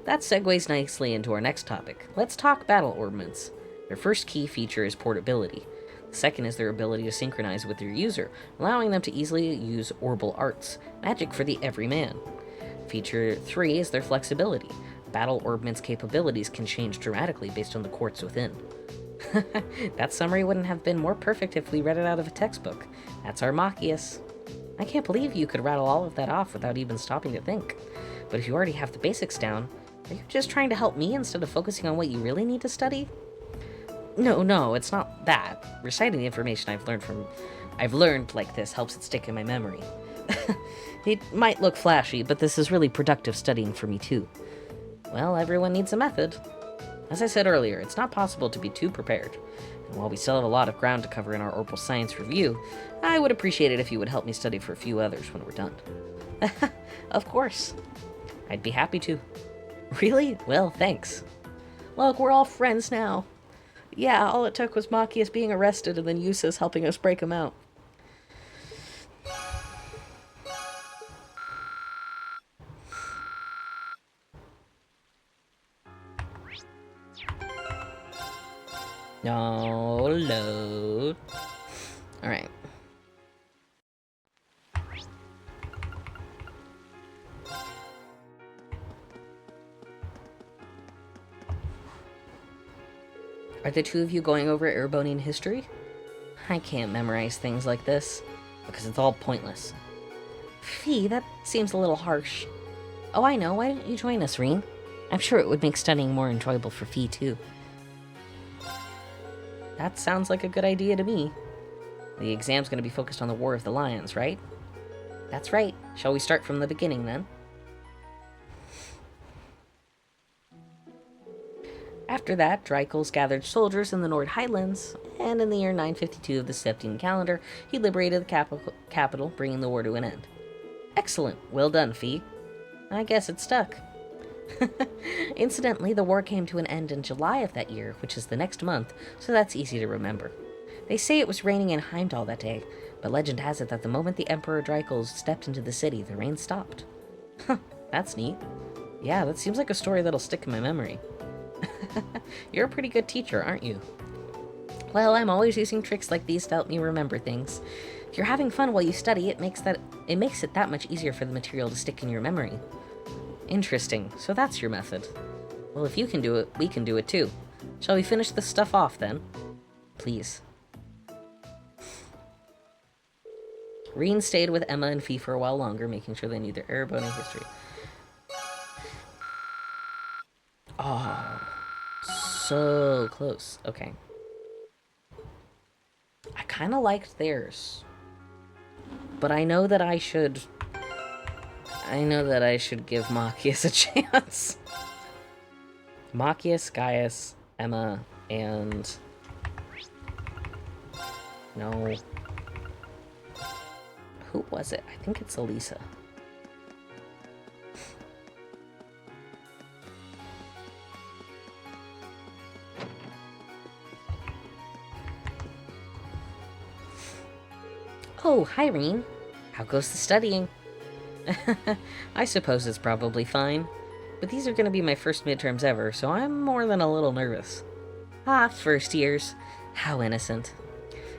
That segues nicely into our next topic. Let's talk battle ordnance. Their first key feature is portability. The second is their ability to synchronize with their user, allowing them to easily use orbital arts, magic for the everyman. Feature 3 is their flexibility. Battle ordnance capabilities can change dramatically based on the quartz within. That summary wouldn't have been more perfect if we read it out of a textbook. That's our Machias. I can't believe you could rattle all of that off without even stopping to think. But if you already have the basics down, are you just trying to help me instead of focusing on what you really need to study? No, it's not that. Reciting the information I've learned like this helps it stick in my memory. It might look flashy, but this is really productive studying for me too. Well, everyone needs a method. As I said earlier, it's not possible to be too prepared. And while we still have a lot of ground to cover in our orbital science review, I would appreciate it if you would help me study for a few others when we're done. Of course. I'd be happy to. Really? Well, thanks. Look, we're all friends now. Yeah, all it took was Machias being arrested and then Yussa's helping us break him out. No, load. Alright. Are the two of you going over Erebonian history? I can't memorize things like this, because it's all pointless. Fee, that seems a little harsh. Oh, I know. Why don't you join us, Reen? I'm sure it would make studying more enjoyable for Fee, too. That sounds like a good idea to me. The exam's going to be focused on the War of the Lions, right? That's right. Shall we start from the beginning, then? After that, Dreikel's gathered soldiers in the Nord Highlands, and in the year 952 of the Septine calendar, he liberated the capital, bringing the war to an end. Excellent. Well done, Fee. I guess it stuck. Incidentally, the war came to an end in July of that year, which is the next month, so that's easy to remember. They say it was raining in Heimdall that day, but legend has it that the moment the Emperor Dreikel stepped into the city, the rain stopped. Huh, that's neat. Yeah, that seems like a story that'll stick in my memory. You're a pretty good teacher, aren't you? Well, I'm always using tricks like these to help me remember things. If you're having fun while you study, it makes it that much easier for the material to stick in your memory. Interesting. So that's your method. Well, if you can do it, we can do it too. Shall we finish this stuff off then? Please. Reen stayed with Emma and Fee for a while longer, making sure they knew their Erebonian history. Oh, so close. Okay. I kind of liked theirs. But I know that I should give Machias a chance. Machias, Gaius, Emma, and... No. Who was it? I think it's Elisa. Oh, hi, Reen. How goes the studying? I suppose it's probably fine, but these are going to be my first midterms ever, so I'm more than a little nervous. Ah, first years. How innocent.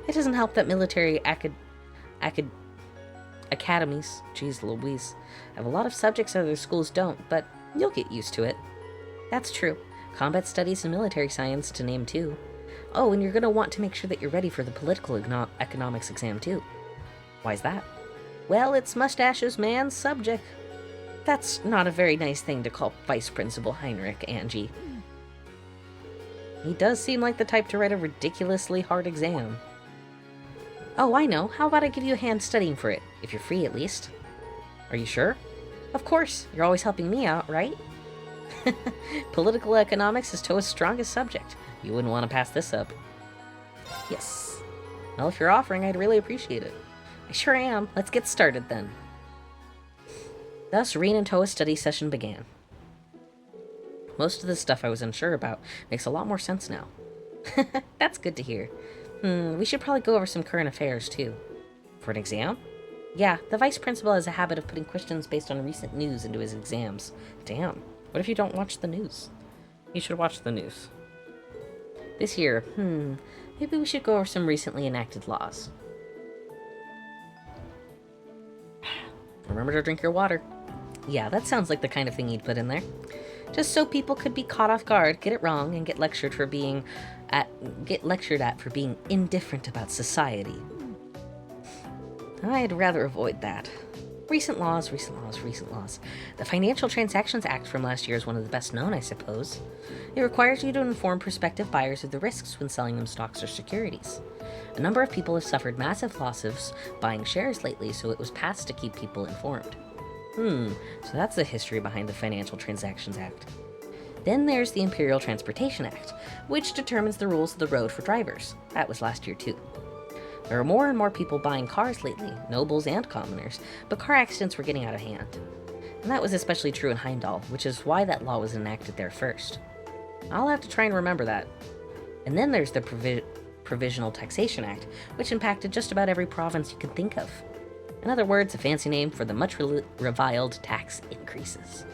It doesn't help that military academies, geez Louise, have a lot of subjects other schools don't, but you'll get used to it. That's true. Combat studies and military science, to name two. Oh, and you're going to want to make sure that you're ready for the political economics exam, too. Why's that? Well, it's Mustache's man's subject. That's not a very nice thing to call Vice Principal Heinrich, Angie. He does seem like the type to write a ridiculously hard exam. Oh, I know. How about I give you a hand studying for it? If you're free, at least. Are you sure? Of course. You're always helping me out, right? Political economics is Toa's strongest subject. You wouldn't want to pass this up. Yes. Well, if you're offering, I'd really appreciate it. I sure am. Let's get started, then. Thus, Reen and Toa's study session began. Most of the stuff I was unsure about makes a lot more sense now. That's good to hear. We should probably go over some current affairs, too. For an exam? Yeah, the vice principal has a habit of putting questions based on recent news into his exams. Damn, what if you don't watch the news? You should watch the news. This year, maybe we should go over some recently enacted laws. Remember to drink your water. Yeah, that sounds like the kind of thing you'd put in there. Just so people could be caught off guard, get it wrong, and get lectured at for being indifferent about society. I'd rather avoid that. Recent laws. The Financial Transactions Act from last year is one of the best known, I suppose. It requires you to inform prospective buyers of the risks when selling them stocks or securities. A number of people have suffered massive losses buying shares lately, so it was passed to keep people informed. So that's the history behind the Financial Transactions Act. Then there's the Imperial Transportation Act, which determines the rules of the road for drivers. That was last year too. There are more and more people buying cars lately, nobles and commoners, but car accidents were getting out of hand. And that was especially true in Heimdall, which is why that law was enacted there first. I'll have to try and remember that. And then there's the Provisional Taxation Act, which impacted just about every province you can think of. In other words, a fancy name for the much reviled tax increases.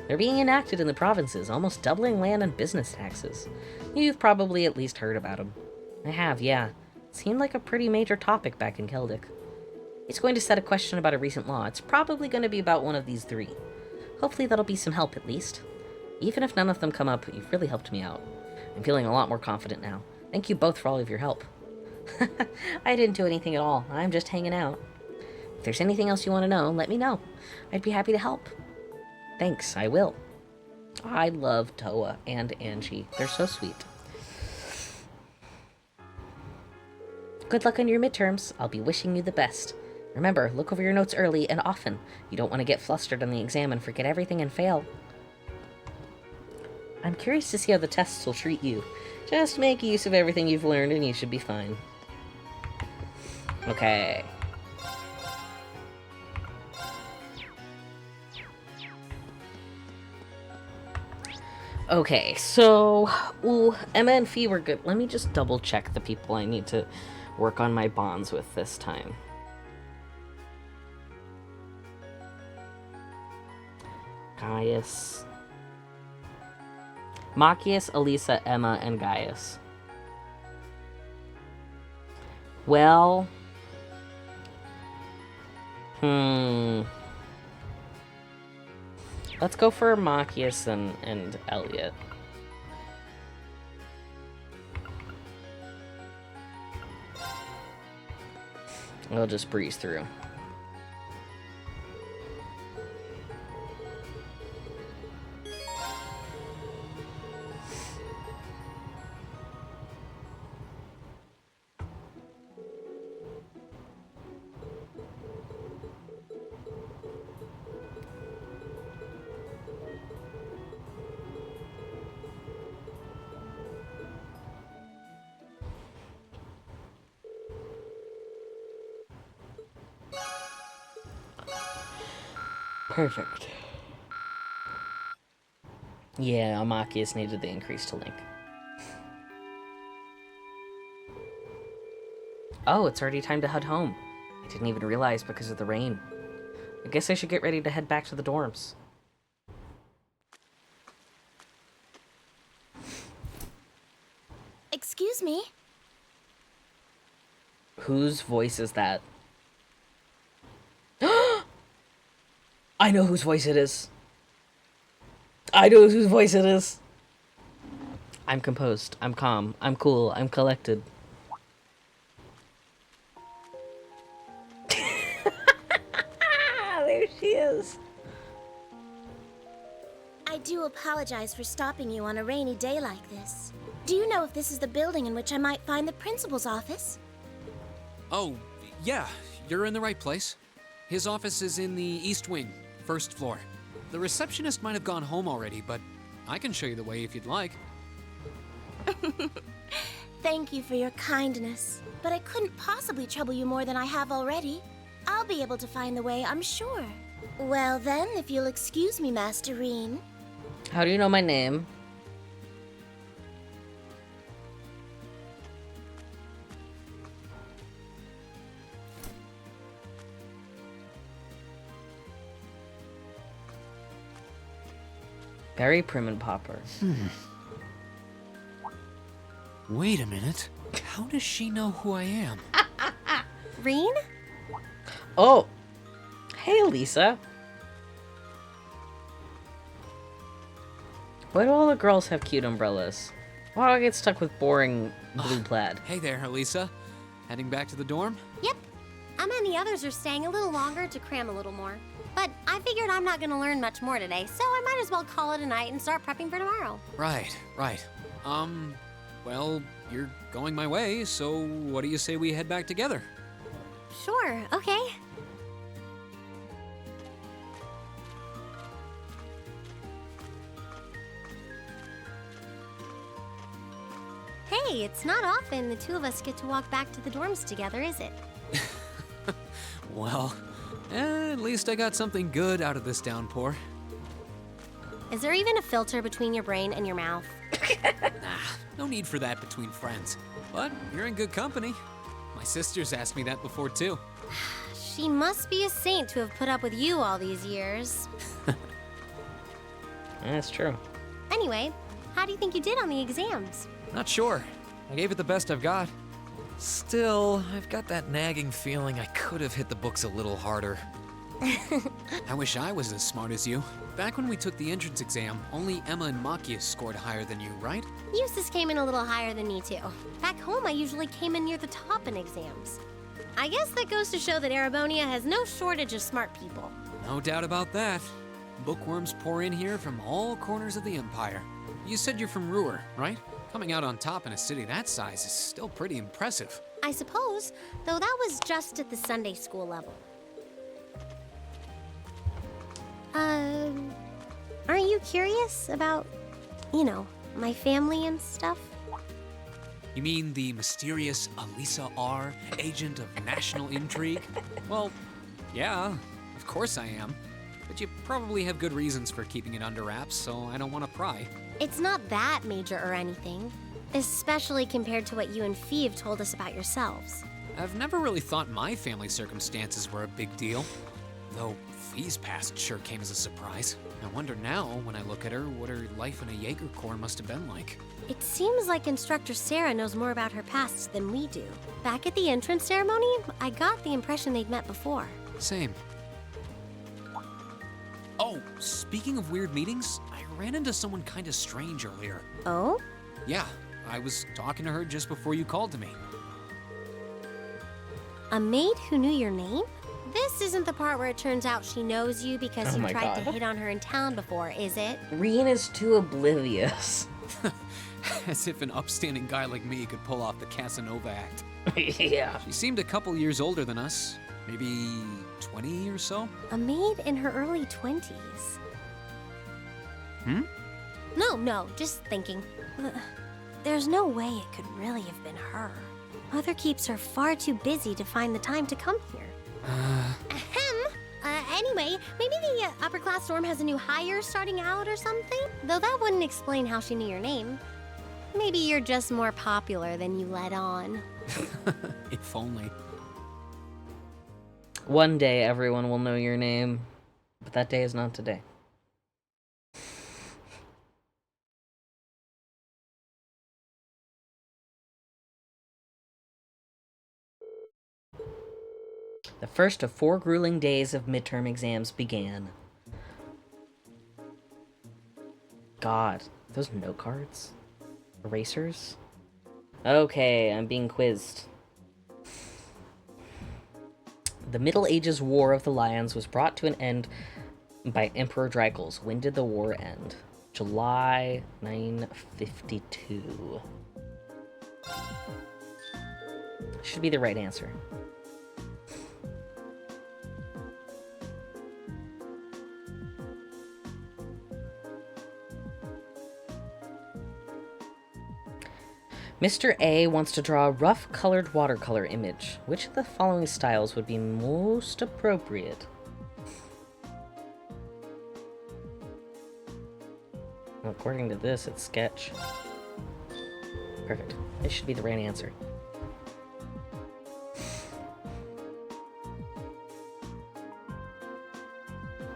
They're being enacted in the provinces, almost doubling land and business taxes. You've probably at least heard about them. I have, yeah. It seemed like a pretty major topic back in Celtic. It's going to set a question about a recent law. It's probably going to be about one of these three. Hopefully that'll be some help at least. Even if none of them come up, you've really helped me out. I'm feeling a lot more confident now. Thank you both for all of your help. I didn't do anything at all. I'm just hanging out. If there's anything else you want to know, let me know. I'd be happy to help. Thanks, I will. I love Toa and Angie. They're so sweet. Good luck on your midterms. I'll be wishing you the best. Remember, look over your notes early and often. You don't want to get flustered on the exam and forget everything and fail. I'm curious to see how the tests will treat you. Just make use of everything you've learned and you should be fine. Okay. Okay, so, Emma and Fee were good. Let me just double check the people I need to work on my bonds with this time. Gaius. Machias, Elisa, Emma, and Gaius. Well... Let's go for Machias and Elliot. We'll just breeze through. Perfect. Yeah, Machias needed the increase to Link. Oh, it's already time to head home. I didn't even realize because of the rain. I guess I should get ready to head back to the dorms. Excuse me? Whose voice is that? I know whose voice it is. I know whose voice it is. I'm composed. I'm calm. I'm cool. I'm collected. There she is. I do apologize for stopping you on a rainy day like this. Do you know if this is the building in which I might find the principal's office? Oh, yeah, you're in the right place. His office is in the East Wing, first floor. The receptionist might have gone home already, but I can show you the way if you'd like. Thank you for your kindness, but I couldn't possibly trouble you more than I have already. I'll be able to find the way, I'm sure. Well then, if you'll excuse me, Master Reen. How do you know my name? Very prim and proper. Wait a minute. How does she know who I am? Reen? Oh! Hey, Lisa. Why do all the girls have cute umbrellas? Why do I get stuck with boring blue plaid? Hey there, Elisa. Heading back to the dorm? Yep. Emma and the others are staying a little longer to cram a little more. But I figured I'm not gonna learn much more today, so I might as well call it a night and start prepping for tomorrow. Right. Well, you're going my way, so what do you say we head back together? Sure, okay. Hey, it's not often the two of us get to walk back to the dorms together, is it? Well, at least I got something good out of this downpour. Is there even a filter between your brain and your mouth? No need for that between friends. But you're in good company. My sister's asked me that before, too. She must be a saint to have put up with you all these years. That's true. Anyway, how do you think you did on the exams? Not sure. I gave it the best I've got. Still, I've got that nagging feeling I could have hit the books a little harder. I wish I was as smart as you. Back when we took the entrance exam, only Emma and Machias scored higher than you, right? Eustace came in a little higher than me too. Back home, I usually came in near the top in exams. I guess that goes to show that Erebonia has no shortage of smart people. No doubt about that. Bookworms pour in here from all corners of the Empire. You said you're from Ruhr, right? Coming out on top in a city that size is still pretty impressive. I suppose, though that was just at the Sunday school level. Aren't you curious about, my family and stuff? You mean the mysterious Elisa R., agent of national intrigue? Well, yeah, of course I am. But you probably have good reasons for keeping it under wraps, so I don't want to pry. It's not that major or anything, especially compared to what you and Fee have told us about yourselves. I've never really thought my family circumstances were a big deal, though Fee's past sure came as a surprise. I wonder now, when I look at her, what her life in a Jaeger Corps must have been like. It seems like Instructor Sarah knows more about her past than we do. Back at the entrance ceremony, I got the impression they'd met before. Same. Oh, speaking of weird meetings, I ran into someone kinda strange earlier. Oh? Yeah, I was talking to her just before you called to me. A maid who knew your name? This isn't the part where it turns out she knows you because you tried to hit on her in town before, is it? Rien is too oblivious. As if an upstanding guy like me could pull off the Casanova act. Yeah. She seemed a couple years older than us. Maybe 20 or so? A maid in her early 20s. Hmm? No, just thinking. There's no way it could really have been her. Mother keeps her far too busy to find the time to come here. Ahem. Anyway, maybe the upper class dorm has a new hire starting out or something? Though that wouldn't explain how she knew your name. Maybe you're just more popular than you let on. If only. One day everyone will know your name, but that day is not today. The first of 4 grueling days of midterm exams began. God, those note cards? Erasers? Okay, I'm being quizzed. The Middle Ages War of the Lions was brought to an end by Emperor Dracols. When did the war end? July 952. Should be the right answer. Mr. A wants to draw a rough-colored watercolor image. Which of the following styles would be most appropriate? Well, according to this, it's sketch. Perfect. This should be the right answer.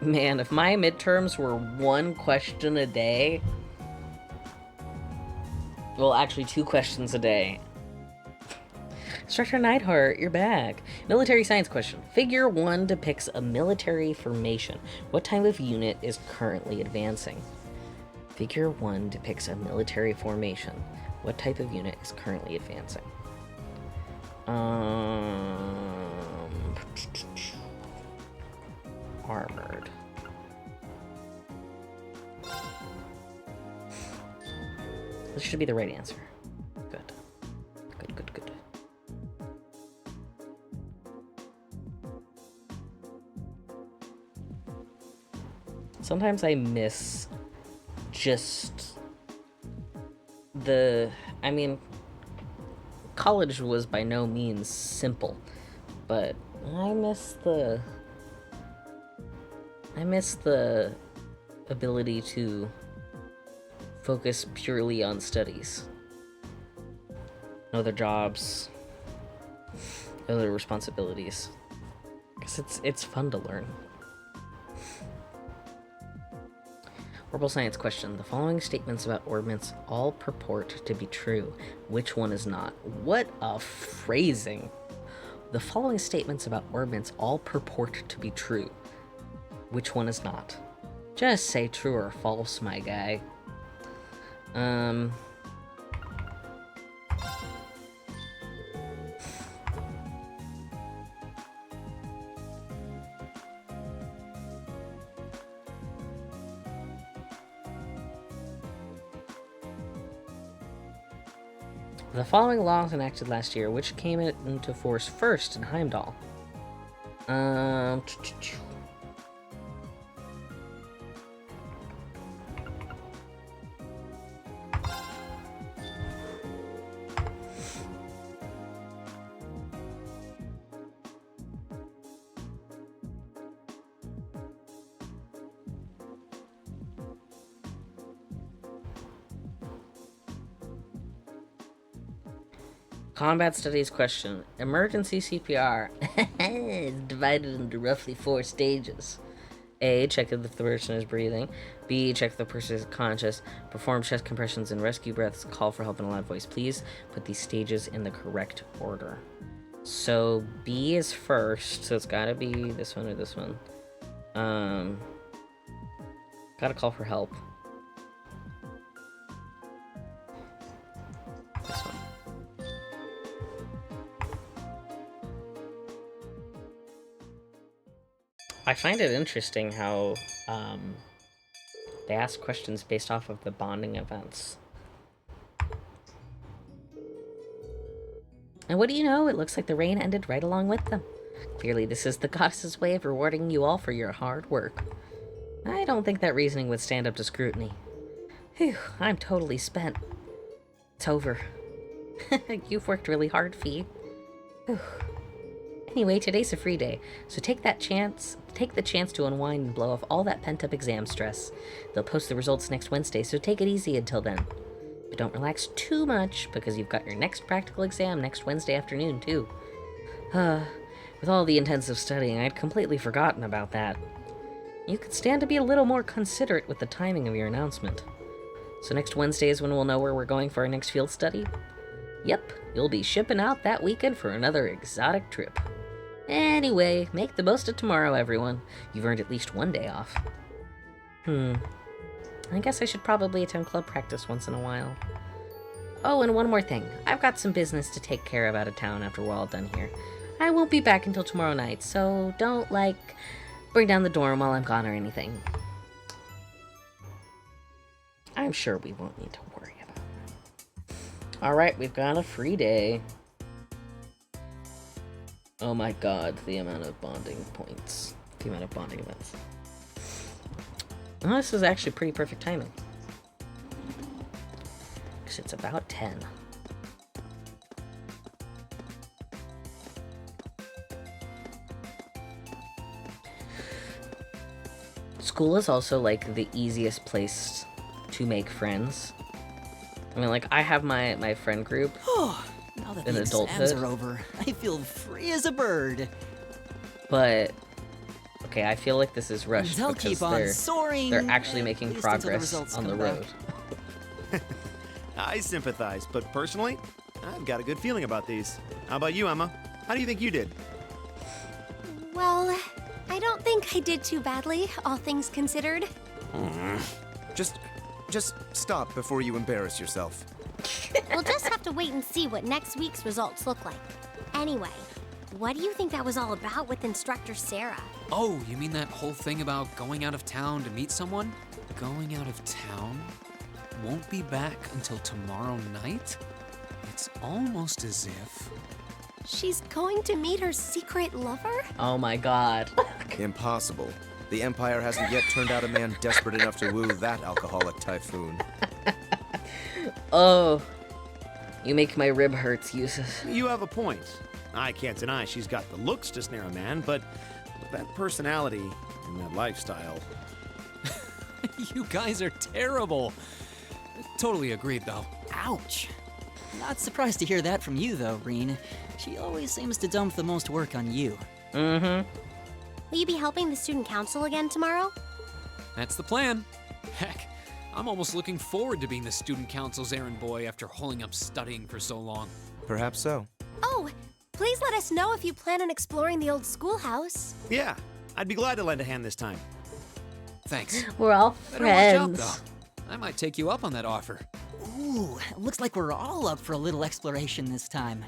Man, if my midterms were 1 question a day... Well, actually 2 questions a day. Instructor Neidhart, you're back. Military science question. Figure 1 depicts a military formation. What type of unit is currently advancing? Figure 1 depicts a military formation. What type of unit is currently advancing? Armored. This should be the right answer. Good. Good. Sometimes I miss just the... I mean, college was by no means simple, but I miss the ability to focus purely on studies. No other jobs, no other responsibilities. Because it's fun to learn. Orbital science question. The following statements about orbits all purport to be true. Which one is not? What a phrasing. The following statements about orbits all purport to be true. Which one is not? Just say true or false, my guy. The following laws enacted last year, which came into force first in Heimdall. Combat Studies question. Emergency CPR is divided into roughly 4 stages. A. Check if the person is breathing. B. Check if the person is conscious. Perform chest compressions and rescue breaths. Call for help in a loud voice. Please put these stages in the correct order. So B is first, so it's gotta be this one or this one. Gotta call for help. This one. I find it interesting how they ask questions based off of the bonding events. And what do you know? It looks like the rain ended right along with them. Clearly, this is the goddess's way of rewarding you all for your hard work. I don't think that reasoning would stand up to scrutiny. Phew, I'm totally spent. It's over. You've worked really hard, Fee. Whew. Anyway, today's a free day, so take the chance to unwind and blow off all that pent-up exam stress. They'll post the results next Wednesday, so take it easy until then. But don't relax too much, because you've got your next practical exam next Wednesday afternoon, too. With all the intensive studying, I'd completely forgotten about that. You could stand to be a little more considerate with the timing of your announcement. So next Wednesday is when we'll know where we're going for our next field study? Yep, you'll be shipping out that weekend for another exotic trip. Anyway, make the most of tomorrow, everyone. You've earned at least one day off. I guess I should probably attend club practice once in a while. Oh, and one more thing. I've got some business to take care of out of town after we're all done here. I won't be back until tomorrow night, so don't, bring down the dorm while I'm gone or anything. I'm sure we won't need to worry about that. Alright, we've got a free day. Oh my god, the amount of bonding points. The amount of bonding events. Well, this is actually pretty perfect timing. Because it's about 10. School is also, the easiest place to make friends. I mean, I have my friend group. Now that in the adulthood. exams are over, I feel free as a bird. But okay, I feel like this is rushed They'll because keep on soaring, they're actually making least until the progress results on the come back. road. I sympathize, but personally, I've got a good feeling about these. How about you, Emma? How do you think you did? Well, I don't think I did too badly, all things considered. Just stop before you embarrass yourself. We'll just have to wait and see what next week's results look like. Anyway, what do you think that was all about with Instructor Sarah? Oh, you mean that whole thing about going out of town to meet someone? Going out of town? Won't be back until tomorrow night? It's almost as if... She's going to meet her secret lover? Oh my god. Impossible. The Empire hasn't yet turned out a man desperate enough to woo that alcoholic typhoon. Oh, you make my rib hurts, Yusuf. You have a point. I can't deny she's got the looks to snare a man, but with that personality and that lifestyle... You guys are terrible. Totally agreed, though. Ouch. Not surprised to hear that from you, though, Reen. She always seems to dump the most work on you. Mm-hmm. Will you be helping the student council again tomorrow? That's the plan. Heck, I'm almost looking forward to being the student council's errand boy after holding up studying for so long. Perhaps so. Oh, please let us know if you plan on exploring the old schoolhouse. Yeah, I'd be glad to lend a hand this time. Thanks. We're all Better watch out, friends. though. I might take you up on that offer. Ooh, looks like we're all up for a little exploration this time.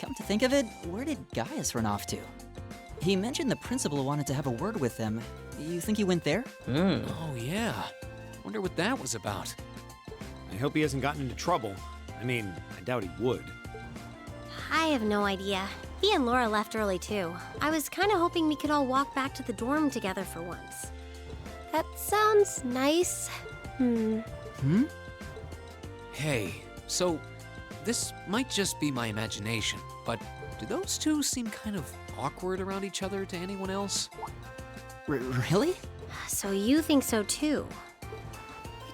Come to think of it, where did Gaius run off to? He mentioned the principal wanted to have a word with him. You think he went there? Oh, yeah. Wonder what that was about. I hope he hasn't gotten into trouble. I mean, I doubt he would. I have no idea. He and Laura left early too. I was kind of hoping we could all walk back to the dorm together for once. That sounds nice. Hey, so this might just be my imagination, but do those two seem kind of awkward around each other to anyone else? Really? So you think so too?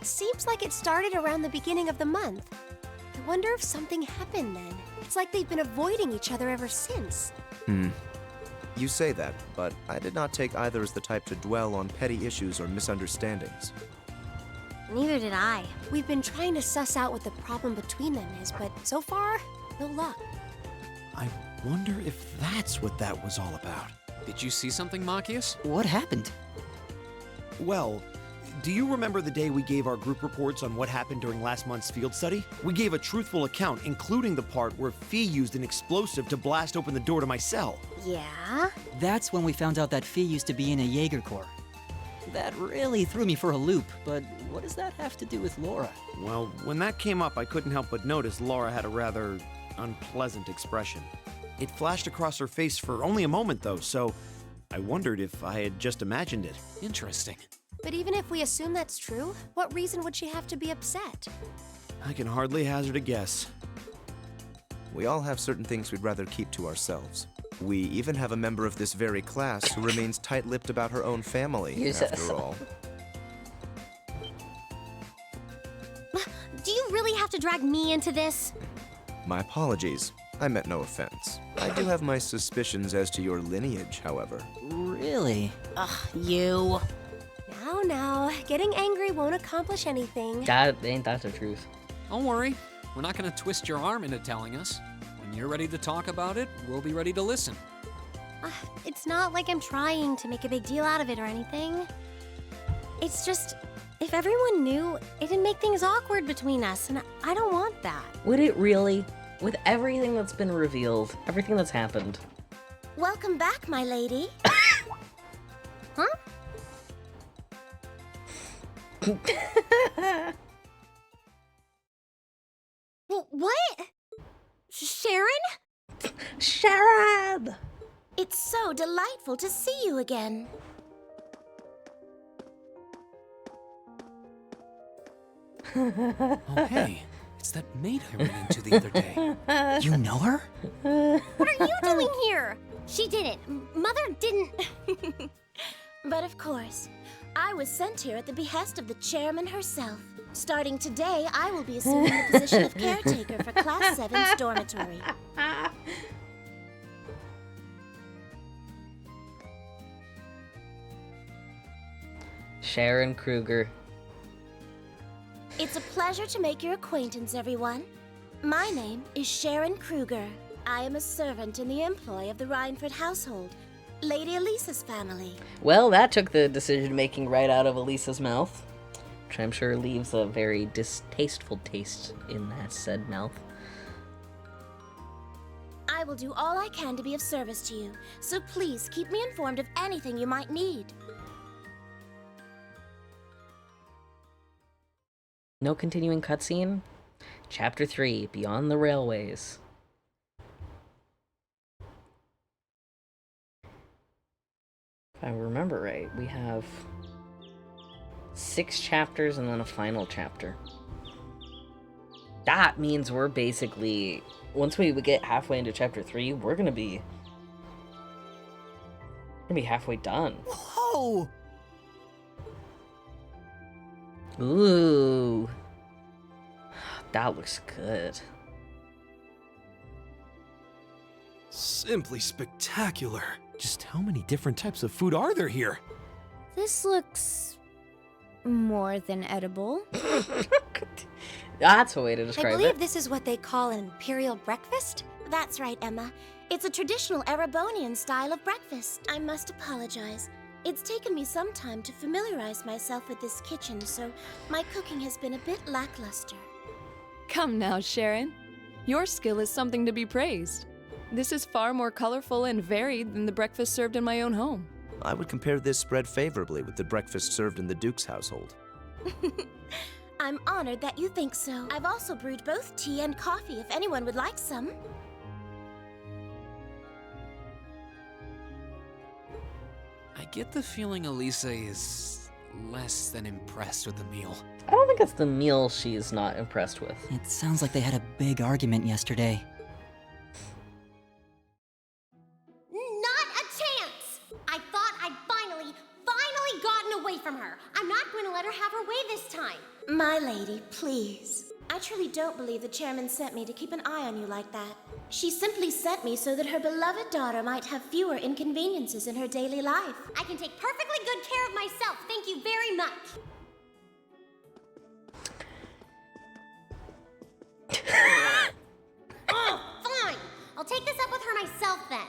It seems like it started around the beginning of the month. I wonder if something happened then. It's like they've been avoiding each other ever since. You say that, but I did not take either as the type to dwell on petty issues or misunderstandings. Neither did I. We've been trying to suss out what the problem between them is, but so far, no luck. I wonder if that's what that was all about. Did you see something, Machias? What happened? Well, do you remember the day we gave our group reports on what happened during last month's field study? We gave a truthful account, including the part where Fee used an explosive to blast open the door to my cell. Yeah? That's when we found out that Fee used to be in a Jaeger Corps. That really threw me for a loop, but what does that have to do with Laura? Well, when that came up, I couldn't help but notice Laura had a rather unpleasant expression. It flashed across her face for only a moment, though, so I wondered if I had just imagined it. Interesting. But even if we assume that's true, what reason would she have to be upset? I can hardly hazard a guess. We all have certain things we'd rather keep to ourselves. We even have a member of this very class who remains tight-lipped about her own family, after all. Do you really have to drag me into this? My apologies. I meant no offense. I do have my suspicions as to your lineage, however. Really? Ugh, you. Now, getting angry won't accomplish anything. That ain't that the truth. Don't worry. We're not going to twist your arm into telling us. When you're ready to talk about it, we'll be ready to listen. It's not like I'm trying to make a big deal out of it or anything. It's just, if everyone knew, it'd make things awkward between us, and I don't want that. Would it really? With everything that's been revealed, everything that's happened. Welcome back, my lady. Huh? What? Sharon? Sharon! It's so delightful to see you again. Oh, hey. It's that maid I ran into the other day. You know her? What are you doing here? She didn't. Mother didn't. But of course, I was sent here at the behest of the chairman herself. Starting today, I will be assuming the position of caretaker for Class 7's dormitory. Sharon Kruger. It's a pleasure to make your acquaintance, everyone. My name is Sharon Kruger. I am a servant in the employ of the Rhineford household, Lady Elisa's family. Well, that took the decision-making right out of Elisa's mouth, which I'm sure leaves a very distasteful taste in that said mouth. I will do all I can to be of service to you, so please keep me informed of anything you might need. No continuing cutscene? Chapter 3, Beyond the Railways. If I remember right, we have 6 chapters and then a final chapter. That means we're basically, once we get halfway into chapter 3, we're gonna be halfway done. Whoa! Ooh. That looks good. Simply spectacular. Just how many different types of food are there here? This looks More than edible. That's a way to describe I it. believe this is what they call an imperial breakfast? That's right, Emma. It's a traditional Erebonian style of breakfast. I must apologize. It's taken me some time to familiarize myself with this kitchen, so my cooking has been a bit lackluster. Come now, Sharon. Your skill is something to be praised. This is far more colorful and varied than the breakfast served in my own home. I would compare this spread favorably with the breakfast served in the Duke's household. I'm honored that you think so. I've also brewed both tea and coffee if anyone would like some. I get the feeling Elisa is less than impressed with the meal. I don't think it's the meal she's not impressed with. It sounds like they had a big argument yesterday. Not a chance! I thought I'd finally gotten away from her. I'm not going to let her have her way this time. My lady, please. I truly don't believe the chairman sent me to keep an eye on you like that. She simply sent me so that her beloved daughter might have fewer inconveniences in her daily life. I can take perfectly good care of myself. Thank you very much. Oh, fine. I'll take this up with her myself then.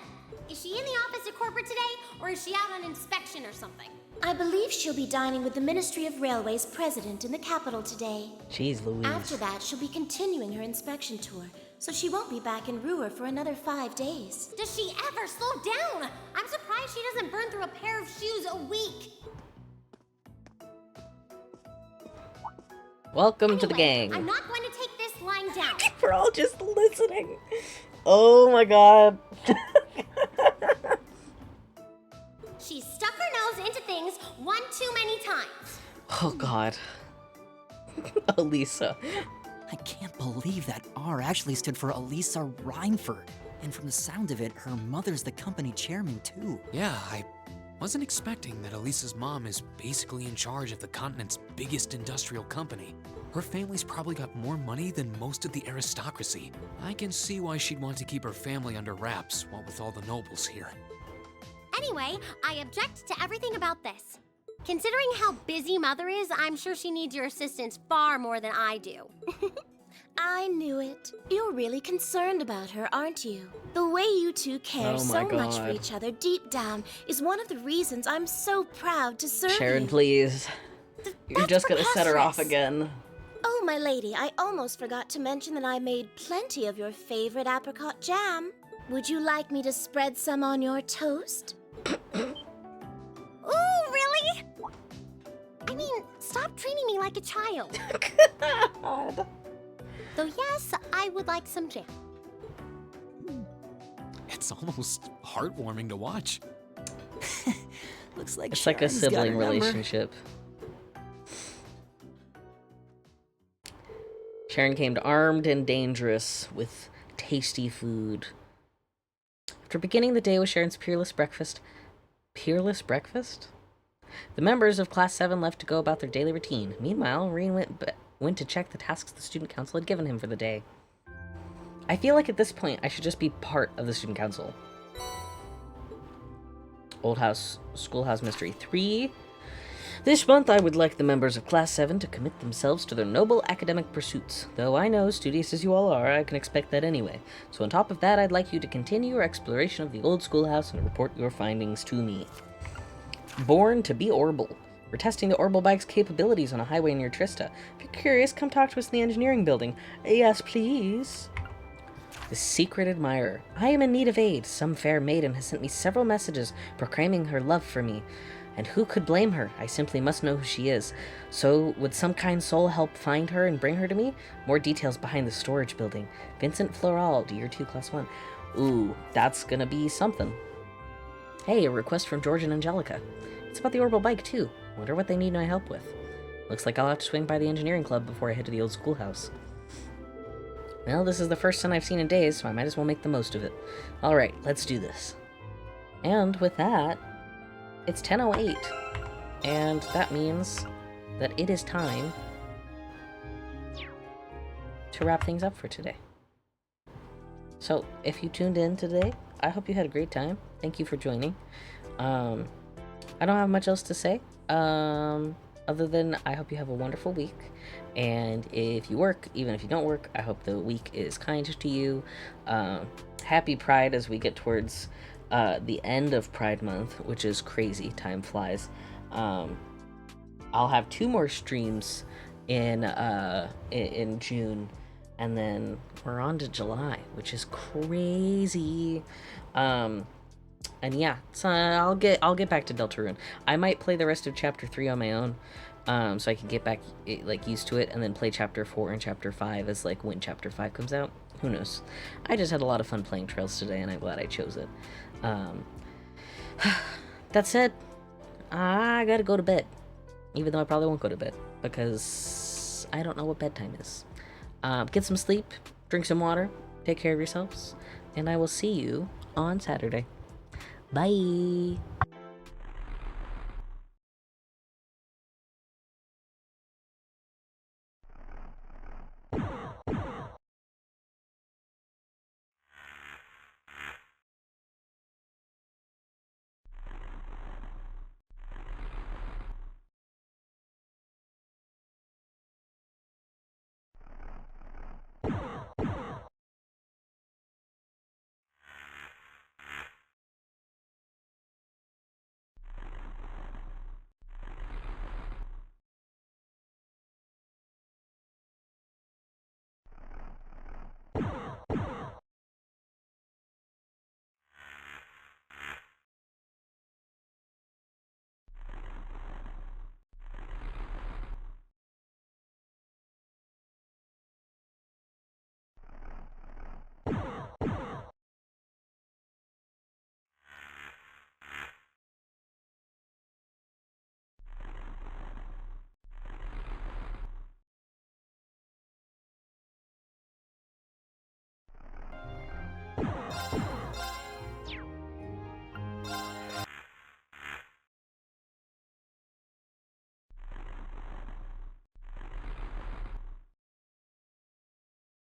Is she in the office at corporate today, or is she out on inspection or something? I believe she'll be dining with the Ministry of Railways president in the capital today. Jeez Louise. After that, she'll be continuing her inspection tour, so she won't be back in Ruhr for another 5 days. Does she ever slow down? I'm surprised she doesn't burn through a pair of shoes a week. Welcome to the gang. I'm not going to take this lying down. We're all just listening. Oh my god. She stuck her nose into things one too many times. Oh god. Elisa. I can't believe that R actually stood for Elisa Reinford. And from the sound of it, her mother's the company chairman too. Yeah, I wasn't expecting that Elisa's mom is basically in charge of the continent's biggest industrial company. Her family's probably got more money than most of the aristocracy. I can see why she'd want to keep her family under wraps, what with all the nobles here. Anyway, I object to everything about this. Considering how busy Mother is, I'm sure she needs your assistance far more than I do. I knew it. You're really concerned about her, aren't you? The way you two care Oh so my much for God. each other deep down is one of the reasons I'm so proud to serve Sharon, you. please. You're just gonna set her off preposterous. again. Oh, my lady, I almost forgot to mention that I made plenty of your favorite apricot jam. Would you like me to spread some on your toast? Ooh, really? I mean, stop treating me like a child. Though yes, I would like some jam. It's almost heartwarming to watch. Looks like It's like a Sharon's got sibling her number. relationship. Sharon came armed and dangerous with tasty food. After beginning the day with Sharon's peerless breakfast, the members of Class 7 left to go about their daily routine. Meanwhile, Reen went to check the tasks the student council had given him for the day. I feel like at this point, I should just be part of the student council. Old House Schoolhouse Mystery 3. This month, I would like the members of Class 7 to commit themselves to their noble academic pursuits. Though I know, studious as you all are, I can expect that anyway. So on top of that, I'd like you to continue your exploration of the old schoolhouse and report your findings to me. Born to be Orbital. We're testing the Orbital bike's capabilities on a highway near Trista. If you're curious, come talk to us in the engineering building. Yes, please. The Secret Admirer. I am in need of aid. Some fair maiden has sent me several messages proclaiming her love for me. And who could blame her? I simply must know who she is. So, would some kind soul help find her and bring her to me? More details behind the storage building. Vincent Floral, Year 2, Class 1. Ooh, that's gonna be something. Hey, a request from George and Angelica. It's about the Orbital bike, too. Wonder what they need my help with. Looks like I'll have to swing by the engineering club before I head to the old schoolhouse. Well, this is the first sun I've seen in days, so I might as well make the most of it. Alright, let's do this. And with that, it's 10:08, and that means that it is time to wrap things up for today. So, if you tuned in today, I hope you had a great time. Thank you for joining. I don't have much else to say. other than I hope you have a wonderful week. And if you work, even if you don't work, I hope the week is kind to you. Happy Pride as we get towards the end of Pride Month, which is crazy. Time flies. I'll have 2 more streams in June, and then we're on to July, which is crazy. And yeah, so I'll get back to Deltarune. I might play the rest of Chapter 3 on my own, so I can get back like used to it, and then play Chapter 4 and Chapter 5 as like when Chapter 5 comes out. Who knows? I just had a lot of fun playing Trails today, and I'm glad I chose it. That said, I gotta go to bed. Even though I probably won't go to bed, because I don't know what bedtime is. Get some sleep, drink some water, take care of yourselves, and I will see you on Saturday. Bye!